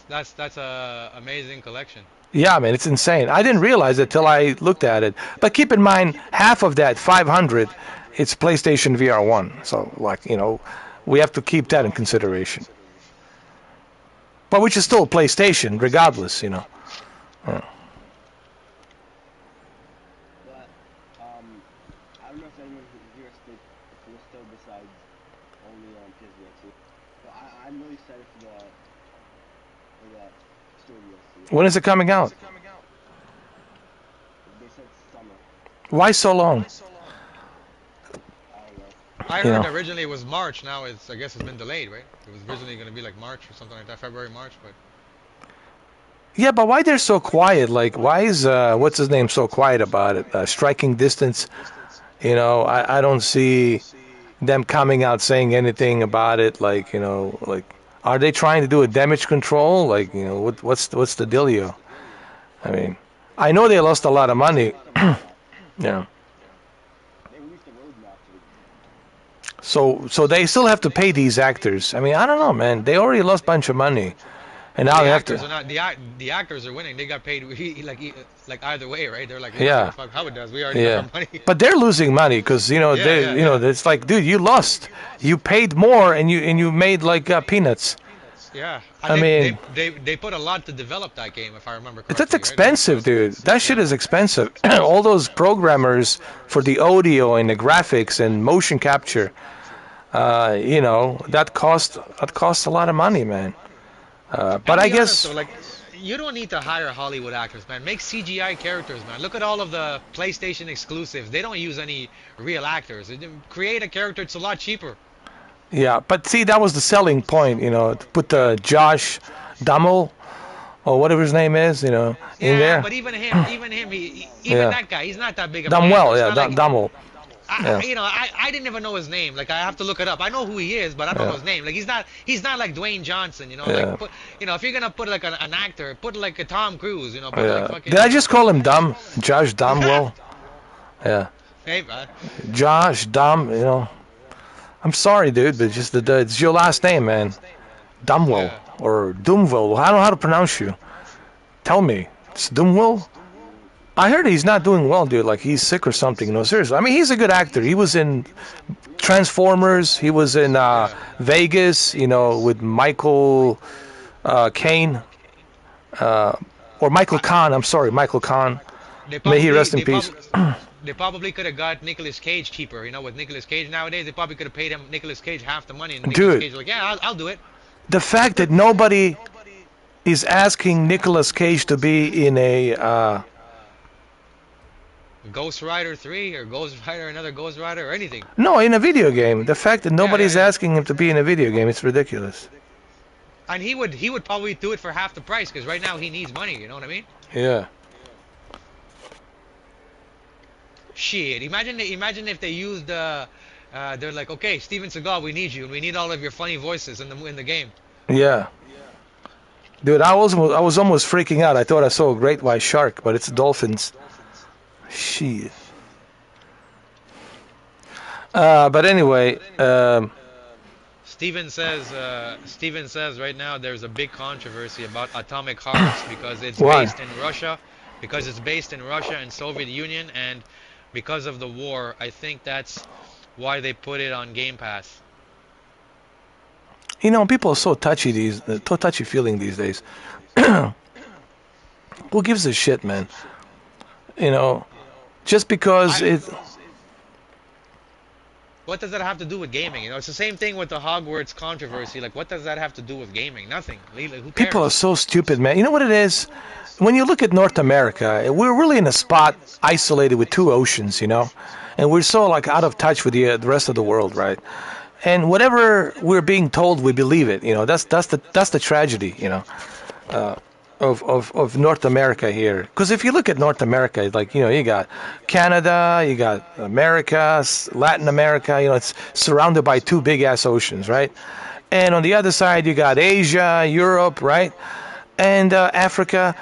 That's a amazing collection. Yeah, man, it's insane. I didn't realize it till I looked at it. But keep in mind, half of that 500, it's PlayStation VR 1. So, like, we have to keep that in consideration. But which is still a PlayStation, regardless. Yeah. but I don't know if anyone here still besides only on PSVR 2. But I'm really excited for the story DLC. When is it coming out? They said summer. Why so long? I don't know. I You heard know. originally it was March. Now I guess it's been delayed, right? It was originally going to be like March or something like that, February, March. But Yeah, but why they're so quiet? Like, why is what's his name so quiet about it? Striking Distance. I don't see them coming out saying anything about it. Like, like, are they trying to do a damage control? Like, what's the dealio? I mean, I know they lost a lot of They money. released a roadmap. Yeah. They released a roadmap to the So they still have to pay these actors. I mean, I don't know, man. They already lost a bunch of money, and well, now the they have actors are to. not the actors are winning. They got paid like either way, right? They're like, we don't give Yeah. a fuck how it does. We already got Yeah, our money. but they're losing money because Yeah, they yeah, yeah. it's like, dude, you lost. You paid more and you made like peanuts. Yeah, I and they, mean, they they they put a lot to develop that game, if I remember that's correctly, right? expensive, dude. That shit Yeah. is expensive. All those programmers for the audio and the graphics and motion capture, that costs a lot of money, man. But And I be honest guess, though, like you don't need to hire Hollywood actors, man. Make CGI characters, man. Look at all of the PlayStation exclusives. They don't use any real actors. Create a character. It's a lot cheaper. yeah. But see, that was the selling point, to put the Josh Dummel or whatever his name is, in Yeah, there. but even him, even Yeah. that guy, he's not that big of an Done actor. well, It's yeah, not like Dummel. Yeah, I didn't even know his name. Like I have to look it up. I know who he is, but I don't know yeah, his name. Like he's not like Dwayne Johnson. Like yeah, if you're gonna put like an actor, put like a Tom Cruise. Put like yeah. fucking. Did I just call him dumb? Josh Dumwell? Yeah, Hey man. Josh Dumb. I'm sorry, dude, but just it's your last name, man. Dumwell Yeah. or Dumwell. I don't know how to pronounce you. Tell me, it's Dumwell. I heard he's not doing well, dude. Like he's sick or something. No, seriously. I mean, he's a good actor. He was in Transformers. He was in Yeah. Vegas. With Michael Caine or Michael I, Kahn. I'm sorry, Michael Kahn. they May he probably rest in they peace. probably they probably could have got Nicolas Cage cheaper. With Nicolas Cage nowadays, they probably could have paid him Nicolas Cage half the money, and Nicolas Dude, Cage was like, yeah, I'll do it. the fact that nobody is asking Nicolas Cage to be in a Ghost Rider 3 or Ghost Rider another Ghost Rider or anything. no, in a video game. The fact that Yeah, yeah, nobody's yeah. asking him to be in a video game, it's ridiculous. And he would probably do it for half the price because right now he needs money. You know what I mean? Yeah. Shit. Imagine if they used they're like, okay, Steven Seagal, we need you, and we need all of your funny voices in the game. Yeah. Dude, I was almost freaking out. I thought I saw a great white shark, but it's dolphins. Shit. But anyway, Steven says right now there's a big controversy about atomic hearts because it's why? based in Russia, and Soviet Union, and because of the war. I think that's why they put it on Game Pass. People are so touchy feeling these days. Who gives a shit, man? Just because I it. what does that have to do with gaming? You know, it's the same thing with the Hogwarts controversy. Like, what does that have to do with gaming? Nothing. Who People are cares? so stupid, man. You know what it is? When you look at North America, we're really in a spot isolated with two oceans, you know? And we're so like out of touch with the rest of the world, right? And whatever we're being told, we believe it. You know, that's the tragedy, you know, of North America here. Because if you look at North America, like, you know, you got Canada, you got America, Latin America. You know, it's surrounded by two big ass oceans, right? And on the other side, you got Asia, Europe, right, and Africa,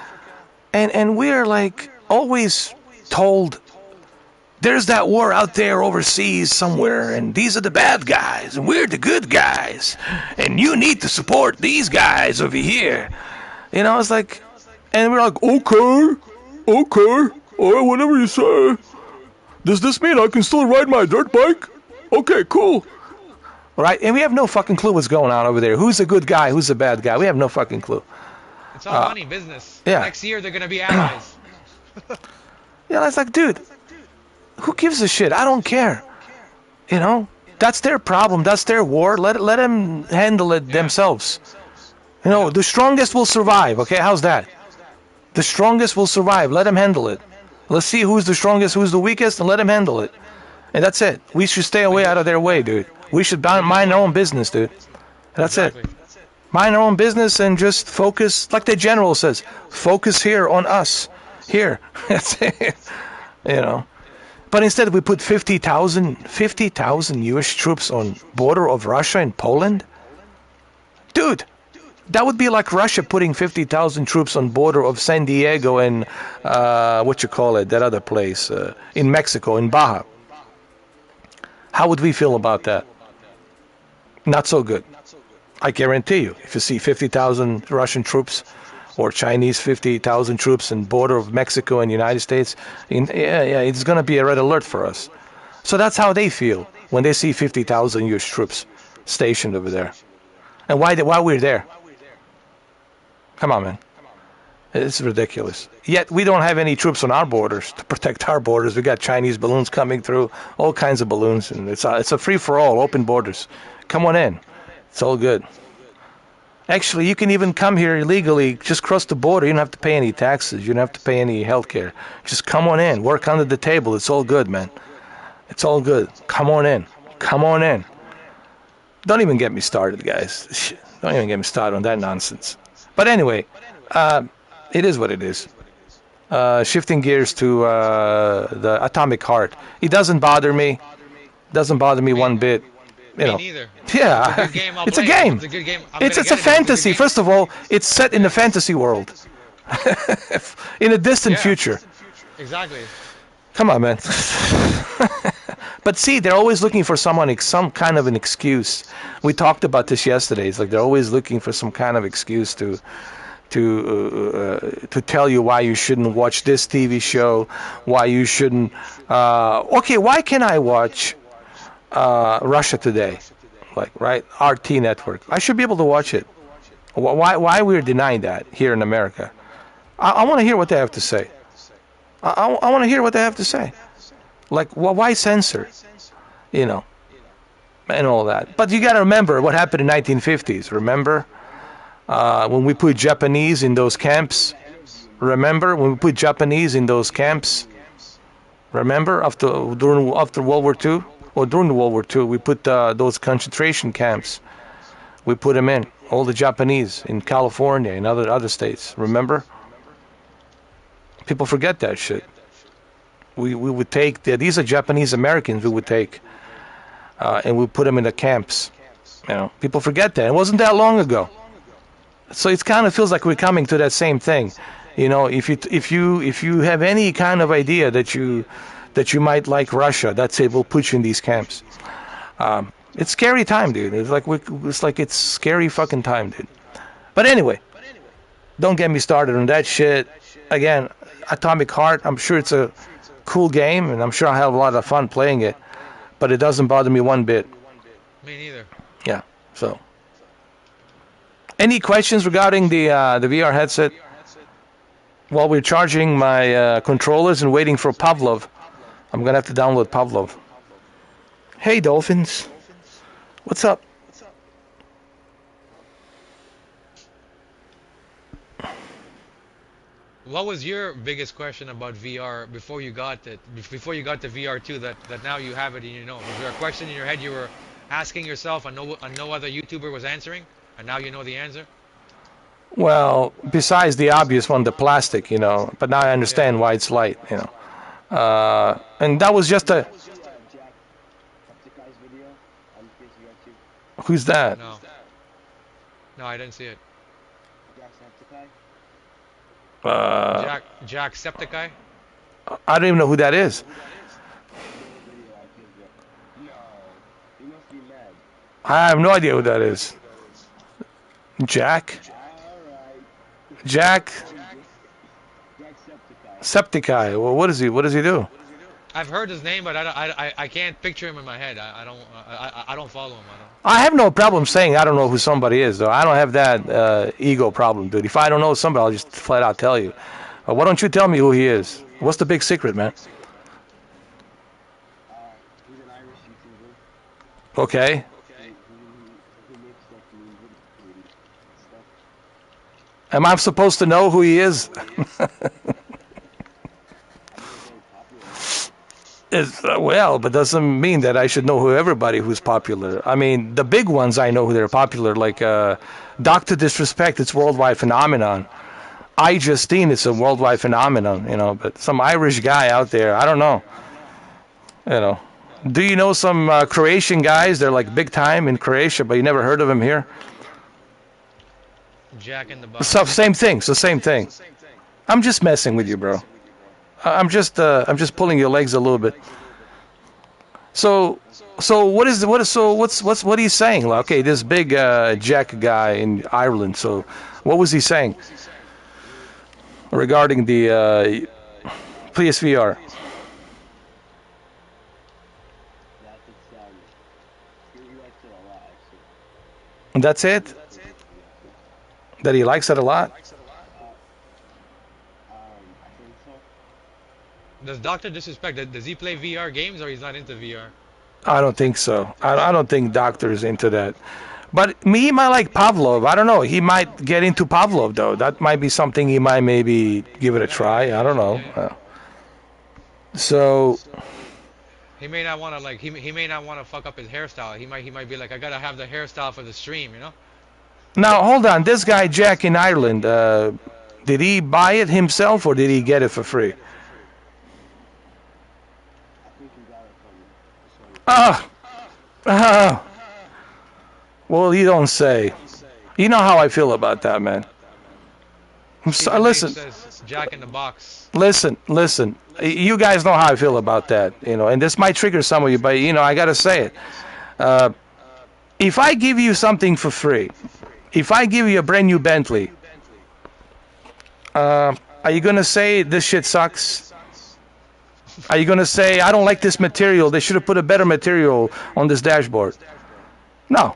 and we're like always told there's that war out there overseas somewhere, and these are the bad guys, and we're the good guys, and you need to support these guys over here. You know, it's like, and we're like, okay, all right, whatever you say. Does this mean I can still ride my dirt bike? Okay, cool. Right? And we have no fucking clue what's going on over there. Who's the good guy? Who's the bad guy? We have no fucking clue. It's all money business. Yeah. Next year they're gonna be allies. Yeah, it's like, dude, who gives a shit? I don't care. You know, that's their problem. That's their war. Let them handle it themselves. You know, the strongest will survive. Okay, how's that? The strongest will survive. Let them handle it. Let's see who's the strongest, who's the weakest, and let them handle it. And that's it. We should stay away out of their way, dude. We should mind our own business, dude. That's it. Mind our own business and just focus, like the general says, focus here on us. Here. That's it. You know. But instead we put 50,000 US troops on border of Russia and Poland. Dude, that would be like Russia putting 50,000 troops on border of San Diego and that other place in Mexico, in Baja. How would we feel about that? Not so good. I guarantee you, if you see 50,000 Russian troops or Chinese 50,000 troops in border of Mexico and United States, it's going to be a red alert for us. So that's how they feel when they see 50,000 US troops stationed over there. And why we're there? Come on, man. It's ridiculous. Yet we don't have any troops on our borders to protect our borders. We got Chinese balloons coming through, all kinds of balloons, and it's a free-for-all, open borders. Come on in. It's all good. Actually, you can even come here illegally, just cross the border. You don't have to pay any taxes. You don't have to pay any health care. Just come on in. Work under the table. It's all good, man. It's all good. Come on in. Come on in. Don't even get me started, guys. Don't even get me started on that nonsense. But anyway, it is what it is. Shifting gears to the Atomic Heart. It doesn't bother me. Doesn't bother me one bit. You know. Me neither. Yeah, it's a game. It's a good game. It's a fantasy. First of all, it's set in the fantasy world, in a distant future. Exactly. Come on, man. But see, they're always looking for some kind of an excuse. We talked about this yesterday. It's like they're always looking for some kind of excuse to tell you why you shouldn't watch this TV show, why you shouldn't. Okay, why can I watch Russia Today, like, right? RT network. I should be able to watch it. Why we're denying that here in America? I want to hear what they have to say. I want to hear what they have to say. Like, why censor? You know, and all that. But you got to remember what happened in 1950s. Remember when we put Japanese in those camps? Remember when we put Japanese in those camps? Remember after World War II? Or during the World War II, we put those concentration camps. We put them in. All the Japanese in California and other states. Remember? People forget that shit. We would take these are Japanese Americans we would take, and we put them in the camps. You know, people forget that. It wasn't that long ago. So it kind of feels like we're coming to that same thing. You know, if you have any kind of idea that you might like Russia, that's it. We'll put you in these camps. It's scary time, dude. It's like it's scary fucking time, dude. But anyway, don't get me started on that shit. Again, Atomic Heart. I'm sure it's a cool game, and I'm sure I'll have a lot of fun playing it. But it doesn't bother me one bit. Me neither. Yeah. So, any questions regarding the VR headset? While we're charging my controllers and waiting for Pavlov, I'm gonna have to download Pavlov. Hey, Dolphins. What's up? What was your biggest question about VR before you got it? Before you got the VR2 that now you have it and you know? Was there a question in your head you were asking yourself and no other YouTuber was answering, and now you know the answer? Well, besides the obvious one, the plastic, but now I Yeah. understand why it's light. And that was just a. Did you see Jacksepticeye's video on PSVR 2? Who's that? No. No, I didn't see it. Jacksepticeye? Uh, Jacksepticeye? I don't even know who that is. He made a video on PSVR. No, you must be mad. I have no idea who that is. Jack? Alright. Jack? Jacksepticeye. Septiceye. Well, what is he? What does he do? I've heard his name, but I can't picture him in my head. I don't follow him. I don't. I have no problem saying I don't know who somebody is, though. I don't have that ego problem, dude. If I don't know somebody, I'll just flat out tell you. Why don't you tell me who he is? What's the big secret, man? He's an Irish YouTuber Okay. who makes stuff music and stuff. Am I supposed to know who he is? He's very popular. Well, but doesn't mean that I should know who everybody who's popular. I mean, the big ones I know who they're popular, like Dr. Disrespect, it's worldwide phenomenon. I Justine, it's a worldwide phenomenon, but some Irish guy out there, I don't know. You know. Do you know some Croatian guys? They're like big time in Croatia, but you never heard of them here? Jack in the So Box. same thing. So same thing. I'm just messing with you, bro. I'm just pulling your legs a little bit. So what's he's saying? Like, okay, this big Jack guy in Ireland. So what was he saying regarding the PSVR? That it's he likes it a lot actually. That's it. That he likes it a lot. I think so. Does Doctor Disrespect? Does he play VR games or he's not into VR? I don't think so. I don't think Doctor's into that. But he might like Pavlov. I don't know. He might get into Pavlov though. That might be something he might maybe give it a try. I don't know. Yeah, yeah. So He may not want to like he may not want to fuck up his hairstyle. He might be like, I gotta have the hairstyle for the stream, you know? now hold on. This guy Jack in Ireland. Did he buy it himself or did he get it for free? I think he got it from Sony. Ah, ah. Well, you don't say. You know how I feel about that, man. Stephen H Listen, says Jack in the Box. listen. You guys know how I feel about that, and this might trigger some of you, but I gotta say it. If I give you something for free, if I give you a brand new Bentley, are you gonna say this shit sucks? Are you gonna say I don't like this material? They should have put a better material on this dashboard? No.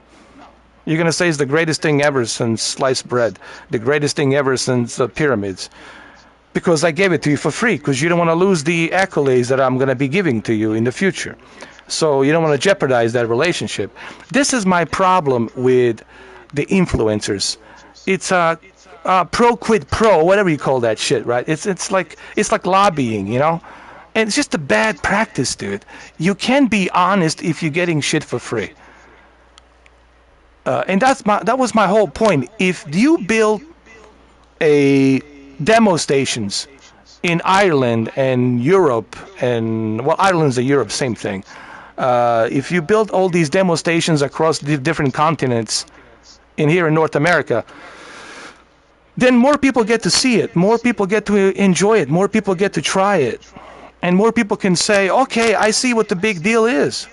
You're gonna say it's the greatest thing ever since sliced bread, the greatest thing ever since pyramids, because I gave it to you for free. Because you don't want to lose the accolades that I'm gonna be giving to you in the future. So you don't want to jeopardize that relationship. This is my problem with the influencers. It's pro quid pro, whatever you call that shit, right? It's like lobbying, and it's just a bad practice, dude. You can be honest if you're getting shit for free. And that was my whole point. If you build a demo stations in Ireland and Europe, and well, Ireland's a Europe, same thing. If you build all these demo stations across the different continents here in North America, then more people get to see it, more people get to enjoy it, more people get to try it, and more people can say, okay, I see what the big deal is.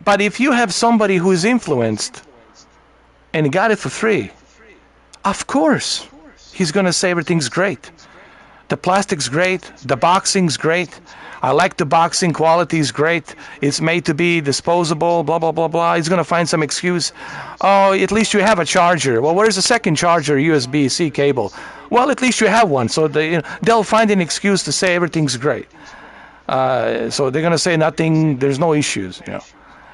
But if you have somebody who is influenced and got it for free, of course, he's going to say everything's great. The plastic's great, the boxing's great, I like the boxing, quality is great, it's made to be disposable, blah, blah, blah, blah. He's going to find some excuse. Oh, at least you have a charger. Well, where's the second charger, USB-C cable? Well, at least you have one, so they'll find an excuse to say everything's great. So they're gonna say nothing. There's no issues, you know.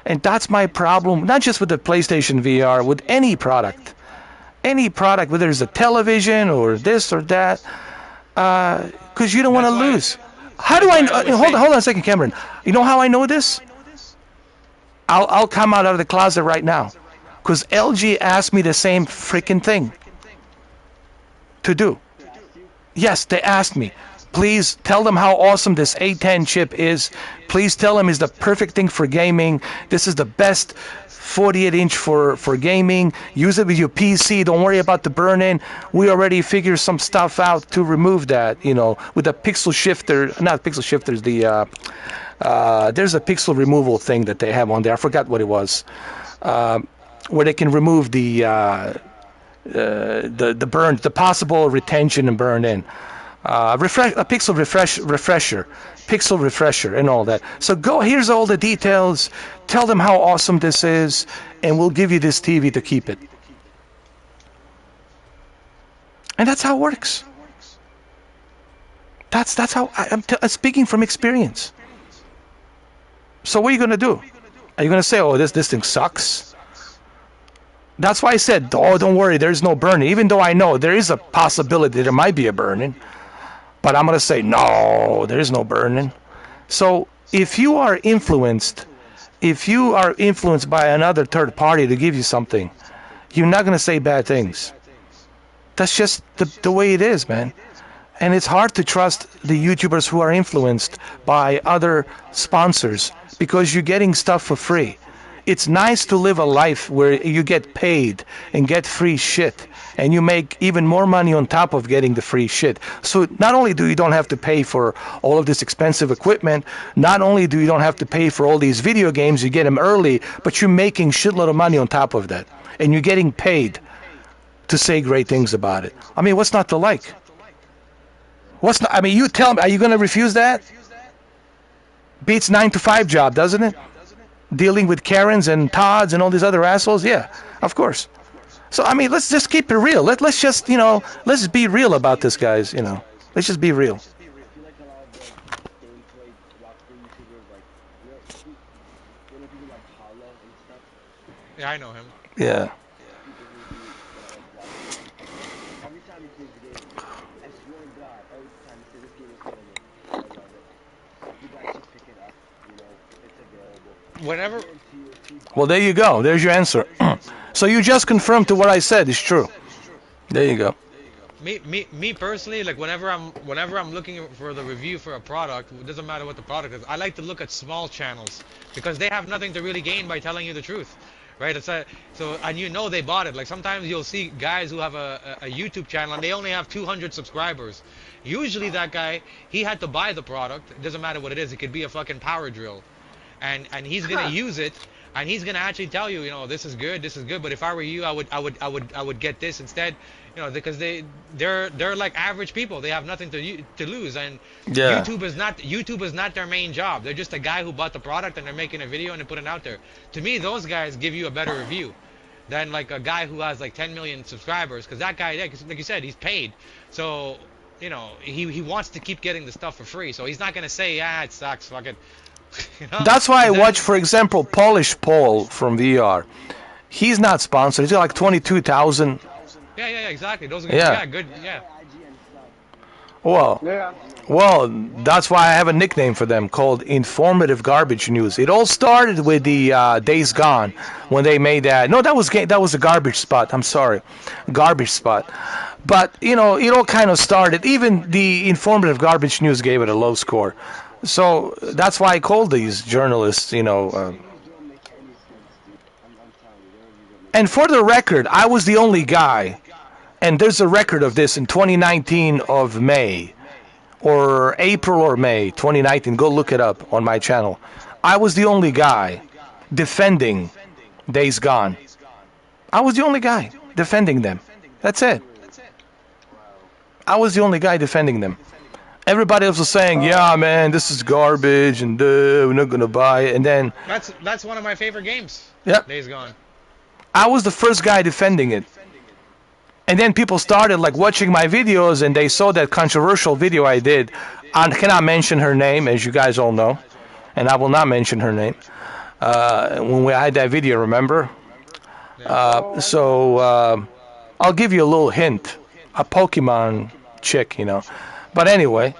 And that's my problem, not just with the PlayStation VR, with any product. Any product, whether it's a television or this or that, because you don't want to That's why. lose. How do That's I? why I always Hold say. on, hold on a second, Cameron. You know how I know this? I'll come out of the closet right now, because LG asked me the same freaking thing to do. They asked you? Yes, they asked me. Please tell them how awesome this A10 chip is. Please tell them it's the perfect thing for gaming. This is the best 48-inch for gaming. Use it with your PC. Don't worry about the burn-in. We already figured some stuff out to remove that, you know, with the pixel shifter. Not pixel shifters, there's a pixel removal thing that they have on there. I forgot what it was. Where they can remove the burn, the possible retention and burn in. Pixel refresher, and all that. So go. Here's all the details. Tell them how awesome this is, and we'll give you this TV to keep it. And that's how it works. That's how I'm speaking from experience. So what are you gonna do? Are you gonna say, "Oh, this thing sucks"? That's why I said, "Oh, don't worry, there's no burning." Even though I know there is a possibility there might be a burning. But I'm going to say, no, there is no burning. So if you are influenced by another third party to give you something, you're not going to say bad things. That's just the way it is, man. And it's hard to trust the YouTubers who are influenced by other sponsors because you're getting stuff for free. It's nice to live a life where you get paid and get free shit, and you make even more money on top of getting the free shit. So not only do you don't have to pay for all of this expensive equipment, not only do you don't have to pay for all these video games, you get them early, but you're making shitload of money on top of that, and you're getting paid to say great things about it. I mean, what's not to like? What's not? I mean, you tell me, are you going to refuse that? Beats 9-to-5 job, doesn't it? Dealing with Karens and Todds and all these other assholes? Yeah, of course. So, I mean, let's just keep it real. Let's just, let's be real about this, guys, Let's just be real. I feel like a lot of the gameplay walkthrough YouTubers, like, people like Hollow and stuff, Yeah, I know him. Yeah. people who do, walkthroughs. Every time he plays the game, I swear to God, every time he says this game is so good, I love it. You guys should pick it up, it's available. Whenever. Guarantee you, if you buy Well, there you go. There's your answer. So you just confirmed to what I said is true. There you go. Me personally, like whenever I'm looking for the review for a product, it doesn't matter what the product is. I like to look at small channels because they have nothing to really gain by telling you the truth, right? And they bought it. Like sometimes you'll see guys who have a YouTube channel and they only have 200 subscribers. Usually that guy, he had to buy the product. It doesn't matter what it is. It could be a fucking power drill, and he's gonna use it. And he's gonna actually tell you, this is good, this is good. But if I were you, I would get this instead, because they're like average people. They have nothing to lose, and Yeah. YouTube is not their main job. They're just a guy who bought the product and they're making a video and they're putting it out there. To me, those guys give you a better review than like a guy who has like 10 million subscribers, because that guy, yeah, 'cause like you said, he's paid, so he wants to keep getting the stuff for free. So he's not gonna say, yeah, it sucks, fuck it. That's why I And then- watch, for example, Polish Paul from VR. He's not sponsored. He's got like 22,000. Yeah, exactly. Those are Yeah. good. Yeah. IGN stuff. Well, Yeah. well, that's why I have a nickname for them called Informative Garbage News. It all started with the Days Gone when they made that. No, that was a garbage spot. I'm sorry, garbage spot. But it all kind of started. Even the Informative Garbage News gave it a low score. So that's why I called these journalists, Reviews don't make any sense, dude. I'm telling you, their reviews don't make And for the record, I was the only guy, and there's a record of this in 2019 of May, or April or May 2019. Go look it up on my channel. I was the only guy defending Days Gone. I was the only guy defending them. That's it. I was the only guy defending them. Everybody else was saying, yeah, man, this is garbage, and we're not going to buy it. And then, That's one of my favorite games. Yep. Days Gone. I was the first guy defending it. And then people started like watching my videos, and they saw that controversial video I did. I cannot mention her name, as you guys all know, and I will not mention her name. When we had that video, remember? Yeah. So I'll give you a little hint. A Pokemon chick, you know. But anyway,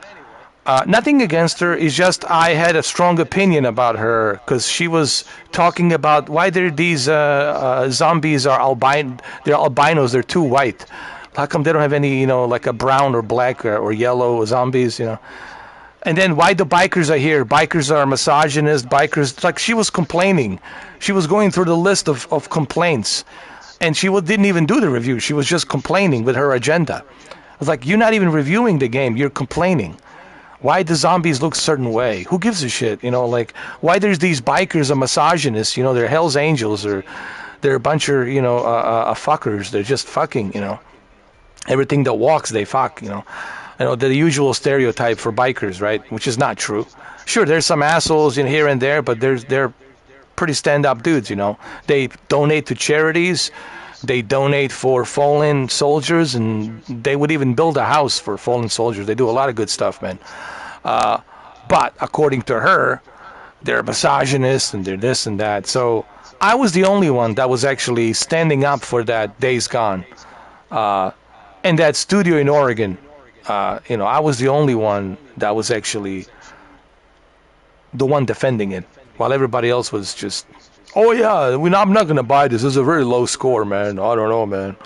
nothing against her. It's just I had a strong opinion about her because she was talking about why these zombies are albino. They're albinos. They're too white. How come they don't have any, you know, like a brown or black or yellow zombies, you know? And then why the bikers are here? Bikers are misogynist. Bikers, like she was complaining. She was going through the list of complaints. And she didn't even do the review. She was just complaining with her agenda. I was like, you're not even reviewing the game. You're complaining. Why the zombies look a certain way? Who gives a shit? You know, like, why there's these bikers are misogynists? You know, they're Hell's Angels, or they're a bunch of, you know, fuckers. They're just fucking, you know. Everything that walks, they fuck, you know. You know, the usual stereotype for bikers, right? Which is not true. Sure, there's some assholes in here and there, but they're pretty stand-up dudes, you know. They donate to charities. They donate for fallen soldiers, and they would even build a house for fallen soldiers. They do a lot of good stuff, man. But according to her, they're misogynists and they're this and that. So I was the only one that was actually standing up for that Days Gone. And that studio in Oregon, you know, I was the only one that was actually the one defending it, while everybody else was just, oh yeah, I'm not gonna buy this. This is a very low score, man. I don't know, man.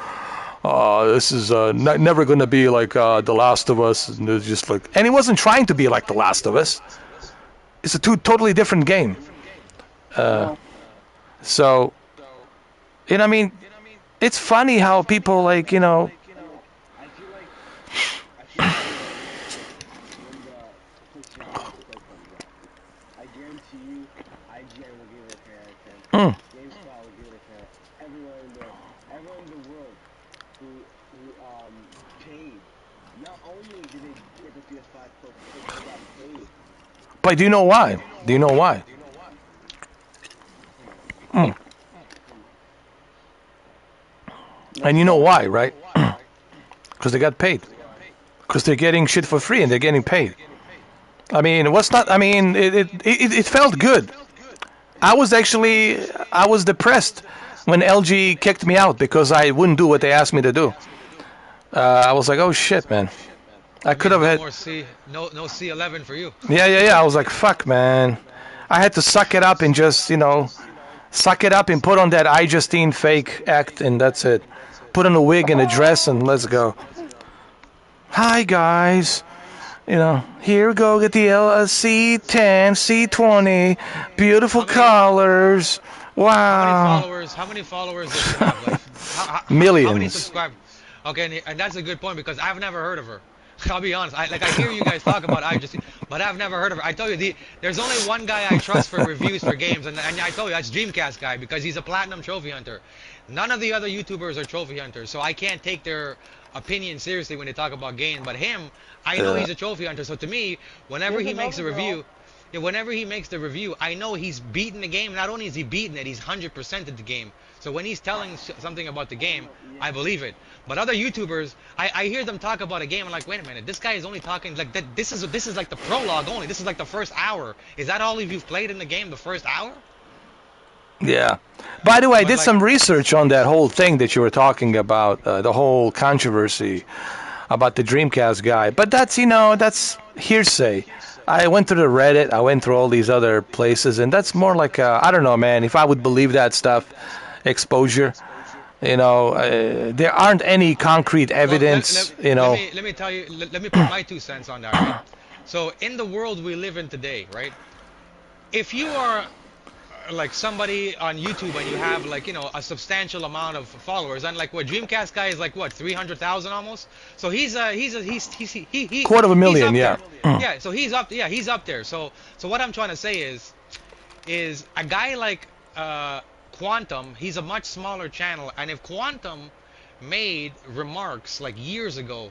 This is never gonna be like The Last of Us. And it's just like, and it wasn't trying to be like The Last of Us. It's a totally different game. So, you know, I mean, it's funny how people like, you know. I feel like when the PlayStation 5 Pro comes out, I guarantee you, IGN will give it a 10 out of 10. GameSpot will give it a 10. Everyone in the world who paid. Not only did they get the PS5 Pro, but they got paid. But do you know why? Do you know why? And you know why, right? Because they got paid. Because they're getting shit for free and they're getting paid. I mean, it felt good. I was depressed when LG kicked me out because I wouldn't do what they asked me to do. I was like, oh shit, man. I could have had no C11 for you. Yeah. I was like, fuck, man. I had to suck it up and just, you know, suck it up and put on that iJustine fake act, and that's it. Put on a wig and a dress and let's go. Hi guys. You know, here we go, get the C10, C20, beautiful colors. Wow. How many followers does she have? Like, millions. How many subscribers? Okay, and that's a good point because I've never heard of her. I'll be honest. I hear you guys talk about iJustine, but I've never heard of her. I told you, there's only one guy I trust for reviews for games, and I told you that's Dreamcast guy because he's a platinum trophy hunter. None of the other YouTubers are trophy hunters, so I can't take their opinion seriously when they talk about games. But him, I know he's a trophy hunter. So to me, whenever he makes a review, whenever he makes the review, I know he's beaten the game. Not only is he beaten it, he's 100% of the game. So when he's telling something about the game, I believe it. But other YouTubers, I hear them talk about a game. I'm like, wait a minute, this guy is only talking like that. This is like the prologue only. This is like the first hour. Is that all you've played in the game? The first hour? Yeah. By the way, I did some research on that whole thing that you were talking about, the whole controversy about the Dreamcast guy. But that's, you know, that's hearsay. I went through the Reddit, I went through all these other places, and that's more like, I don't know, man, if I would believe that stuff, exposure. You know, there aren't any concrete evidence, you know. Let me tell you, let me put my 2 cents on that, right? So in the world we live in today, right? If you are like somebody on YouTube and you have like, you know, a substantial amount of followers, and like what Dreamcast guy is like what 300,000 almost. So he's quarter of a million, yeah. Yeah, so he's up there. So what I'm trying to say is a guy like Quantum, he's a much smaller channel, and if Quantum made remarks like years ago,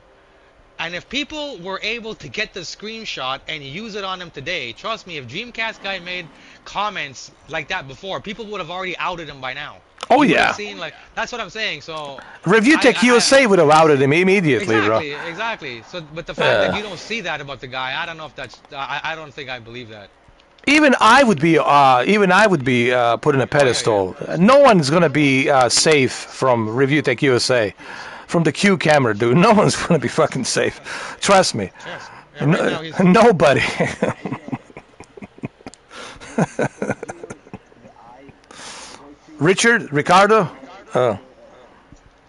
and if people were able to get the screenshot and use it on him today, trust me, if Dreamcast guy made comments like that before, people would have already outed him by now. Oh you would have yeah, seen like that's what I'm saying. So Review Tech USA would have outed him immediately, bro. exactly. So, but the fact that Yeah. you don't see that about the guy, I don't know if that's. I don't think I believe that. Even I would be put in a Oh yeah, yeah. pedestal. No one's gonna be safe from Review Tech USA, from the Q camera, dude. No one's gonna be fucking safe. Trust me. Yes. Yeah. Right now he's. Nobody. Hey, so you know the I go to Richard, Ricardo. Oh,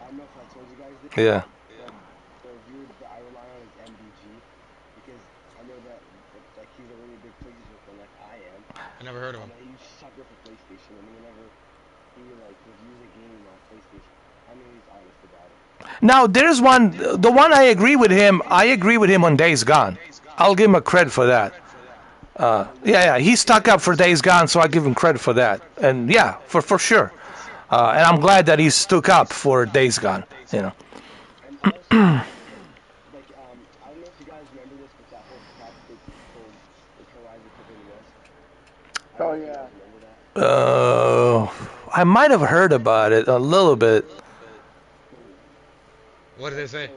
I don't know if I told you guys this. yeah. The the reviewer that I rely on is MDG because I know that like he's a really big PlayStation fan like I am. I never heard of I'm him. a huge sucker for PlayStation, and whenever he like reviews a game on PlayStation, I know he's honest about it. Now there's one. The one I agree with him. I agree with him on Days Gone. I'll give him a credit for that. Yeah, he stuck up for Days Gone, so I give him credit for that. And yeah, for sure. And I'm glad that he stuck up for Days Gone. You know. And also, like I don't know if you guys remember this, but that whole crap they pulled with Horizon Forbidden West. I don't Oh know if you yeah. guys remember that. I might have heard about it a little bit. What did they say? So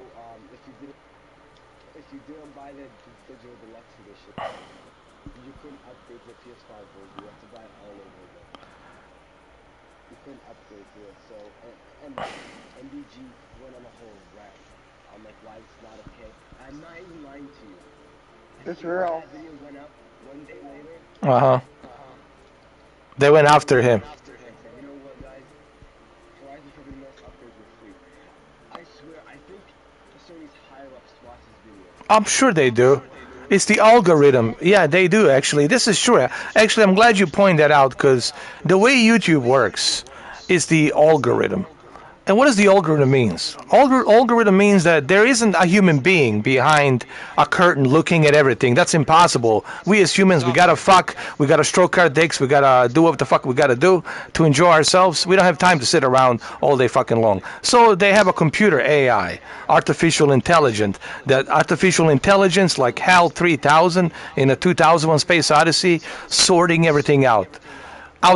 if you didn't buy the digital deluxe edition, you couldn't upgrade to the PS5 version. You have to buy it all over again. You couldn't upgrade to it. So and MDG went on a whole rant on like why it's not okay. I'm not even lying to you. As It's soon as real. that video went up, one day later, Uh huh. They went after him. after him said, you know what, guys? Horizon Forbidden West upgrades were free. I swear, I think Sony's higher ups watch this video. I'm sure they do. It's the algorithm. Yeah, they do actually. This is true. Actually, I'm glad you pointed that out because the way YouTube works is the algorithm. And what does the algorithm means? Algorithm means that there isn't a human being behind a curtain looking at everything. That's impossible. We as humans, we gotta fuck, we gotta stroke our dicks, we gotta do what the fuck we gotta do to enjoy ourselves. We don't have time to sit around all day fucking long. So they have a computer AI, artificial intelligence. That artificial intelligence, like HAL 3000 in a 2001 Space Odyssey, sorting everything out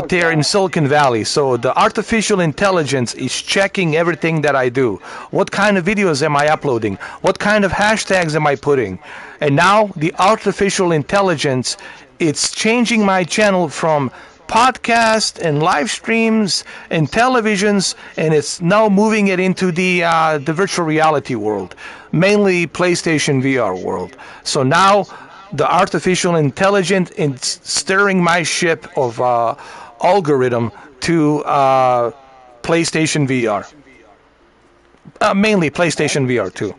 there in Silicon Valley. So the artificial intelligence is checking everything that I do. What kind of videos am I uploading? What kind of hashtags am I putting? And now the artificial intelligence, it's changing my channel from podcast and live streams and televisions, and it's now moving it into the virtual reality world, mainly PlayStation VR world. So now the artificial intelligence is steering my ship of algorithm to PlayStation VR. Mainly PlayStation VR too.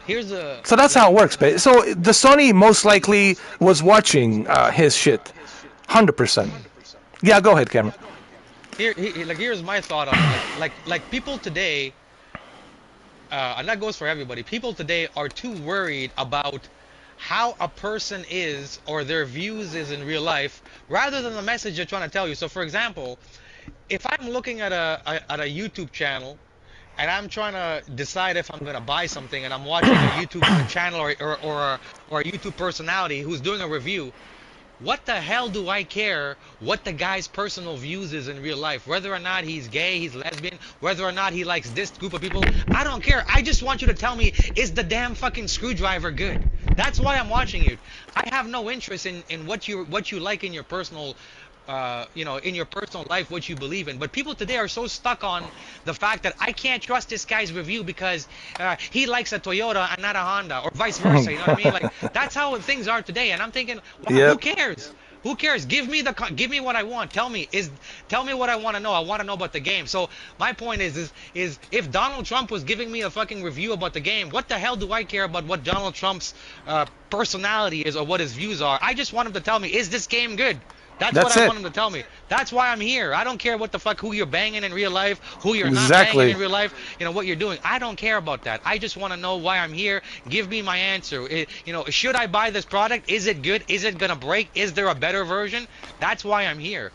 Here's a So that's how it works. So the Sony most likely was watching his shit, 100%. Yeah, go ahead, Cameron. like here's my thought on it. Like people today, and that goes for everybody. People today are too worried about how a person is or their views is in real life rather than the message they're trying to tell you. So for example, if I'm looking at a YouTube channel and I'm trying to decide if I'm gonna buy something and I'm watching a YouTube channel or a YouTube personality who's doing a review, what the hell do I care what the guy's personal views is in real life? Whether or not he's gay, he's lesbian, whether or not he likes this group of people, I don't care. I just want you to tell me, is the damn fucking screwdriver good? That's why I'm watching you. I have no interest in what you like in your personal in your personal life, what you believe in. But people today are so stuck on the fact that I can't trust this guy's review because he likes a Toyota and not a Honda, or vice versa. You know what I mean? Like that's how things are today. And I'm thinking, well, Yep. who cares? Who cares? Give me what I want. Tell me what I want to know. I want to know about the game. So my point is if Donald Trump was giving me a fucking review about the game, what the hell do I care about what Donald Trump's personality is or what his views are? I just want him to tell me, is this game good? That's what I it. want him to tell me. That's why I'm here. I don't care what the fuck, who you're banging in real life, who you're not Exactly. banging in real life, what you're doing. I don't care about that. I just want to know why I'm here. Give me my answer. Should I buy this product? Is it good? Is it going to break? Is there a better version? That's why I'm here.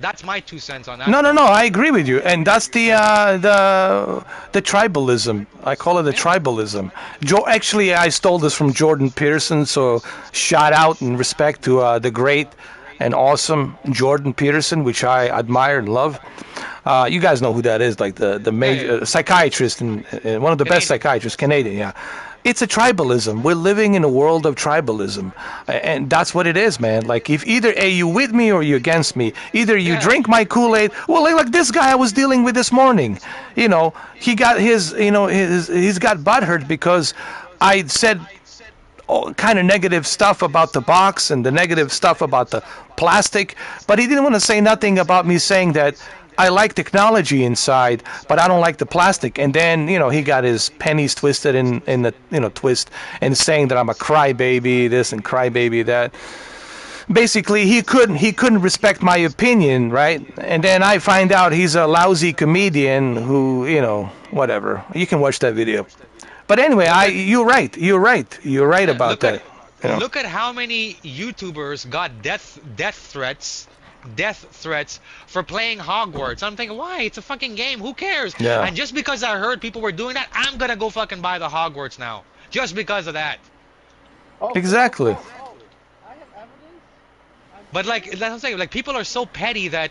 That's my 2 cents on that. No, I agree with you, and that's the tribalism. I call it the tribalism. Actually, I stole this from Jordan Peterson, so shout out and respect to the great and awesome Jordan Peterson, which I admire and love. You guys know who that is, like the Yeah, major yeah. psychiatrist and one of the best Canadian. psychiatrists, Canadian. Yeah, it's a tribalism. We're living in a world of tribalism, and that's what it is, man. Like if either you with me or you against me. Either you Yeah. drink my Kool-Aid. Well, like this guy I was dealing with this morning. He got he's got butthurt because I said all kind of negative stuff about the box and the negative stuff about the plastic, but he didn't want to say nothing about me saying that I like technology inside, but I don't like the plastic. And then he got his pennies twisted in the twist and saying that I'm a crybaby this and crybaby that. Basically, he couldn't respect my opinion, right? And then I find out he's a lousy comedian who whatever. You can watch that video. But anyway, Look at you're right yeah, about that. look at how many YouTubers got death threats for playing Hogwarts. I'm thinking, why? It's a fucking game. Who cares? Yeah. And just because I heard people were doing that, I'm gonna go fucking buy the Hogwarts now. Just because of that. Oh, Exactly. I have evidence. But like that's what I'm saying, like people are so petty that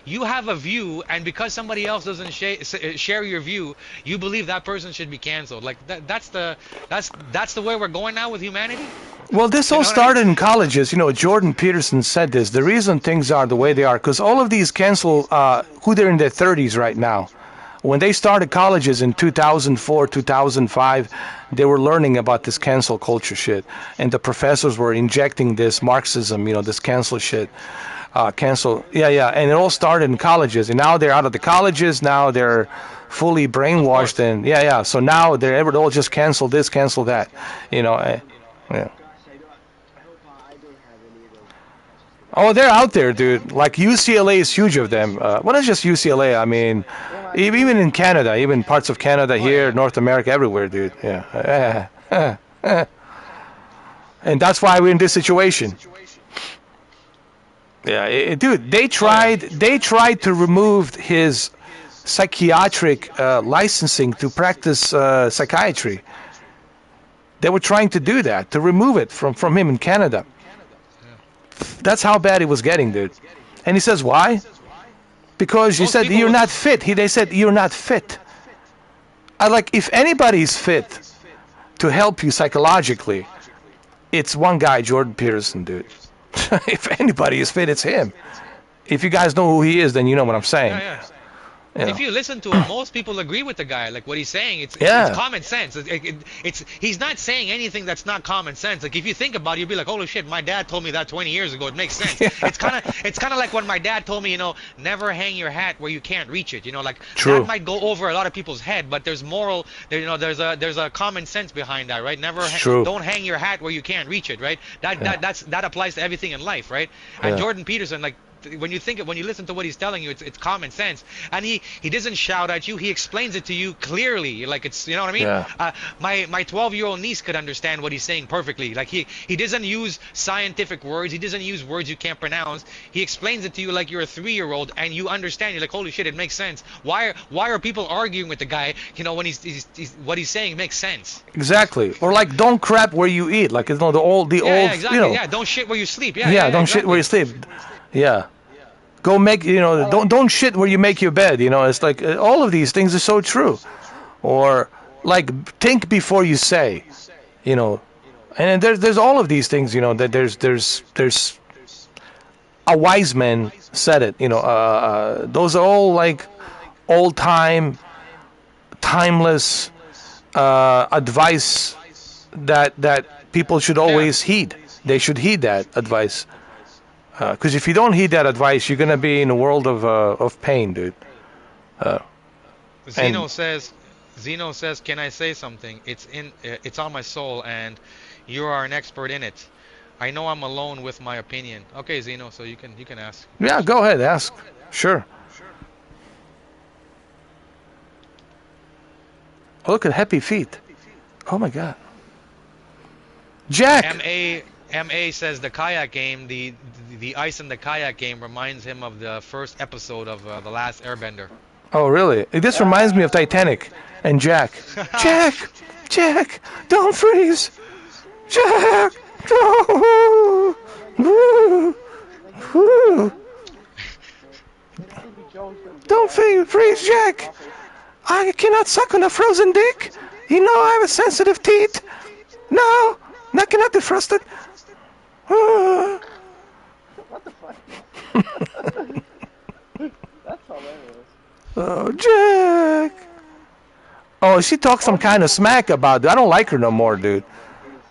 you have a view, and because somebody else doesn't share your view, you believe that person should be canceled. Like that's the way we're going now with humanity. Well, this You all know what I mean? started in colleges. Jordan Peterson said this. The reason things are the way they are, because all of these cancel who they're in their 30s right now. When they started colleges in 2004, 2005, they were learning about this cancel culture shit. And the professors were injecting this Marxism, this cancel shit. Yeah. And it all started in colleges. And now they're out of the colleges. Now they're fully Of brainwashed. course. And yeah. So now they're all just cancel this, cancel that. Yeah. Gosh, I hope I don't have any of those professors because Oh, they're out there, dude. Like UCLA is huge of them. Well, not just UCLA. I mean, even in Canada, even parts of Canada Oh here, yeah. North America, everywhere, dude. Yeah. And that's why we're in this situation. Yeah, dude. They Oh yeah. tried. They tried to remove his psychiatric licensing to practice psychiatry. They were trying to do that to remove it from him in Canada. That's how bad he was getting, dude. And he says, why? Because you Most said people you're would. not fit. They said you're not fit. I like if anybody's fit to help you psychologically, it's one guy, Jordan Peterson, dude. If anybody is fit, it's him. If you guys know who he is, then you know what I'm Yeah, saying. yeah. You If know. you listen to him, most people agree with the guy. Like what he's saying, it's Yeah, common sense. It's he's not saying anything that's not common sense. Like if you think about it, you'll be like, holy shit, my dad told me that 20 years ago. It makes sense. yeah, It's kind of like when my dad told me, never hang your hat where you can't reach it. Like that true, might go over a lot of people's head, but there's there's a common sense behind that, right? Never it's true. don't hang your hat where you can't reach it, right? That Yeah, that that's that applies to everything in life, right? And yeah, Jordan Peterson, like when you listen to what he's telling you, it's common sense, and he doesn't shout at you. He explains it to you clearly, like it's what I mean. yeah. My 12-year-old niece could understand what he's saying perfectly. Like he doesn't use scientific words. He doesn't use words you can't pronounce. He explains it to you like you're a 3-year-old, and you understand. You're like, holy shit, it makes sense. Why are people arguing with the guy? When he's what he's saying makes sense. Exactly. Or like, don't crap where you eat. Like, the Yeah, old, yeah, exactly. Yeah, don't shit where you sleep. Yeah, yeah, yeah, yeah, don't shit where you exactly. sleep. Yeah. Go make, don't shit where you make your bed. It's like all of these things are so true. Or like, think before you say. You know, and then there's all of these things. That there's a wise man said it. Those are all like old time, timeless advice that people should Yeah. always heed. They should heed that advice. Because if you don't heed that advice, you're gonna be in a world of pain, dude. Uh, and Zeno says, can I say something? It's on my soul, and you are an expert in it. I know I'm alone with my opinion. Okay, Zeno, so you can ask your yeah, question. go ahead, ask. Sure. Oh, look at Happy Feet. Oh my God, Jack. Ma says the kayak game, the ice in the kayak game reminds him of the first episode of the last Airbender. Oh, really? This reminds me of Titanic and Jack. Jack, Jack, don't freeze. Jack, no. Like Woo. his stupid Joe's gonna do Don't that. freeze, Jack. I cannot suck on a frozen dick. You know I have a sensitive teeth. No, not cannot defrost it. What the fuck? That's hilarious. Oh, Jack. Oh, she talks some kind of smack about it. I don't like her no more, dude.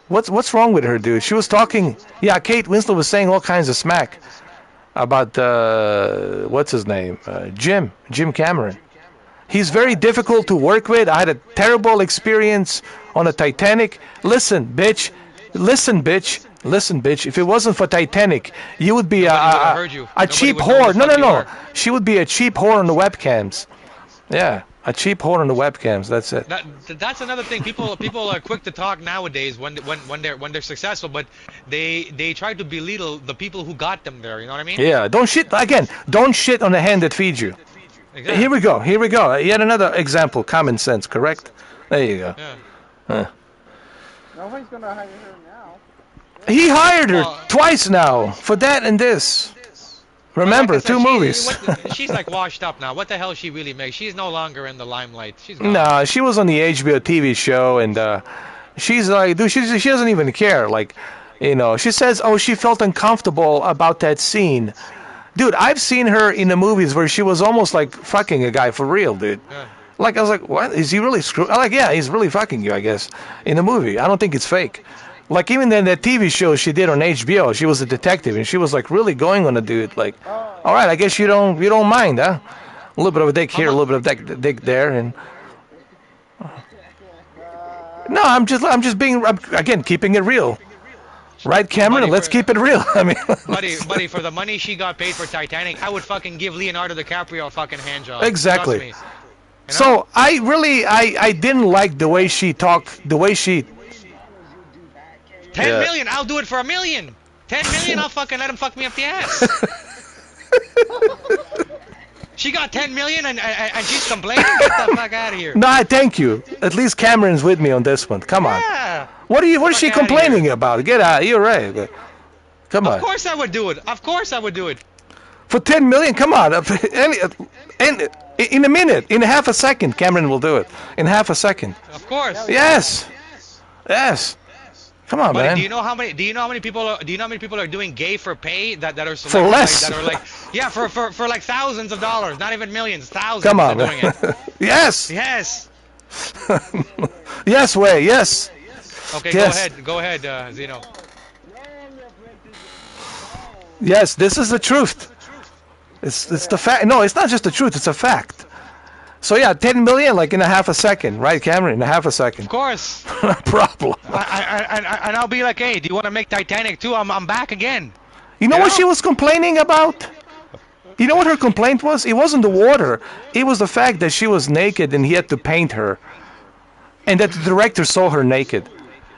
What's wrong with her, dude? She was talking. Yeah, Kate Winslet was saying all kinds of smack about what's his name, Jim Cameron. He's very difficult to work with. I had a terrible experience on the Titanic. Listen, bitch. If it wasn't for Titanic, you would be a cheap whore. No. She would be a cheap whore on the webcams. Yeah, a cheap whore on the webcams. That's it. That's another thing. People are quick to talk nowadays when they're successful, but they try to belittle the people who got them there. You know what I mean? Yeah. Don't shit on the hand that feeds you. Exactly. Here we go. Yet another example. Common sense, correct? There you go. Yeah. Nobody's gonna hire her now. He hired her twice now for that and this. Remember, Like I said, 2 movies. She's like washed up now. What the hell she really makes? She's no longer in the limelight. She's gone. Nah, she was on the HBO TV show, and she's like, dude, she doesn't even care. Like, you know, she says, oh, she felt uncomfortable about that scene. Dude, I've seen her in the movies where she was almost like fucking a guy for real, dude. Yeah. Like, I was like, what? Is he really screwed? I'm like, yeah, he's really fucking you, I guess, in the movie. I don't think it's fake. Like, even in that TV show she did on HBO, she was a detective, and she was, like, really going on a dude. Like, all right, I guess you don't mind, huh? A little bit of a dick here, a little bit of dick there, and... No, I'm just being, again, keeping it real. Right, Cameron? Buddy, Let's keep it real. I mean... buddy, for the money she got paid for Titanic, I would fucking give Leonardo DiCaprio a fucking handjob. Exactly. Trust me. You know? So, I didn't like the way she talked, the way she... 10 million, I'll do it for $1 million. 10 million, I'll fucking let him fuck me up the ass. She got 10 million and she's complaining. Get the fuck out of here. No, thank you. At least Cameron's with me on this one. Come on. Yeah. What is she complaining about? Get out. You're right. But come on. Of course I would do it. Of course I would do it. For 10 million? Come on. In a minute, in half a second, Cameron will do it. In half a second. Of course. Yes. Come on, Buddy, man. do you know how many people are doing gay for pay that are For less. that are like yeah for like thousands of dollars, not even millions, thousands. Come on, doing man. it. Yes. Yes. Yes, way. Yes. Okay, Yes. go ahead, Zeno. Yes, this is the truth. It's the fact. No, it's not just the truth. It's a fact. So yeah, 10 million like in a half a second, right, Cameron? In a half a second. Of course. No problem. And I'll be like, hey, do you want to make Titanic 2? I'm back again. You know what she was complaining about? You know what her complaint was? It wasn't the water. It was the fact that she was naked and he had to paint her. And that the director saw her naked.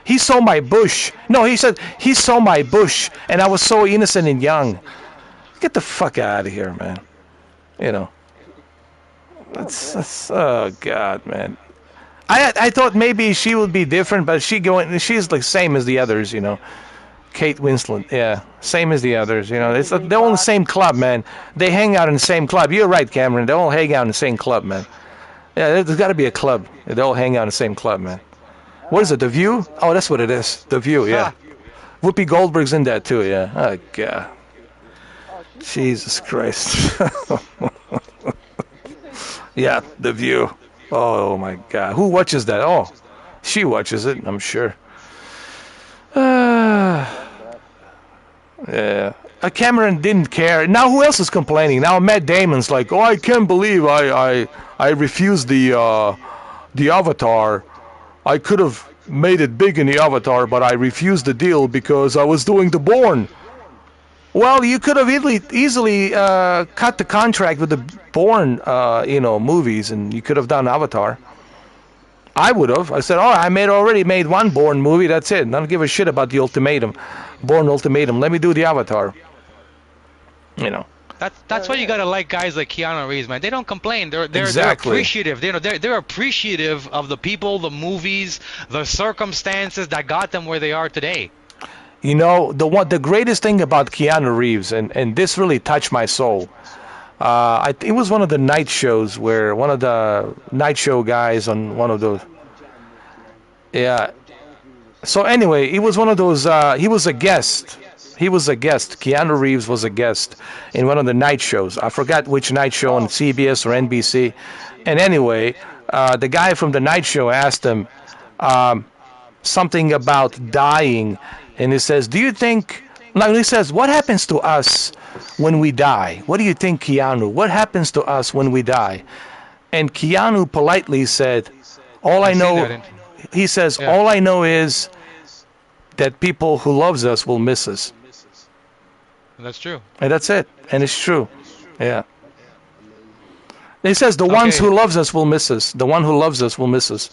He saw my bush. No, he said, he saw my bush. And I was so innocent and young. Get the fuck out of here, man. You know. That's oh God, man. I thought maybe she would be different, but she's like same as the others, you know. Kate Winslet, yeah, same as the others, you know. They're all in the same club, man. They hang out in the same club. You're right, Cameron. They all hang out in the same club, man. Yeah, there's got to be a club. They all hang out in the same club, man. What is it? The View? Oh, that's what it is. The View, yeah. Whoopi Goldberg's in that too, yeah. Oh God. Jesus Christ. Yeah, The View. Oh my God. Who watches that? Oh, she watches it, I'm sure. Yeah. Cameron didn't care. Now who else is complaining? Now Matt Damon's like, oh, I can't believe I refused the Avatar. I could have made it big in the Avatar, but I refused the deal because I was doing The Bourne. Well, you could have easily cut the contract with the Bourne, movies, and you could have done Avatar. I would have. I said, oh, I already made one Bourne movie. That's it. I don't give a shit about the Ultimatum, Bourne Ultimatum. Let me do the Avatar. You know. That's why you gotta like guys like Keanu Reeves, man. They don't complain. They're Exactly. appreciative. They're appreciative of the people, the movies, the circumstances that got them where they are today. You know, the greatest thing about Keanu Reeves, and this really touched my soul. It was one of the night shows where one of the night show guys on one of those. I love John Wick, man. Yeah. John Wick movies are So so good. anyway, he was one of those. He was a guest. He was a guest. Keanu Reeves was a guest in one of the night shows. I forgot which night show on Oh, CBS or NBC. And anyway, the guy from the night show asked him um, something about dying, and he says, "Do you think?" Like he says, "What happens to us when we die? What do you think, Keanu? What happens to us when we die?" And Keanu politely said, "All I I've seen know," that. he says, Yeah, "all I know is that people who loves us will miss us." that's true. And that's it. And it's true. Yeah. That's amazing. He says the ones Okay. who loves us will miss us. The one who loves us will miss us.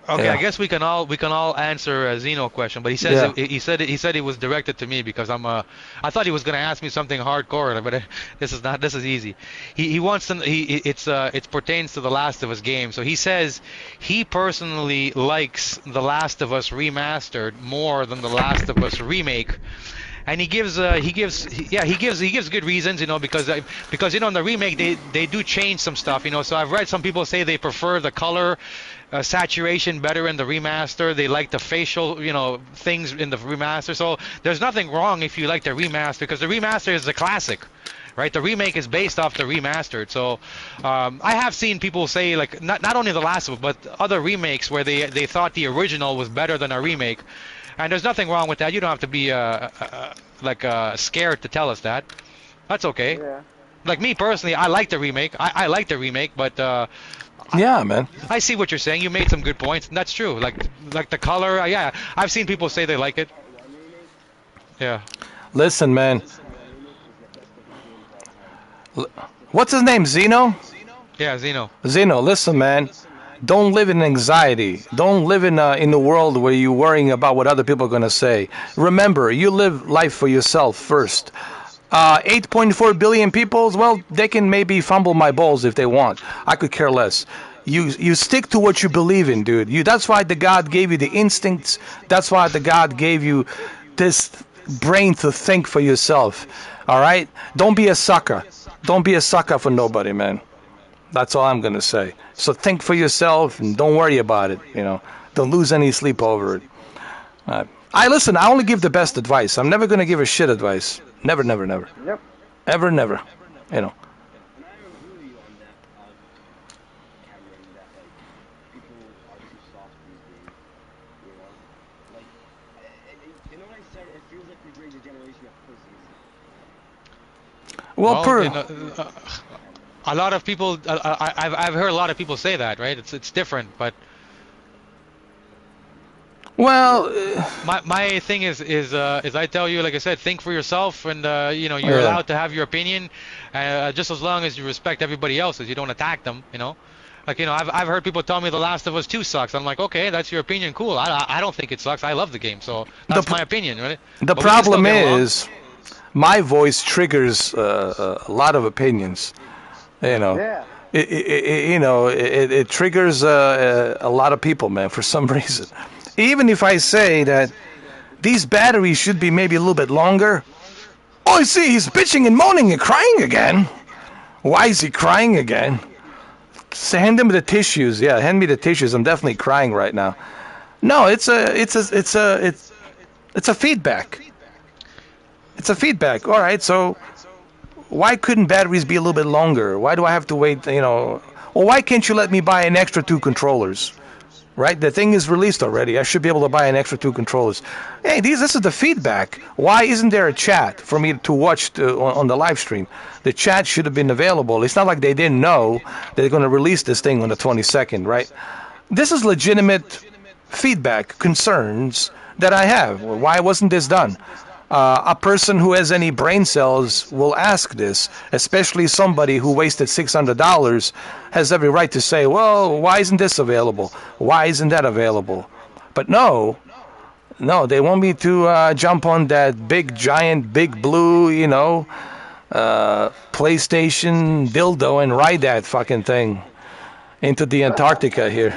Okay, I Yeah. guess we can all answer a Zeno question, but he says Yeah. he said it was directed to me because I thought he was gonna ask me something hardcore, but this is easy. He wants to it pertains to the Last of Us game. So he says he personally likes the Last of Us remastered more than the Last of Us remake. And he gives good reasons, because in the remake they do change some stuff. So I've read some people say they prefer the color saturation better in the remaster. They like the facial things in the remaster. So there's nothing wrong if you like the remaster, because the remaster is the classic. Right, the remake is based off the remastered. So I have seen people say, like, not only The Last of Us, but other remakes where they thought the original was better than a remake. And there's nothing wrong with that. You don't have to be scared to tell us that. That's okay. yeah. Like me personally, I like the remake. I like the remake, but Yeah, man. I see what you're saying. You made some good points, and that's true. Like the color, yeah. I've seen people say they like it. Part 1 remake, Yeah. Listen, man. Part 1 remake is the best of games of all time. L- Best of What's his name? Zeno? Yeah, Zeno. Zeno, listen, man. Don't live in anxiety. Don't live in a world where you're worrying about what other people are going to say. Remember, you live life for yourself first. 8.4 billion people, well, they can maybe fumble my balls if they want. I could care less. You stick to what you believe in, dude. That's why the God gave you the instincts. That's why the God gave you this brain to think for yourself. All right? Don't be a sucker. Don't be a sucker for nobody, man. That's all I'm gonna say. So think for yourself and don't worry about it. Don't lose any sleep over it. I listen. I only give the best advice. I'm never gonna give a shit advice. Never, never, never, Yep. ever, never. You know. And I agree with you on that, Cameron, that like people are too soft these days. You know, like, what I said, it feels like we've raised a generation of pussies. Well, Well, per a lot of people. I've heard a lot of people say that, right? It's different, but well, my thing is I tell you, like I said, think for yourself, and you're yeah. allowed to have your opinion, just as long as you respect everybody else's. You don't attack them. Like, I've heard people tell me The Last of Us 2 sucks. I'm like, okay, that's your opinion, cool. I don't think it sucks. I love the game, so The that's my opinion, right? the But we can still problem get along. is my voice triggers a lot of opinions. You know. Yeah. It triggers a lot of people, man, for some reason. Even if I say that these batteries should be maybe a little bit longer. Oh, I see, he's bitching and moaning and crying again. Why is he crying again? Hand him the tissues. Yeah, hand me the tissues. I'm definitely crying right now. No, it's a feedback. It's a feedback. All right, so why couldn't batteries be a little bit longer? Why do I have to wait, Or why can't you let me buy an extra 2 controllers? Right? The thing is released already. I should be able to buy an extra 2 controllers. Hey, this is the feedback. Why isn't there a chat for me to watch on the live stream? The chat should have been available. It's not like they didn't know they're going to release this thing on the 22nd, right? This is legitimate feedback, concerns that I have. Why wasn't this done? A person who has any brain cells will ask this, especially somebody who wasted $600 has every right to say, well, why isn't this available? Why isn't that available? But no, they want me to jump on that big, giant, big blue, PlayStation dildo and ride that fucking thing into the Antarctica here.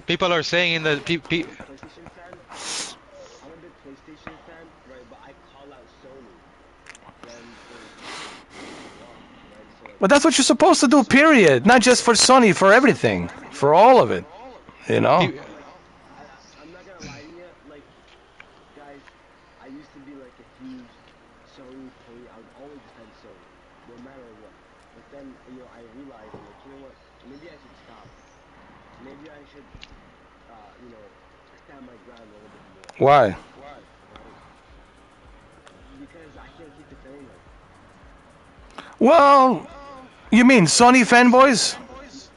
People are saying in the PlayStation fan. I'm a big PlayStation fan, right? But I call out Sony when there's But that's what you're supposed to do, period. Not just for Sony, for everything. For all of it. You know? He- Like, I'm not gonna lie to you. Like, guys, I used to be like a huge Sony hate. I would always defend Sony, no matter what. But then, I realized, like, you know what? Maybe I should stop. Maybe I should, stand my ground a little bit more. Why? Right? Because I can't keep defending them. Well, you mean Sony fanboys? Used to.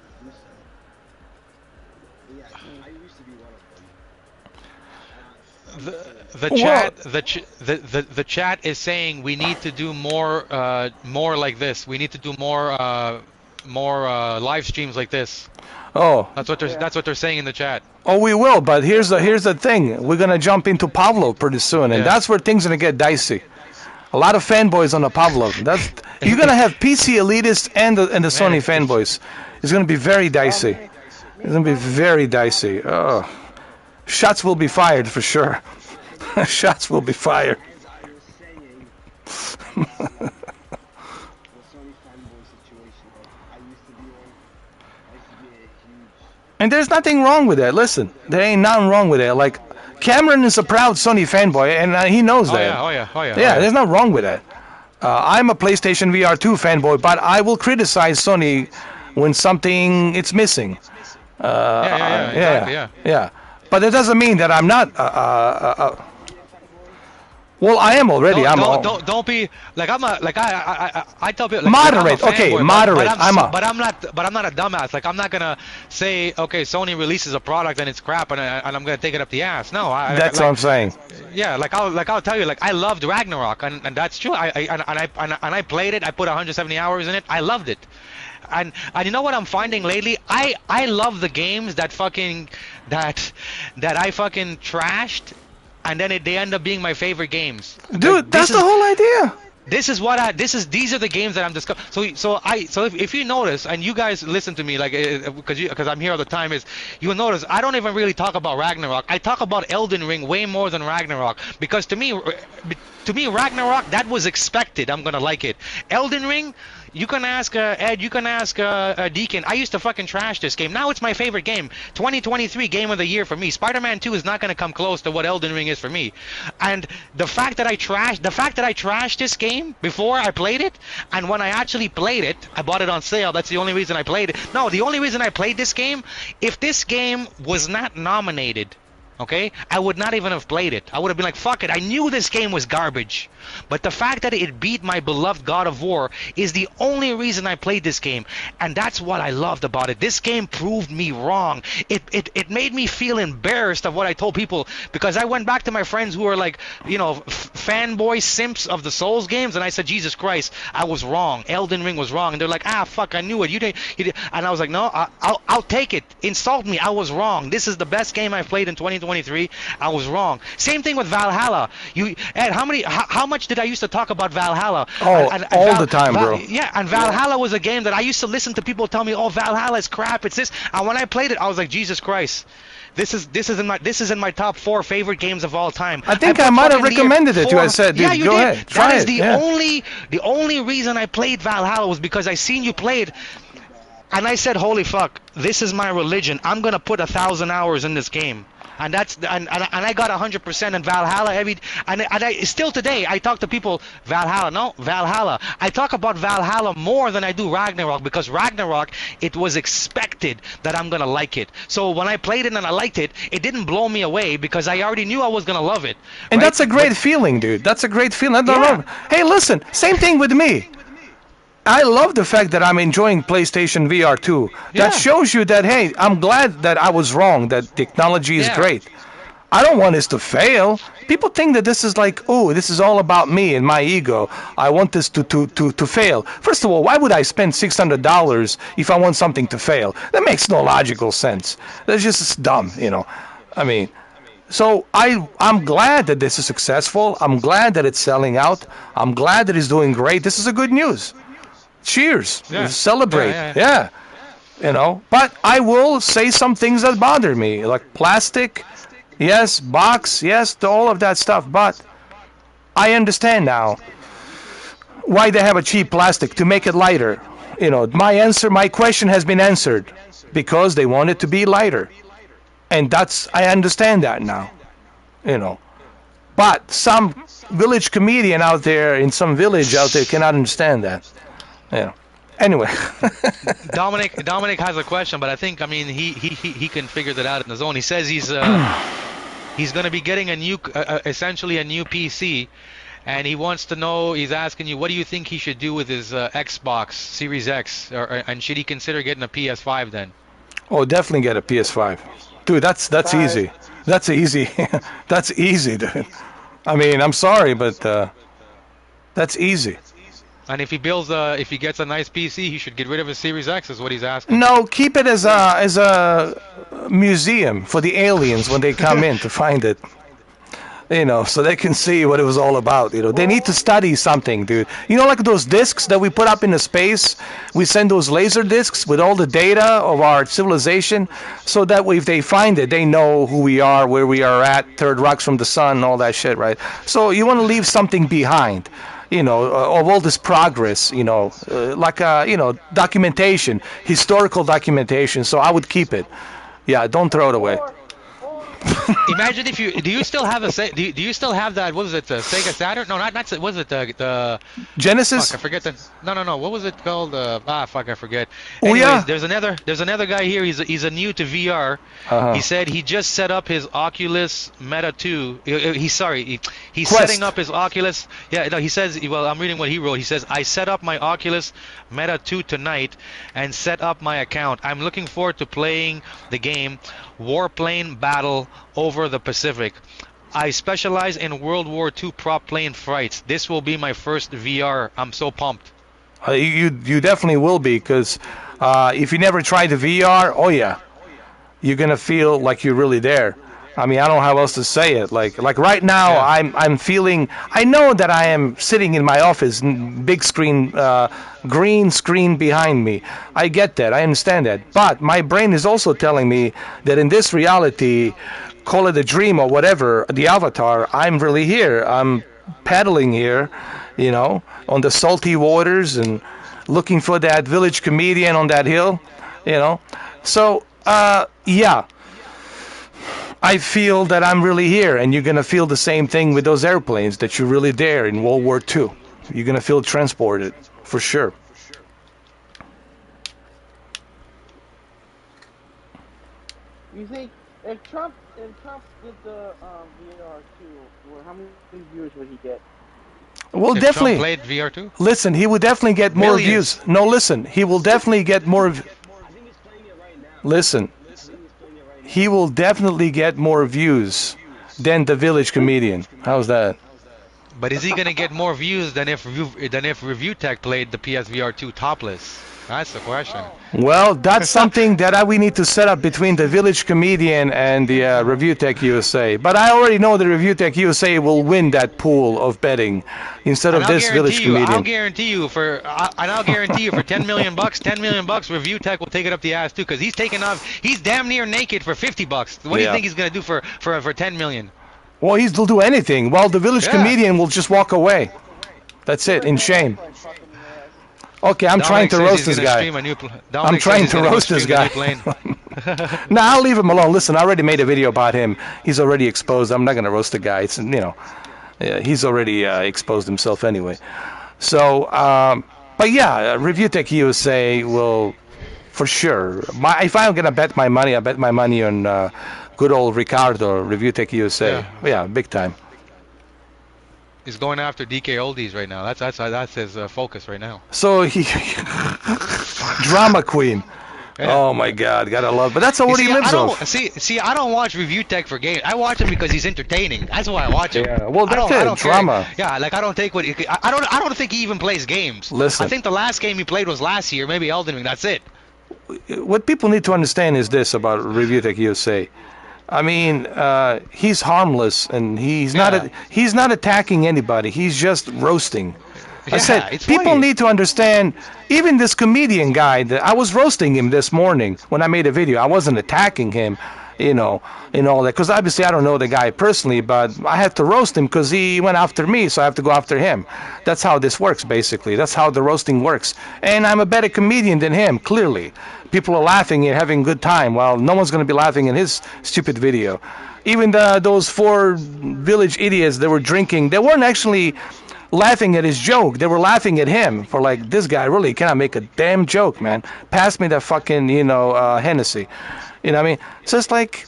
Yeah, I used to be one of them. I'm the saying, the Well, chat the chat is saying we need to do more like this. We need to do more live streams like this. oh, Yeah. That's what they're saying in the chat. oh, we will. But here's the thing. We're gonna jump into Pavlov pretty soon, and Yeah. that's where things are gonna get dicey. A lot of fanboys on the Pavlov. That's you're gonna have PC elitists and the Sony fanboys. It's gonna be very dicey. It's gonna be very dicey. Oh, shots will be fired for sure. Shots will be fired. as I was saying, the Sony fanboy situation. Like, I used to be one. I used to be a huge. And there's nothing wrong with that. Listen, there ain't nothing wrong with that. Like Cameron is a proud Sony fanboy, and he knows Oh that. yeah, oh yeah, oh yeah. Yeah, there's nothing wrong with that. I'm a PlayStation VR 2 fanboy, but I will criticize Sony when something it's missing. Yeah, exactly, yeah. Yeah. But it doesn't mean that I'm not. Well, I am already. Don't be like I tell people like, Moderate, I'm a okay, fanboy, moderate. but I'm not a dumbass. Like I'm not gonna say okay, Sony releases a product and it's crap and I'm gonna take it up the ass. No, That's what I'm saying. yeah, I'll tell you, like I loved Ragnarok and that's true. I played it. I put 170 hours in it. I loved it. And you know what I'm finding lately? I love the games that I fucking trashed, and then they end up being my favorate games. Dude, that's the whole idea. These are the games that I'm discovering. So if you notice, and you guys listen to me, like because I'm here all the time, is you'll notice I don't even really talk about Ragnarok. I talk about Elden Ring way more than Ragnarok because to me Ragnarok, that was expected. I'm gonna like it. Elden Ring. You can ask Ed, you can ask Deacon. I used to fucking trash this game. Now it's my favorite game. 2023 game of the year for me. Spider-Man 2 is not going to come close to what Elden Ring is for me. And the fact that I trashed this game before I played it, and when I actually played it, I bought it on sale. That's the only reason I played it. No, the only reason I played this game, if this game was not nominated, okay, I would not even have played it. I would have been like, fuck it. I knew this game was garbage. But the fact that it beat my beloved God of War is the only reason I played this game. And that's what I loved about it. This game proved me wrong. It made me feel embarrassed of what I told people, because I went back to my friends who were like, fanboy simps of the Souls games, and I said, Jesus Christ, I was wrong. Elden Ring was wrong. And they're like, fuck, I knew it. You didn't. And I was like, no, I'll take it. Insult me. I was wrong. This is the best game I've played in 2023. I was wrong. Same thing with Valhalla. Ed, how much did I used to talk about Valhalla? Oh, all the time, bro. Yeah, and Valhalla was a game that I used to listen to people tell me, oh, Valhalla is crap. It's this. And when I played it, I was like, Jesus Christ. This is in my top 4 favorite games of all time. I think I might have recommended it to you. I said, dude, yeah, you go did. ahead, try that is it. the only reason I played Valhalla was because I seen you play it, and I said, holy fuck, this is my religion. I'm gonna put 1,000 hours in this game. And I got 100% in Valhalla and I still today I talk to people Valhalla. I talk about Valhalla more than I do Ragnarok, because Ragnarok, it was expected that I'm gonna like it. So when I played it and I liked it, it didn't blow me away because I already knew I was gonna love it. And right? that's a great feeling, dude. That's a great feeling. Yeah. Hey, listen, same thing with me. I love the fact that I'm enjoying PlayStation VR 2. Yeah. That shows you that, hey, I'm glad that I was wrong, that technology is Yeah. great. I don't want this to fail. People think that this is like, oh, this is all about me and my ego. I want this to fail. First of all, why would I spend $600 if I want something to fail? That makes no logical sense. That's just dumb, I mean, so I'm glad that this is successful. I'm glad that it's selling out. I'm glad that it's doing great. This is a good news. Cheers. Yeah. Celebrate. Yeah. But I will say some things that bother me, like plastic, yes, box, yes, to all of that stuff. But I understand now why they have a cheap plastic, to make it lighter. My question has been answered because they want it to be lighter, and I understand that now. You know, but some village comedian out there in some village out there cannot understand that. Anyway. Dominic has a question, but I think he can figure that out in his own. He says he's going to be getting a new essentially a new PC, and he wants to know. He's asking you, what do you think he should do with his Xbox Series X, and should he consider getting a PS5 then? Oh, definitely get a PS5, dude. That's easy. That's easy. That's easy, dude. I mean, I'm sorry, but that's easy. And if he gets a nice PC, he should get rid of his Series X, is what he's asking. No, keep it as a museum for the aliens when they come in to find it. So they can see what it was all about. They need to study something, dude. Like those discs that we put up into space. We send those laser discs with all the data of our civilization, so that way if they find it, they know who we are, where we are at, third rocks from the sun, all that shit, right? So you want to leave something behind. Of all this progress, like documentation, historical documentation. So I would keep it. Yeah, don't throw it away. Imagine if do you still have do you still have that? What was it? The Sega Saturn? No, not. What was it? The Genesis? Fuck, I forget the. No. What was it called? Fuck, I forget. Anyways, oh yeah. There's another guy here. He's a new to VR. He said he just set up his Oculus Meta 2. He's Quest. setting up his Oculus. Yeah, no. He says. Well, I'm reading what he wrote. He says, I set up my Oculus Meta 2 tonight and set up my account. I'm looking forward to playing the game Warplane Battle over the Pacific. I specialize in World War II prop plane fights. This will be my first VR. I'm so pumped. You definitely will be, because if you never tried the VR, oh yeah, you're gonna feel like you're really there. I mean, I don't know how else to say it. Like right now, yeah. I'm feeling. I know that I am sitting in my office, big screen, green screen behind me. I get that. I understand that. But my brain is also telling me that in this reality, call it a dream or whatever, the avatar, I'm really here. I'm paddling here, on the salty waters and looking for that village comedian on that hill, So, yeah. I feel that I'm really here, and you're going to feel the same thing with those airplanes, that you're really there in World War II. You're going to feel transported, for sure. You think if Trump did the VR 2, how many viewers would he get? Well, if definitely. Trump played VR 2? Listen, he would definitely get more views. No, listen, he will definitely get more. Listen. He will definitely get more views than the village comedian. How's that? But is he going to get more views than if Review Tech played the PSVR 2 topless? That's the question. Well, that's something that we need to set up between the village comedian and the Review Tech USA. But I already know the Review Tech USA will win that pool of betting instead of this village comedian. I'll guarantee you for $10 million, $10 million, Review Tech will take it up the ass too, because he's taking off. He's damn near naked for $50. What do you think he's going to do for $10 million? Well, he'll do anything. Well, the village comedian will just walk away. That's it, in shame. Okay, I'm trying to roast this guy. I'm trying to roast this guy. No, I'll leave him alone. Listen, I already made a video about him. He's already exposed. I'm not going to roast the guy. It's, he's already exposed himself anyway. So, but yeah, Review Tech USA will, for sure. If I'm going to bet my money, I bet my money on good old Ricardo, Review Tech USA. Yeah, big time. He's going after DK Oldies right now. That's his focus right now. So he drama queen. Yeah. Oh my God, gotta love. But that's what he lives off. See, I don't watch Review Tech for games. I watch him because he's entertaining. That's why I watch him. Yeah, well, that's it. Drama. Yeah, like I don't take what I don't think he even plays games. Listen, I think the last game he played was last year, maybe Elden Ring. That's it. What people need to understand is this about Review Tech USA. I mean, he's harmless, and he's not attacking anybody. He's just roasting. I said people need to understand. Even this comedian guy, I was roasting him this morning when I made a video. I wasn't attacking him. you know, and all that. Because obviously I don't know the guy personally, but I had to roast him because he went after me, so I have to go after him. That's how this works, basically. That's how the roasting works. And I'm a better comedian than him, clearly. People are laughing and having a good time, while no one's going to be laughing in his stupid video. Even those 4 village idiots that were drinking, they weren't actually laughing at his joke. They were laughing at him for like, this guy really cannot make a damn joke, man. Pass me that fucking, Hennessy. You know what I mean? So it's like,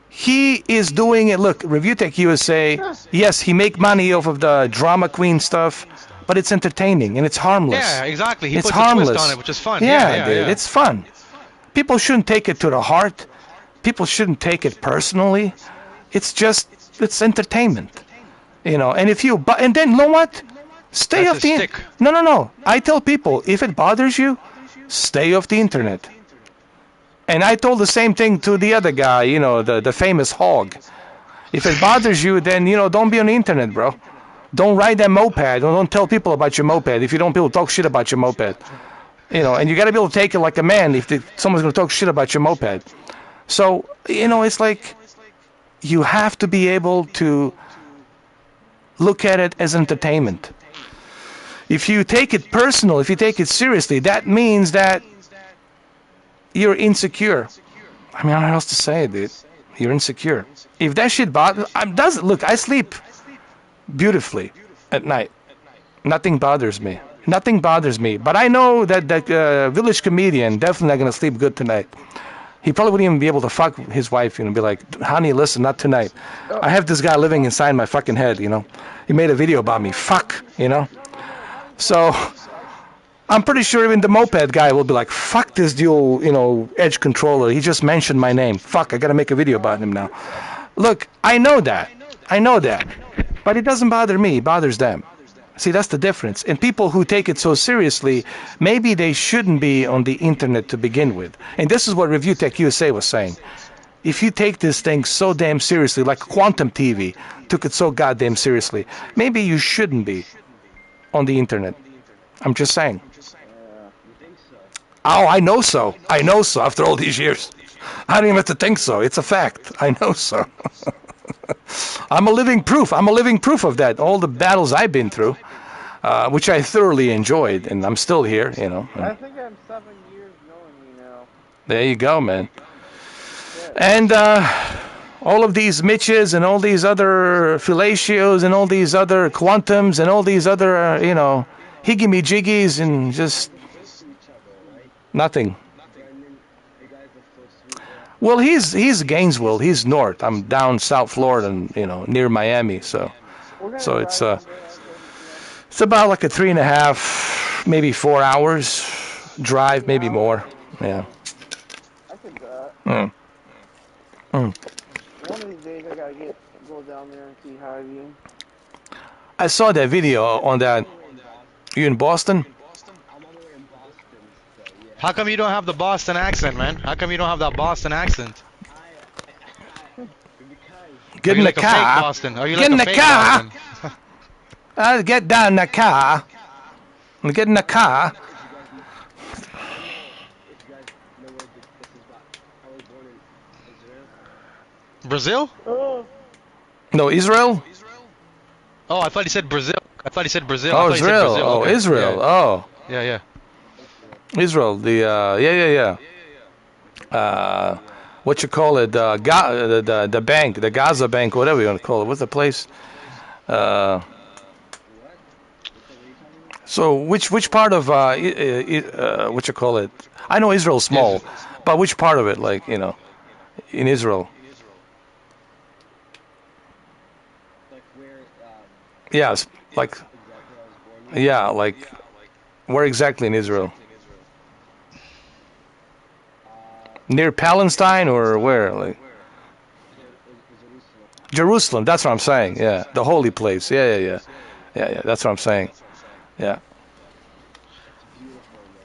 he is doing it. Look, Review Tech USA, yes, he make money off of the drama queen stuff, but it's entertaining and it's harmless. Yeah, exactly. He It's puts harmless. a twist on it, which is fun. Yeah, dude, it's fun. People shouldn't take it to the heart. People shouldn't take it personally. It's entertainment. And if you, and then you know what? Stay That's off the a stick. No. I tell people, if it bothers you, stay off the internet. And I told the same thing to the other guy, the famous hog. If it bothers you, then don't be on the internet, bro. Don't ride that moped. Don't tell people about your moped. If you don't, people talk shit about your moped. And you got to be able to take it like a man if someone's going to talk shit about your moped. So, it's like you have to be able to look at it as entertainment. If you take it personal, if you take it seriously, that means that you're insecure. I mean, I don't know how else to say it, dude. You're insecure. If that shit bothers, look, I sleep beautifully at night. Nothing bothers me. Nothing bothers me. But I know that village comedian definitely not gonna sleep good tonight. He probably wouldn't even be able to fuck his wife, be like, honey, listen, not tonight. I have this guy living inside my fucking head, He made a video about me. Fuck, So, I'm pretty sure even the moped guy will be like, fuck this dual, edge controller. He just mentioned my name. Fuck, I gotta make a video about him now. Look, I know that. But it doesn't bother me, it bothers them. See, that's the difference. And people who take it so seriously, maybe they shouldn't be on the internet to begin with. And this is what Review Tech USA was saying. If you take this thing so damn seriously, like Quantum TV took it so goddamn seriously, maybe you shouldn't be on the internet. I'm just saying. Oh, I know so. After all these years. I don't even have to think so. It's a fact. I know so. I'm a living proof of that. All the battles I've been through, which I thoroughly enjoyed, and I'm still here, I think I'm 7 years knowing you now. There you go, man. And all of these Mitches and all these other Felatios and all these other Quantums and all these other, higgy-me-jiggies and just nothing. Well, he's Gainesville. He's north. I'm down South Florida, and, near Miami. So it's about like a 3.5, maybe 4 hours drive, maybe more. Yeah. I could do that. Mm. One of these days I gotta go down there and see how you. I saw that video on that. You in Boston? How come you don't have the Boston accent, man? How come you don't have that Boston accent? Get in the like a car. fake Boston? Are you Get like in a the fake car. Boston? I'll get down in the car. Get in the car. Brazil? Oh, No, Israel? Oh, I thought he said Brazil. I thought he said Brazil. Oh, I thought he said Israel. Brazil. Oh, Okay. Israel. Yeah. Oh, Yeah. Israel. The what you call it? The bank, the Gaza bank, whatever you want to call it. What's the place? So which part of what you call it? I know Israel's small, but which part of it, like in Israel? Yes, like where exactly in Israel? Near Palestine or where? Like Jerusalem. That's what I'm saying. Yeah, the holy place. Yeah. That's what I'm saying. Yeah.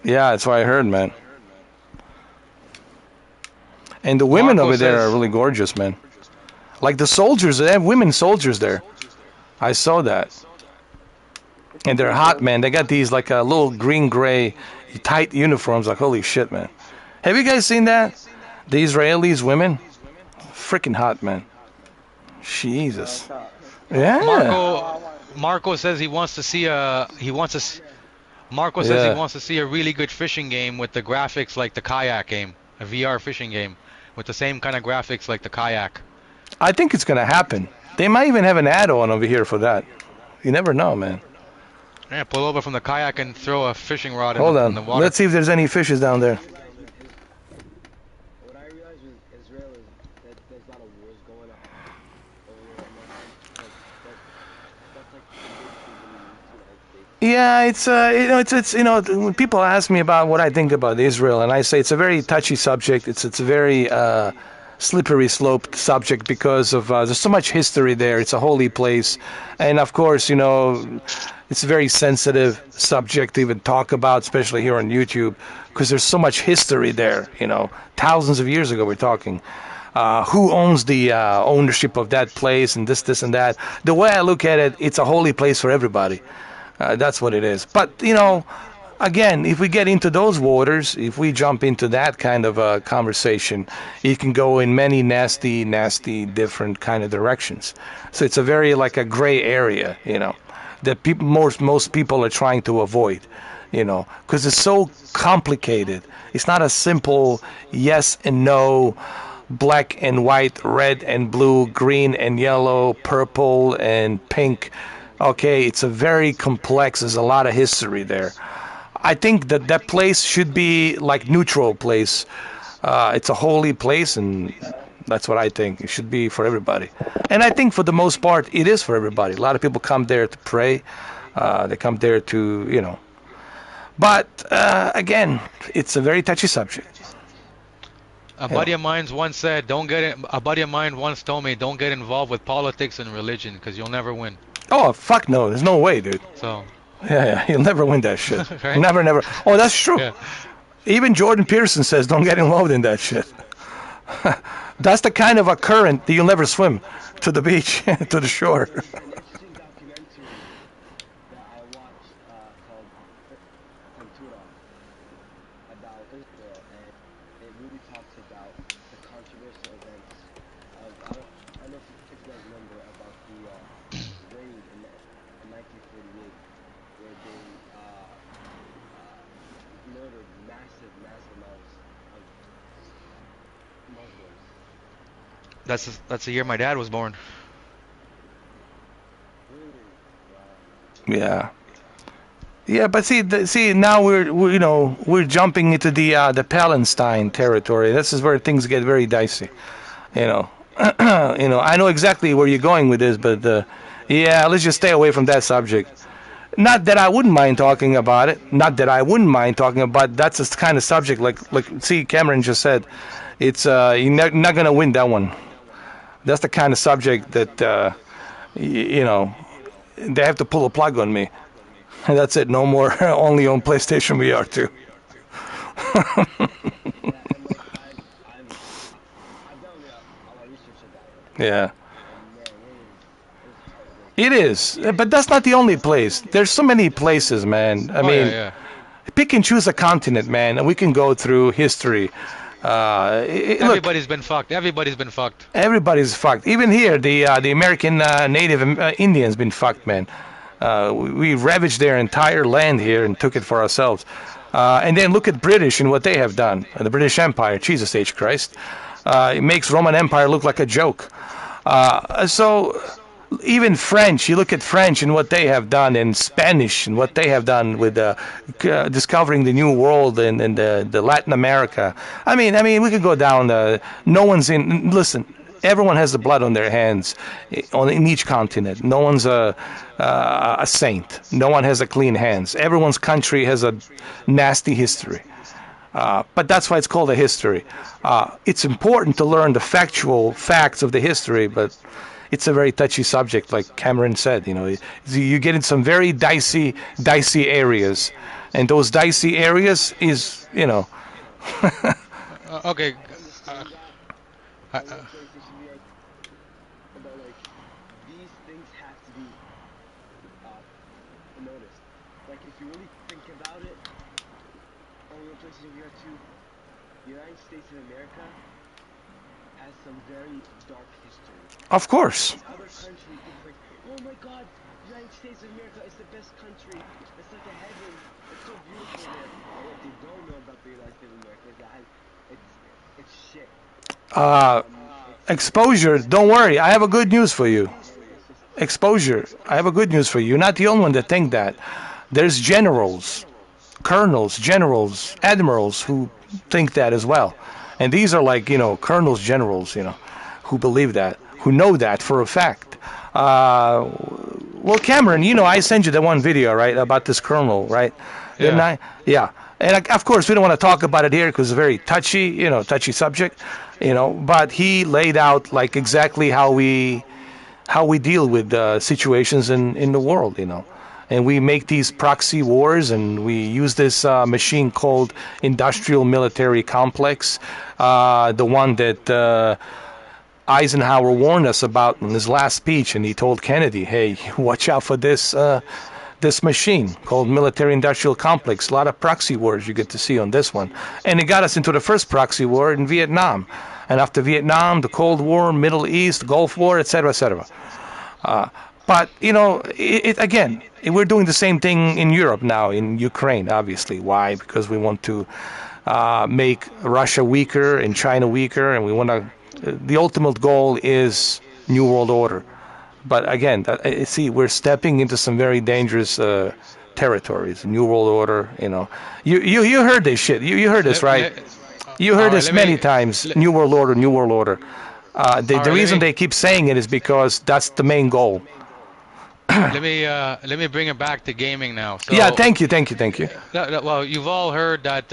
Yeah, that's what I heard, man. And the women Marco over there says- are really gorgeous, man. Like the soldiers, they have women soldiers there. I saw that. And they're hot, man. They got these like little green-gray tight uniforms. Like, holy shit, man. Have you guys seen that? The Israelis women? freaking hot, man. Jesus. It's hot. Yeah. Marco I want to do. Marco says he wants to see Marco says he Yeah. wants to see a really good fishing game with the graphics like the Kayak game, a VR fishing game with the same kind of graphics like the Kayak. I think it's gonna happen. They might even have an add-on over here for that. You never know, man. Yeah, pull over from the Kayak and throw a fishing rod Hold in the on. water. Let's see if there's any fishes down there. What I realized with Israel is that there's a lot of wars going on over there right now. That's like the big thing when you move to the United States. Yeah, it's when people ask me about what I think about Israel, and I say it's a very touchy subject. It's a very slippery sloped subject because of there's so much history there. It's a holy place, and of course, it's a very sensitive subject to even talk about, especially here on YouTube, because there's so much history there. Thousands of years ago we're talking. Who owns the ownership of that place and this and that. The way I look at it, it's a holy place for everybody. That's what it is. But, again, if we get into those waters, if we jump into that kind of a conversation, it can go in many nasty, nasty, different kind of directions. So it's a very like a gray area, that most people are trying to avoid, because it's so complicated. It's not a simple yes and no, black and white, red and blue, green and yellow, purple and pink. Okay, it's a very complex. There's a lot of history there. I think that place should be like neutral place. It's a holy place, and that's what I think. It should be for everybody. And I think for the most part, it is for everybody. A lot of people come there to pray. They come there to. But again, it's a very touchy subject. A buddy of mine once said, "Don't get it." A buddy of mine once told me, "Don't get involved with politics and religion because you'll never win." Oh, fuck no. There's no way, dude. So, Yeah, you'll never win that shit. Right? Never, never. Oh, that's true. yeah. Even Jordan Peterson says don't get involved in that shit. That's the kind of a current that you'll never swim to the beach, to the shore. There's an interesting documentary that I watched called Cultura about Israel, and it really talks about the controversial events of I don't know if you guys remember about the raid in 1948 where they murdered massive amounts of Muslims. That's the year my dad was born. Really? Yeah. Yeah, but see, now we're jumping into the Palestine territory. This is where things get very dicey. I know exactly where you're going with this, but yeah, let's just stay away from that subject. Not that I wouldn't mind talking about it. Not that I wouldn't mind talking about. That's the kind of subject like see, Cameron just said, it's you're not gonna win that one. That's the kind of subject that they have to pull a plug on me. And that's it. No more. Only on PlayStation VR 2. Yeah, and like I've done a lot of research about it, Yeah. and man, it is heartbreaking. It is, but that's not the only place. There's so many places, man. I Oh mean, yeah. pick and choose a continent, man, and we can go through history. Look, Everybody's been fucked. Everybody's been fucked. everybody's fucked. Even here, the American Native Indians been fucked, man. We ravaged their entire land here and took it for ourselves. And then look at British and what they have done. The British Empire, Jesus H. Christ. It makes Roman Empire look like a joke. So even French, you look at French and what they have done, and Spanish and what they have done with discovering the New World and the Latin America. I mean, we could go down. No one's in. Listen, everyone has the blood on their hands in each continent. No one's a saint. No one has a clean hands. Everyone's country has a nasty history. But that's why it's called a history. It's important to learn the factual facts of the history, but it's a very touchy subject, like Cameron said. You get in some very dicey areas, and those dicey areas is, Okay. I understand that. PlayStation VR, but like these things have to be noticed. Like if you really think about it, on PlayStation VR 2, the United States of America has some very dark history. Of course. In other countries, people like, oh my God, United States of America is the best country. It's like a heaven. It's so beautiful there. But what they don't know about the United States of America is that it's shit. Uh, Exposure. Don't worry. I have a good news for you. It's just Exposure. I have a good news for you. You're not the only one that think that. There's generals, colonels, generals, admirals who think that as well. And these are like, colonels, generals, who believe that, who know that for a fact. Well, Cameron, I sent you the one video, right, about this colonel, right? Didn't Yeah. I? Yeah. And of course, we don't want to talk about it here because it's a very touchy subject, but he laid out like exactly how we deal with situations in the world, and we make these proxy wars, and we use this machine called industrial military complex, the one that Eisenhower warned us about in his last speech, and he told Kennedy, "Hey, watch out for this machine called military industrial complex." A lot of proxy wars you get to see on this one, and it got us into the first proxy war in Vietnam, and after Vietnam, the Cold War, Middle East, Gulf War, etc., etc. But again, we're doing the same thing in Europe now, in Ukraine, obviously. Why? Because we want to make Russia weaker and China weaker, and we want to. The ultimate goal is New World Order. But again, see, we're stepping into some very dangerous territories. New World Order. You heard this shit. You heard this, right? You heard All right, this many times. New World Order, New World Order. The all right, reason they keep saying it is because that's the main goal. let me bring it back to gaming now. So, Yeah, thank you. well, you've all heard that.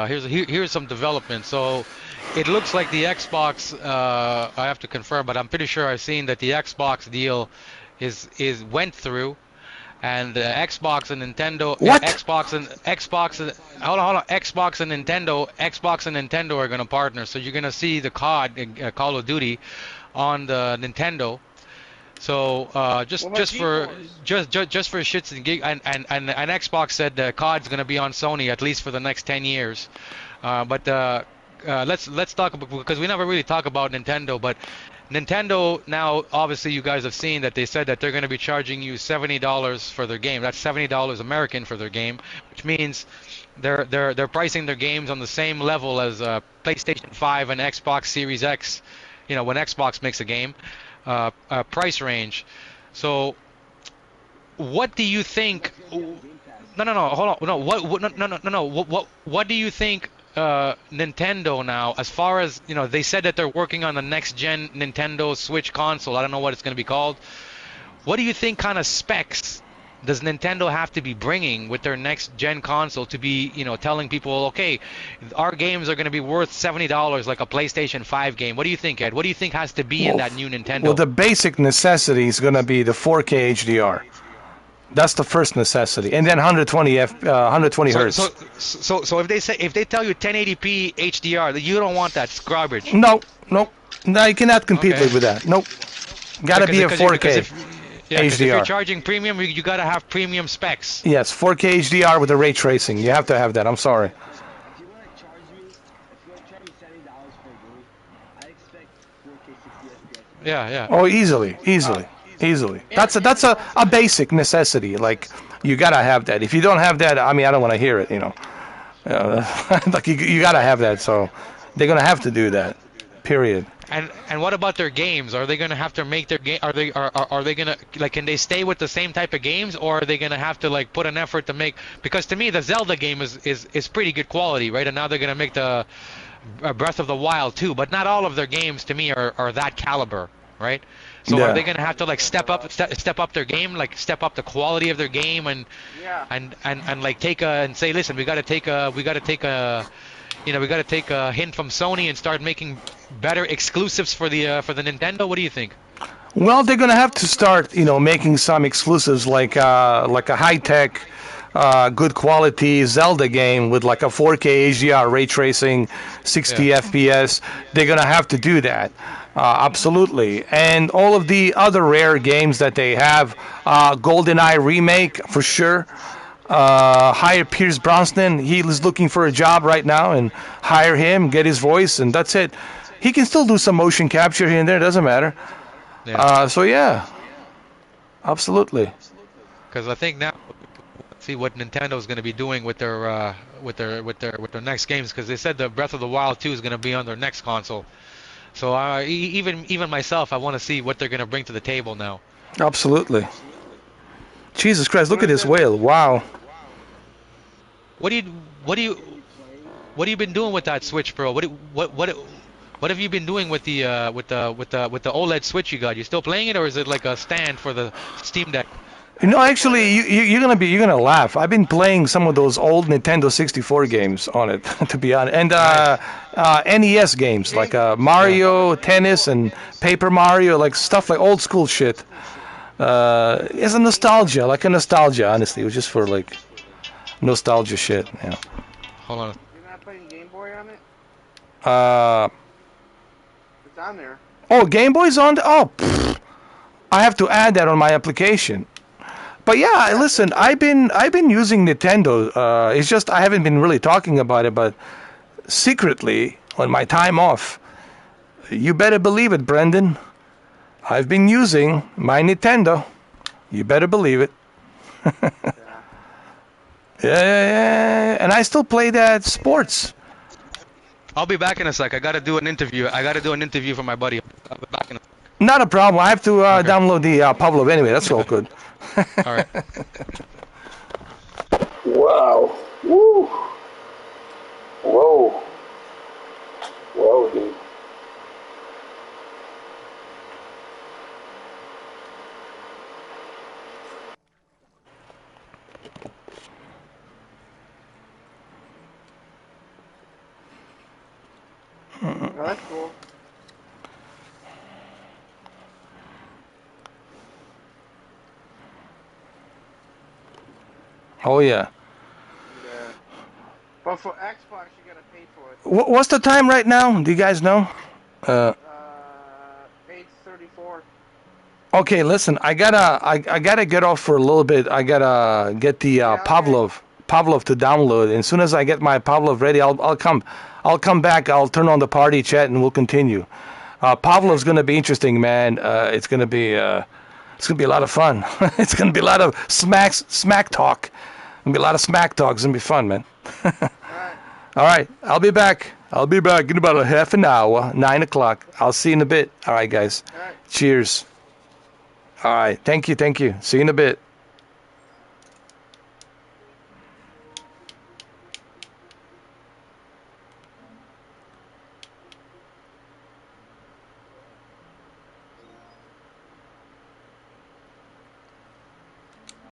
Here's some development. So, it looks like the Xbox. I have to confirm, but I'm pretty sure I've seen that the Xbox deal is went through, and the Xbox and Nintendo. What? Hold on. Xbox and Nintendo are gonna partner. So you're gonna see the COD, Call of Duty, on the Nintendo. So just What about just for GeForce? just for shits and gigs, and Xbox said the COD's going to be on Sony at least for the next 10 years. But let's talk about, because we never really talk about Nintendo. But Nintendo now, obviously, you guys have seen that they said that they're going to be charging you $70 for their game. That's $70 American for their game, which means they're pricing their games on the same level as PlayStation 5 and Xbox Series X. When Xbox makes a game. Price range. So, what do you think? Game Pass. No, hold on. No, no. What do you think? Nintendo now, as far as they said that they're working on the next gen Nintendo Switch console. I don't know what it's going to be called. What do you think kind of specs does Nintendo have to be bringing with their next gen console to be, telling people, okay, our games are going to be worth $70 like a PlayStation 5 game? What do you think, Ed? What do you think has to be in that new Nintendo? Well, the basic necessity is going to be the 4K HDR. That's the first necessity, and then 120 hertz. So if they tell you 1080p HDR, you don't want that. It's garbage. No, you cannot compete Okay. with that. Nope, gotta be a 4K If HDR. you're charging premium, you gotta have premium specs. Yes, 4K HDR with the ray tracing. You have to have that. I'm sorry. If you want to charge me $70 for a game, I expect 4K 60 FPS. Yeah. Oh, easily. That's a basic necessity. Like, you gotta have that. If you don't have that, I don't want to hear it. Like you gotta have that. So they're gonna have to do that. Period. And what about their games? Are they gonna have to make their game? Are they gonna, like, can they stay with the same type of games, or are they gonna have to like put an effort to make? Because to me, the Zelda game is pretty good quality, right? And now they're gonna make the Breath of the Wild too, but not all of their games to me are that caliber, right? So Yeah. are they gonna have to like step up their game, like step up the quality of their game, and Yeah. and like and say, listen, we gotta take a hint from Sony and start making better exclusives for the Nintendo. What do you think? Well, they're gonna have to start, making some exclusives like a high-tech, good quality Zelda game with like a 4K HDR ray tracing, 60 Yeah. FPS. They're gonna have to do that, absolutely. And all of the other rare games that they have, GoldenEye remake for sure. Hire Pierce Brosnan. He is looking for a job right now, and hire him, get his voice, and that's it. he can still do some motion capture here and there. Doesn't matter. Yeah. So yeah, absolutely. Because I think now, see what Nintendo's going to be doing with their next games. Because they said the Breath of the Wild 2 is going to be on their next console. So even myself, I want to see what they're going to bring to the table now. Absolutely. Jesus Christ! Look When at is this it? whale. Wow. What do you what do you what have you been doing with that Switch, bro? What have you been doing with the OLED Switch you got? You still playing it, or is it like a stand for the Steam Deck? No, actually, you're gonna laugh. I've been playing some of those old Nintendo 64 games on it, to be honest, and Nice. NES games like Yeah. Mario Tennis and Paper Mario, like stuff like old school shit. It's a nostalgia, like a nostalgia. Honestly, it was just for like nostalgia shit. Yeah. Hold on. You're not playing Game Boy on it? Uh, It's on there. oh, Game Boy's on. Oh, pfft, I have to add that on my application. But yeah, listen, I've been using Nintendo. It's just I haven't been really talking about it, but secretly on my time off, you better believe it, Brendan. I've been using my Nintendo. You better believe it. Yeah, and I still play that sports. I'll be back in a sec. I got to do an interview. I got to do an interview for my buddy. I'll be back in a Not a problem. I have to Okay. download the Pavlov anyway. That's all good. All right. Wow. Woo. Whoa. Whoa, dude. Oh, that's cool. Oh yeah. Yeah. But for Xbox, you gotta pay for it. What's the time right now? Do you guys know? 8:34. Okay, listen. I gotta get off for a little bit. I gotta get the Yeah, okay. Pavlov to download. And as soon as I get my Pavlov ready, I'll come back. I'll turn on the party chat and we'll continue. Pavlov's gonna be interesting, man. It's gonna be a lot of fun. It's gonna be a lot of smack talk. Gonna be a lot of smack talk. It's gonna be fun, man. Alright. All right, I'll be back. I'll be back in about a half an hour, 9 o'clock. I'll see you in a bit. All right, guys. Alright. Cheers. All right, thank you. See you in a bit.